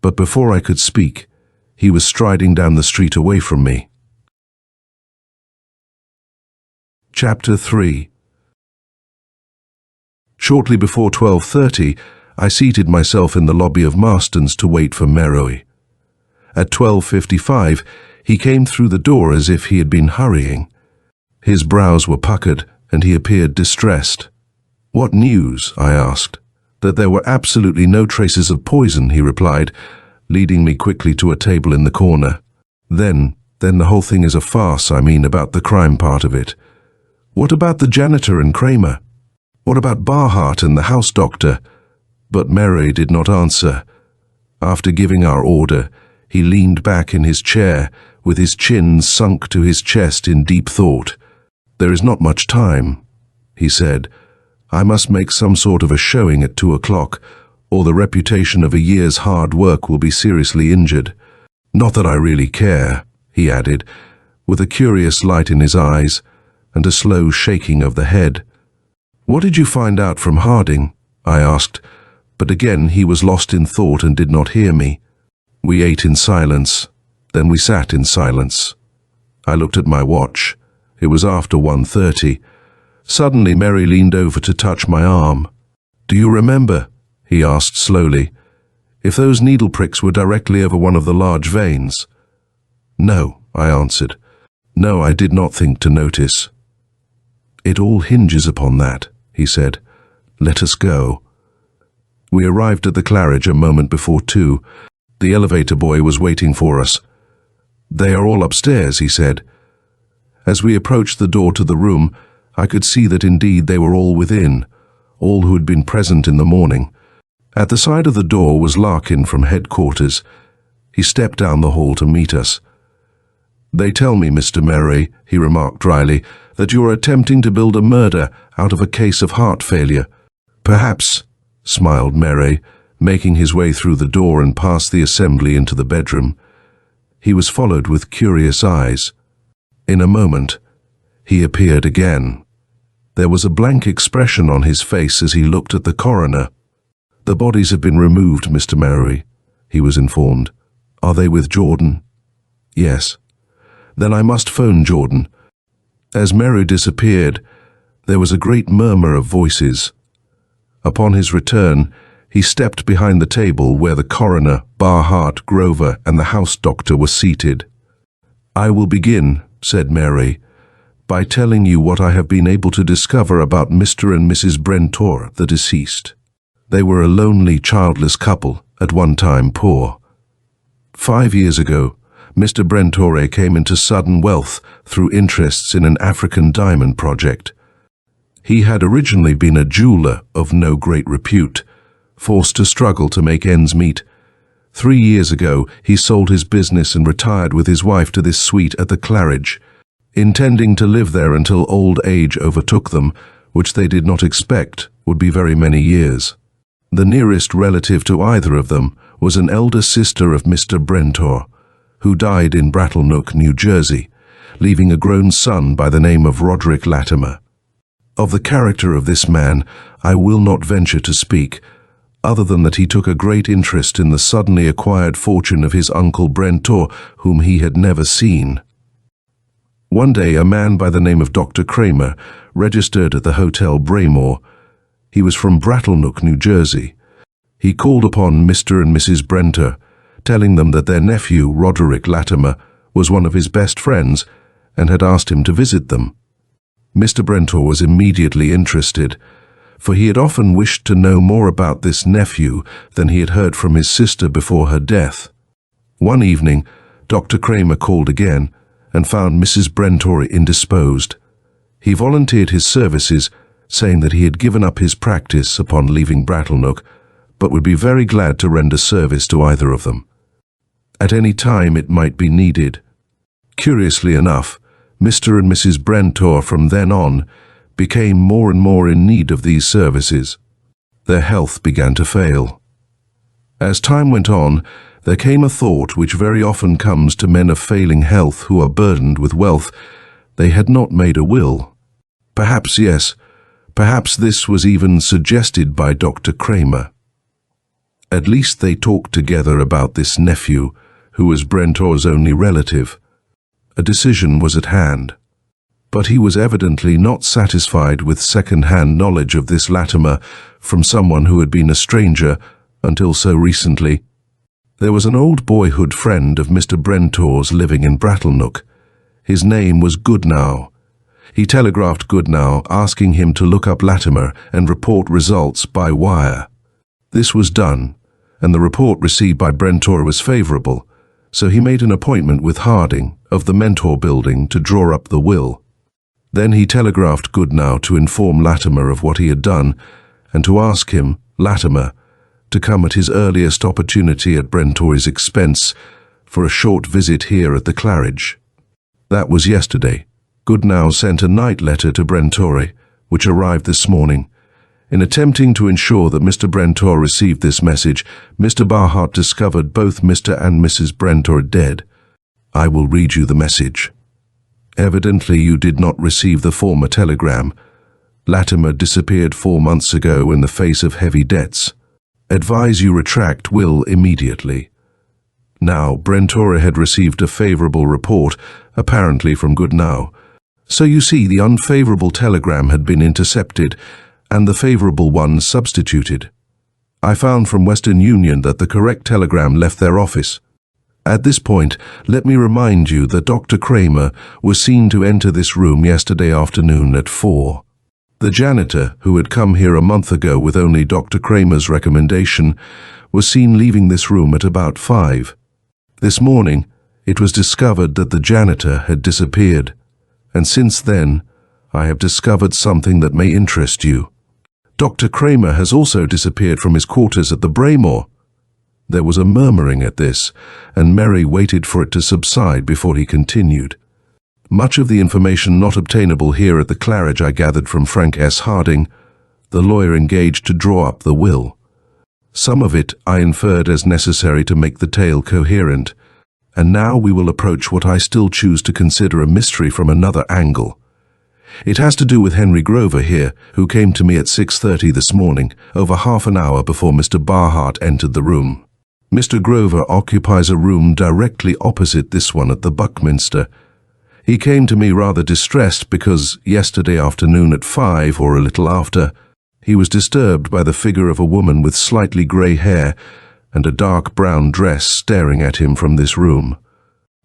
but before I could speak, he was striding down the street away from me. Chapter 3. Shortly before 12:30, I seated myself in the lobby of Marston's to wait for Merrow. At 12:55, he came through the door as if he had been hurrying. His brows were puckered, and he appeared distressed. "What news?" I asked. "That there were absolutely no traces of poison," he replied, leading me quickly to a table in the corner. Then the whole thing is a farce, I mean, about the crime part of it. What about the janitor and Kramer? What about Hart and the house doctor?" But Merrow did not answer. After giving our order, he leaned back in his chair, with his chin sunk to his chest in deep thought. "There is not much time," he said. "I must make some sort of a showing at 2 o'clock, or the reputation of a year's hard work will be seriously injured. Not that I really care," he added, with a curious light in his eyes and a slow shaking of the head. "What did you find out from Harding?" I asked, but again he was lost in thought and did not hear me. We ate in silence, then we sat in silence. I looked at my watch. It was after 1:30. Suddenly Merry leaned over to touch my arm. "Do you remember," he asked slowly, "if those needle pricks were directly over one of the large veins?" "No," I answered. "No, I did not think to notice." "It all hinges upon that," he said. "Let us go." We arrived at the Claridge a moment before 2. The elevator boy was waiting for us. "They are all upstairs," he said. As we approached the door to the room, I could see that indeed they were all within, all who had been present in the morning. At the side of the door was Larkin from headquarters. He stepped down the hall to meet us. "They tell me, Mr. Merrow," he remarked dryly, "that you are attempting to build a murder out of a case of heart failure." "Perhaps," smiled Merrow, making his way through the door and past the assembly into the bedroom. He was followed with curious eyes. In a moment, he appeared again. There was a blank expression on his face as he looked at the coroner. "The bodies have been removed, Mr. Merrow," he was informed. "Are they with Jordan?" "Yes." "Then I must phone Jordan." As Merrow disappeared, there was a great murmur of voices. Upon his return, he stepped behind the table where the coroner, Hart, Grover, and the house doctor were seated. "I will begin," said Merrow, "by telling you what I have been able to discover about Mr. and Mrs. Brentor, the deceased. They were a lonely, childless couple, at one time poor. 5 years ago, Mr. Brentor came into sudden wealth through interests in an African diamond project. He had originally been a jeweler of no great repute, forced to struggle to make ends meet. 3 years ago, he sold his business and retired with his wife to this suite at the Claridge, intending to live there until old age overtook them, which they did not expect would be very many years. The nearest relative to either of them was an elder sister of Mr. Brentor, who died in Brattlenooke, New Jersey, leaving a grown son by the name of Roderick Latimer. Of the character of this man, I will not venture to speak, other than that he took a great interest in the suddenly acquired fortune of his uncle Brentor, whom he had never seen. One day a man by the name of Dr. Kramer registered at the Hotel Braemore. He was from Brattlenooke, New Jersey. He called upon Mr. and Mrs. Brentor, telling them that their nephew, Roderick Latimer, was one of his best friends and had asked him to visit them. Mr. Brentor was immediately interested, for he had often wished to know more about this nephew than he had heard from his sister before her death. One evening, Dr. Kramer called again and found Mrs. Brentor indisposed. He volunteered his services, saying that he had given up his practice upon leaving Brattlenooke, but would be very glad to render service to either of them. At any time it might be needed. Curiously enough, Mr. and Mrs. Brentor from then on became more and more in need of these services. Their health began to fail. As time went on, there came a thought which very often comes to men of failing health who are burdened with wealth. They had not made a will. Perhaps, yes, perhaps this was even suggested by Dr. Kramer. At least they talked together about this nephew, who was Brentor's only relative. A decision was at hand. But he was evidently not satisfied with second-hand knowledge of this Latimer from someone who had been a stranger until so recently. There was an old boyhood friend of Mr. Brentor's living in Brattlenook. His name was Goodnow. He telegraphed Goodnow asking him to look up Latimer and report results by wire. This was done, and the report received by Brentor was favorable, so he made an appointment with Harding of the Mentor Building to draw up the will. Then he telegraphed Goodnow to inform Latimer of what he had done and to ask him, Latimer, to come at his earliest opportunity at Brentor's expense for a short visit here at the Claridge. That was yesterday. Goodnow sent a night letter to Brentor, which arrived this morning. In attempting to ensure that Mr. Brentor received this message, Mr. Hart discovered both Mr. and Mrs. Brentor dead. I will read you the message. Evidently you did not receive the former telegram. Latimer disappeared 4 months ago in the face of heavy debts. Advise you retract will immediately. Now, Brentor had received a favorable report, apparently from Goodnow. So you see, the unfavorable telegram had been intercepted, and the favorable one substituted. I found from Western Union that the correct telegram left their office. At this point, let me remind you that Dr. Kramer was seen to enter this room yesterday afternoon at 4. The janitor, who had come here a month ago with only Dr. Kramer's recommendation, was seen leaving this room at about 5. This morning, it was discovered that the janitor had disappeared, and since then, I have discovered something that may interest you. Dr. Kramer has also disappeared from his quarters at the Braymore. There was a murmuring at this, and Mary waited for it to subside before he continued. Much of the information not obtainable here at the Claridge I gathered from Frank S. Harding, the lawyer engaged to draw up the will. Some of it I inferred as necessary to make the tale coherent, and now we will approach what I still choose to consider a mystery from another angle. It has to do with Henry Grover here, who came to me at 6:30 this morning, over half an hour before Mr. Hart entered the room. Mr. Grover occupies a room directly opposite this one at the Buckminster. He came to me rather distressed because yesterday afternoon at 5 or a little after, he was disturbed by the figure of a woman with slightly grey hair and a dark brown dress staring at him from this room.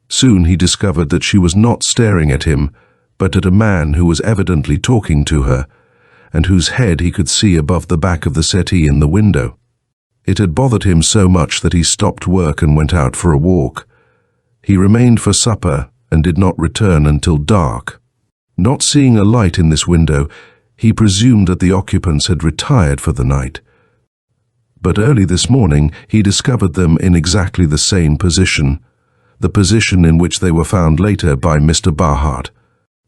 Soon he discovered that she was not staring at him, but at a man who was evidently talking to her, and whose head he could see above the back of the settee in the window. It had bothered him so much that he stopped work and went out for a walk. He remained for supper and did not return until dark. Not seeing a light in this window, he presumed that the occupants had retired for the night. But early this morning he discovered them in exactly the same position, the position in which they were found later by Mr. Hart.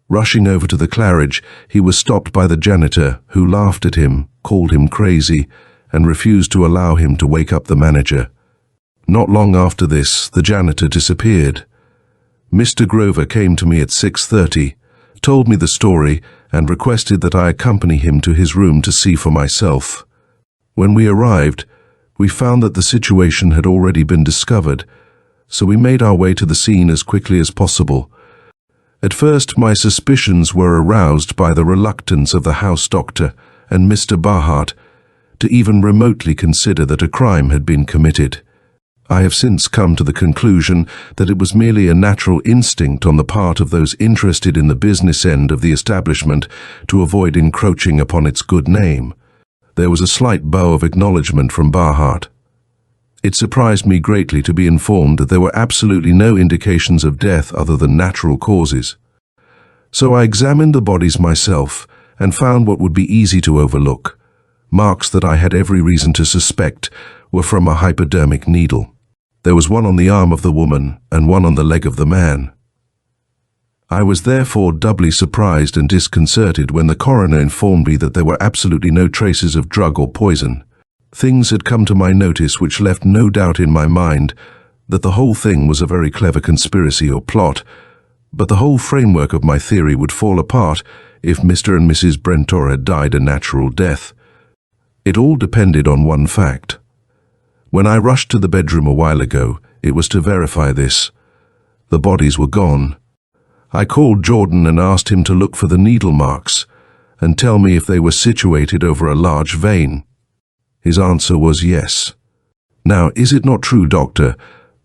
Rushing over to the Claridge, he was stopped by the janitor, who laughed at him, called him crazy, and refused to allow him to wake up the manager. Not long after this, the janitor disappeared. Mr. Grover came to me at 6:30, told me the story, and requested that I accompany him to his room to see for myself. When we arrived, we found that the situation had already been discovered, so we made our way to the scene as quickly as possible. At first, my suspicions were aroused by the reluctance of the house doctor and Mr. Hart to even remotely consider that a crime had been committed. I have since come to the conclusion that it was merely a natural instinct on the part of those interested in the business end of the establishment to avoid encroaching upon its good name. There was a slight bow of acknowledgement from Hart. It surprised me greatly to be informed that there were absolutely no indications of death other than natural causes. So I examined the bodies myself and found what would be easy to overlook. Marks that I had every reason to suspect were from a hypodermic needle. There was one on the arm of the woman and one on the leg of the man. I was therefore doubly surprised and disconcerted when the coroner informed me that there were absolutely no traces of drug or poison. Things had come to my notice which left no doubt in my mind that the whole thing was a very clever conspiracy or plot, but the whole framework of my theory would fall apart if Mr. and Mrs. Brentor had died a natural death. It all depended on one fact. When I rushed to the bedroom a while ago, it was to verify this. The bodies were gone. I called Jordan and asked him to look for the needle marks and tell me if they were situated over a large vein. His answer was yes. Now, is it not true, Doctor,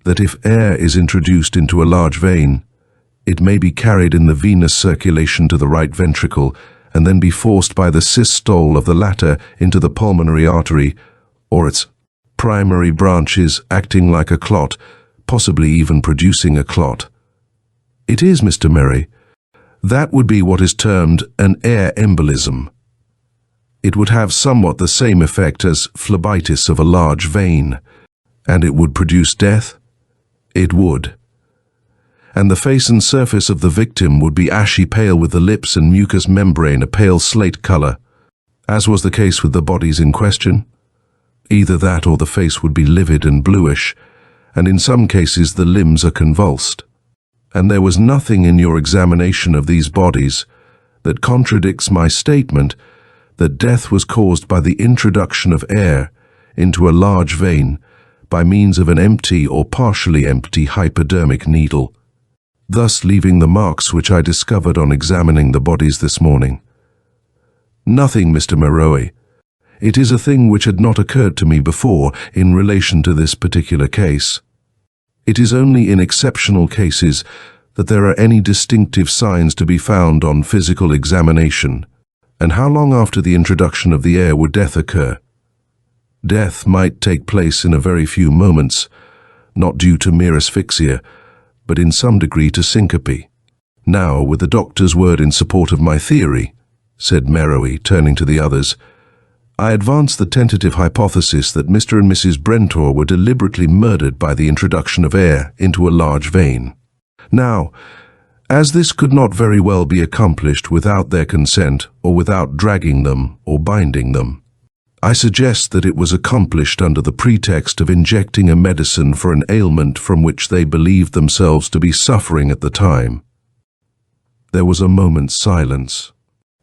that if air is introduced into a large vein, it may be carried in the venous circulation to the right ventricle and then be forced by the systole of the latter into the pulmonary artery, or its primary branches acting like a clot, possibly even producing a clot? It is, Mr. Merry. That would be what is termed an air embolism. It would have somewhat the same effect as phlebitis of a large vein. And it would produce death? It would. And the face and surface of the victim would be ashy pale with the lips and mucous membrane a pale slate color, as was the case with the bodies in question. Either that or the face would be livid and bluish, and in some cases the limbs are convulsed. And there was nothing in your examination of these bodies that contradicts my statement that death was caused by the introduction of air into a large vein by means of an empty or partially empty hypodermic needle, thus leaving the marks which I discovered on examining the bodies this morning. Nothing, Mr. Meroe. It is a thing which had not occurred to me before in relation to this particular case. It is only in exceptional cases that there are any distinctive signs to be found on physical examination. And how long after the introduction of the air would death occur? Death might take place in a very few moments, not due to mere asphyxia, but in some degree to syncope. Now, with the doctor's word in support of my theory, said Meroe, turning to the others, I advance the tentative hypothesis that Mr. and Mrs. Brentor were deliberately murdered by the introduction of air into a large vein. Now, as this could not very well be accomplished without their consent or without dragging them or binding them, I suggest that it was accomplished under the pretext of injecting a medicine for an ailment from which they believed themselves to be suffering at the time. There was a moment's silence.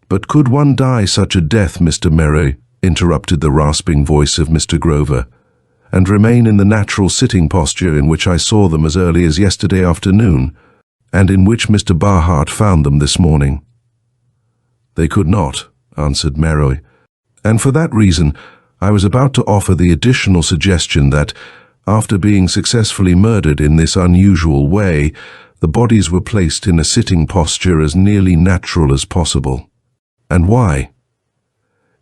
But could one die such a death, Mr. Meroe, interrupted the rasping voice of Mr. Grover, and remain in the natural sitting posture in which I saw them as early as yesterday afternoon, and in which Mr. Hart found them this morning? They could not, answered Meroe, and for that reason I was about to offer the additional suggestion that, after being successfully murdered in this unusual way, the bodies were placed in a sitting posture as nearly natural as possible. And why?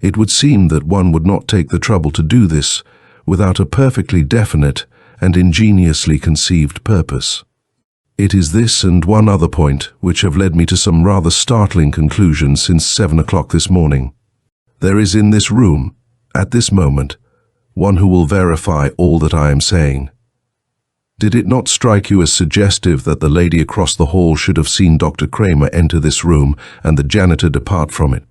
It would seem that one would not take the trouble to do this without a perfectly definite and ingeniously conceived purpose. It is this and one other point which have led me to some rather startling conclusions since 7 o'clock this morning. There is in this room, at this moment, one who will verify all that I am saying. Did it not strike you as suggestive that the lady across the hall should have seen Dr. Kramer enter this room and the janitor depart from it?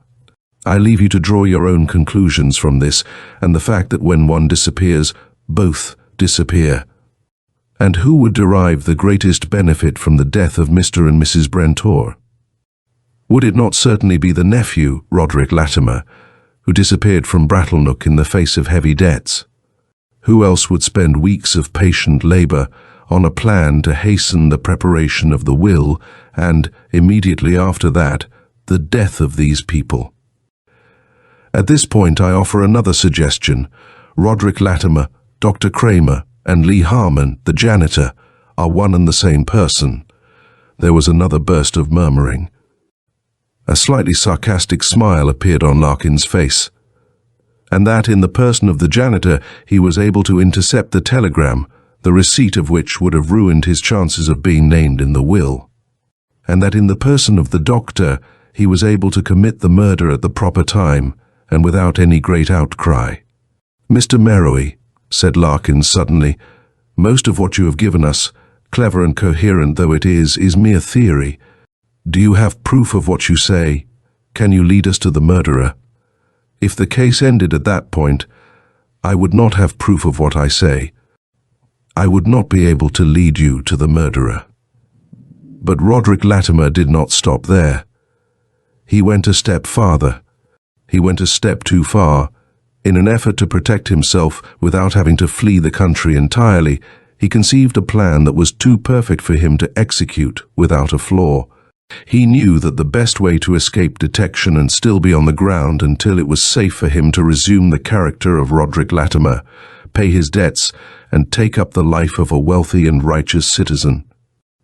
I leave you to draw your own conclusions from this and the fact that when one disappears, both disappear. And who would derive the greatest benefit from the death of Mr. and Mrs. Brentor? Would it not certainly be the nephew, Roderick Latimer, who disappeared from Brattlenook in the face of heavy debts? Who else would spend weeks of patient labor on a plan to hasten the preparation of the will and, immediately after that, the death of these people? At this point I offer another suggestion. Roderick Latimer, Dr. Kramer, and Lee Harmon, the janitor, are one and the same person. There was another burst of murmuring. A slightly sarcastic smile appeared on Larkin's face. And that in the person of the janitor he was able to intercept the telegram, the receipt of which would have ruined his chances of being named in the will. And that in the person of the doctor he was able to commit the murder at the proper time and without any great outcry. Mr. Meroe, said Larkin suddenly, Most of what you have given us, clever and coherent though it is mere theory. Do you have proof of what you say? Can you lead us to the murderer? If the case ended at that point, I would not have proof of what I say. I would not be able to lead you to the murderer. But Roderick Latimer did not stop there. He went a step farther. He went a step too far. In an effort to protect himself without having to flee the country entirely, he conceived a plan that was too perfect for him to execute without a flaw. He knew that the best way to escape detection and still be on the ground until it was safe for him to resume the character of Roderick Latimer, pay his debts, and take up the life of a wealthy and righteous citizen,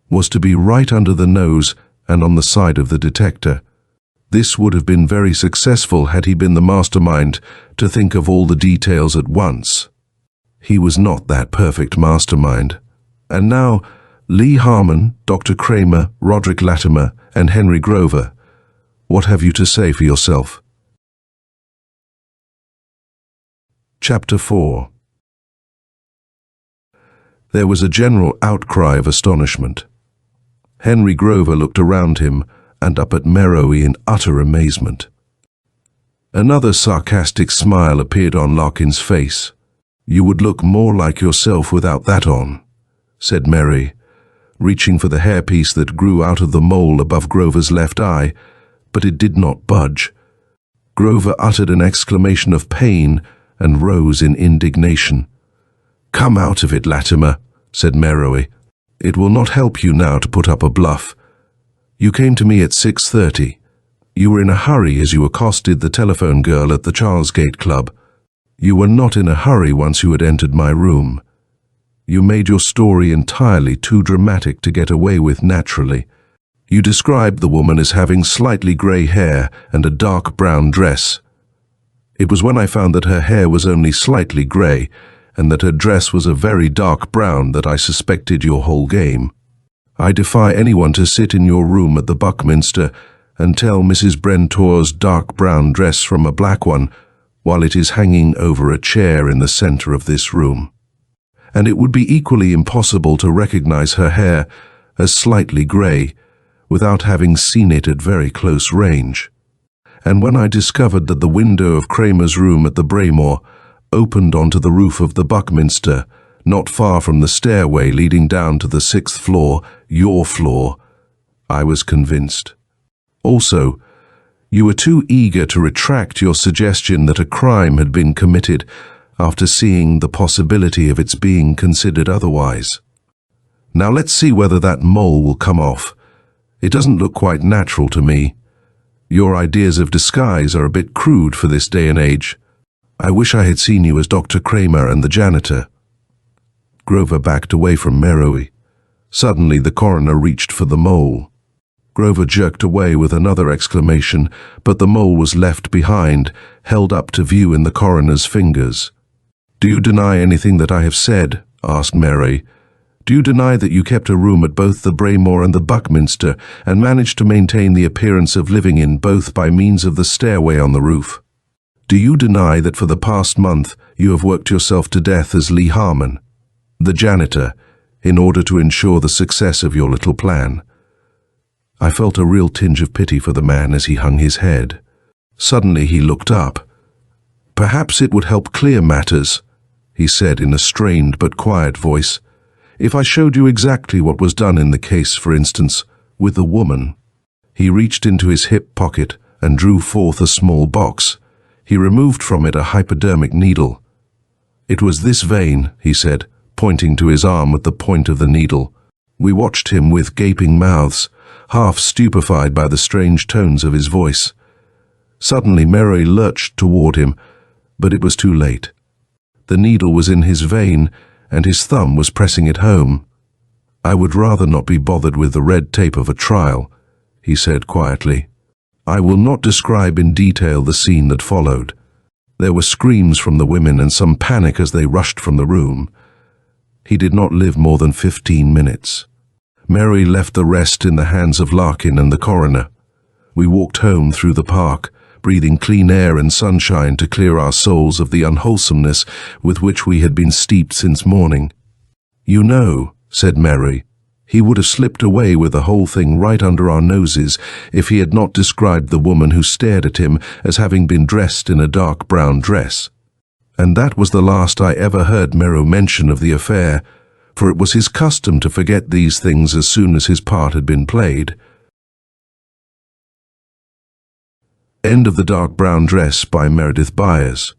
was to be right under the nose and on the side of the detector. This would have been very successful had he been the mastermind to think of all the details at once. He was not that perfect mastermind. And now, Lee Harmon, Dr. Kramer, Roderick Latimer, and Henry Grover, what have you to say for yourself? Chapter 4. There was a general outcry of astonishment. Henry Grover looked around him and up at Meroe in utter amazement. Another sarcastic smile appeared on Larkin's face. "You would look more like yourself without that on," said Meroe, reaching for the hairpiece that grew out of the mole above Grover's left eye, but it did not budge. Grover uttered an exclamation of pain and rose in indignation. "Come out of it, Latimer," said Meroe. "It will not help you now to put up a bluff. You came to me at 6:30. You were in a hurry as you accosted the telephone girl at the Charlesgate Club. You were not in a hurry once you had entered my room. You made your story entirely too dramatic to get away with naturally. You described the woman as having slightly grey hair and a dark brown dress. It was when I found that her hair was only slightly grey and that her dress was a very dark brown that I suspected your whole game. I defy anyone to sit in your room at the Buckminster and tell Mrs. Brentor's dark brown dress from a black one while it is hanging over a chair in the centre of this room. And it would be equally impossible to recognize her hair as slightly grey without having seen it at very close range. And when I discovered that the window of Kramer's room at the Braemore opened onto the roof of the Buckminster, not far from the stairway leading down to the 6th floor, your floor, I was convinced. Also, you were too eager to retract your suggestion that a crime had been committed after seeing the possibility of its being considered otherwise. Now let's see whether that mole will come off. It doesn't look quite natural to me. Your ideas of disguise are a bit crude for this day and age. I wish I had seen you as Dr. Kramer and the janitor." Grover backed away from Meroe. Suddenly the coroner reached for the mole. Grover jerked away with another exclamation, but the mole was left behind, held up to view in the coroner's fingers. "Do you deny anything that I have said?" asked Meroe. "Do you deny that you kept a room at both the Braemore and the Buckminster and managed to maintain the appearance of living in both by means of the stairway on the roof? Do you deny that for the past month you have worked yourself to death as Lee Harmon, the janitor, in order to ensure the success of your little plan?" I felt a real tinge of pity for the man as he hung his head. Suddenly he looked up. "Perhaps it would help clear matters," he said in a strained but quiet voice, "if I showed you exactly what was done in the case, for instance, with the woman." He reached into his hip pocket and drew forth a small box. He removed from it a hypodermic needle. "It was this vein," he said, pointing to his arm with the point of the needle. We watched him with gaping mouths, half stupefied by the strange tones of his voice. Suddenly Meroe lurched toward him, but it was too late. The needle was in his vein, and his thumb was pressing it home. "I would rather not be bothered with the red tape of a trial," he said quietly. "I will not describe in detail the scene that followed. There were screams from the women and some panic as they rushed from the room. He did not live more than 15 minutes. Meroe left the rest in the hands of Larkin and the coroner. We walked home through the park, breathing clean air and sunshine to clear our souls of the unwholesomeness with which we had been steeped since morning. "You know," said Mary, "he would have slipped away with the whole thing right under our noses if he had not described the woman who stared at him as having been dressed in a dark brown dress." And that was the last I ever heard Mero mention of the affair, for it was his custom to forget these things as soon as his part had been played. End of The Dark Brown Dress by Meredith Beyers.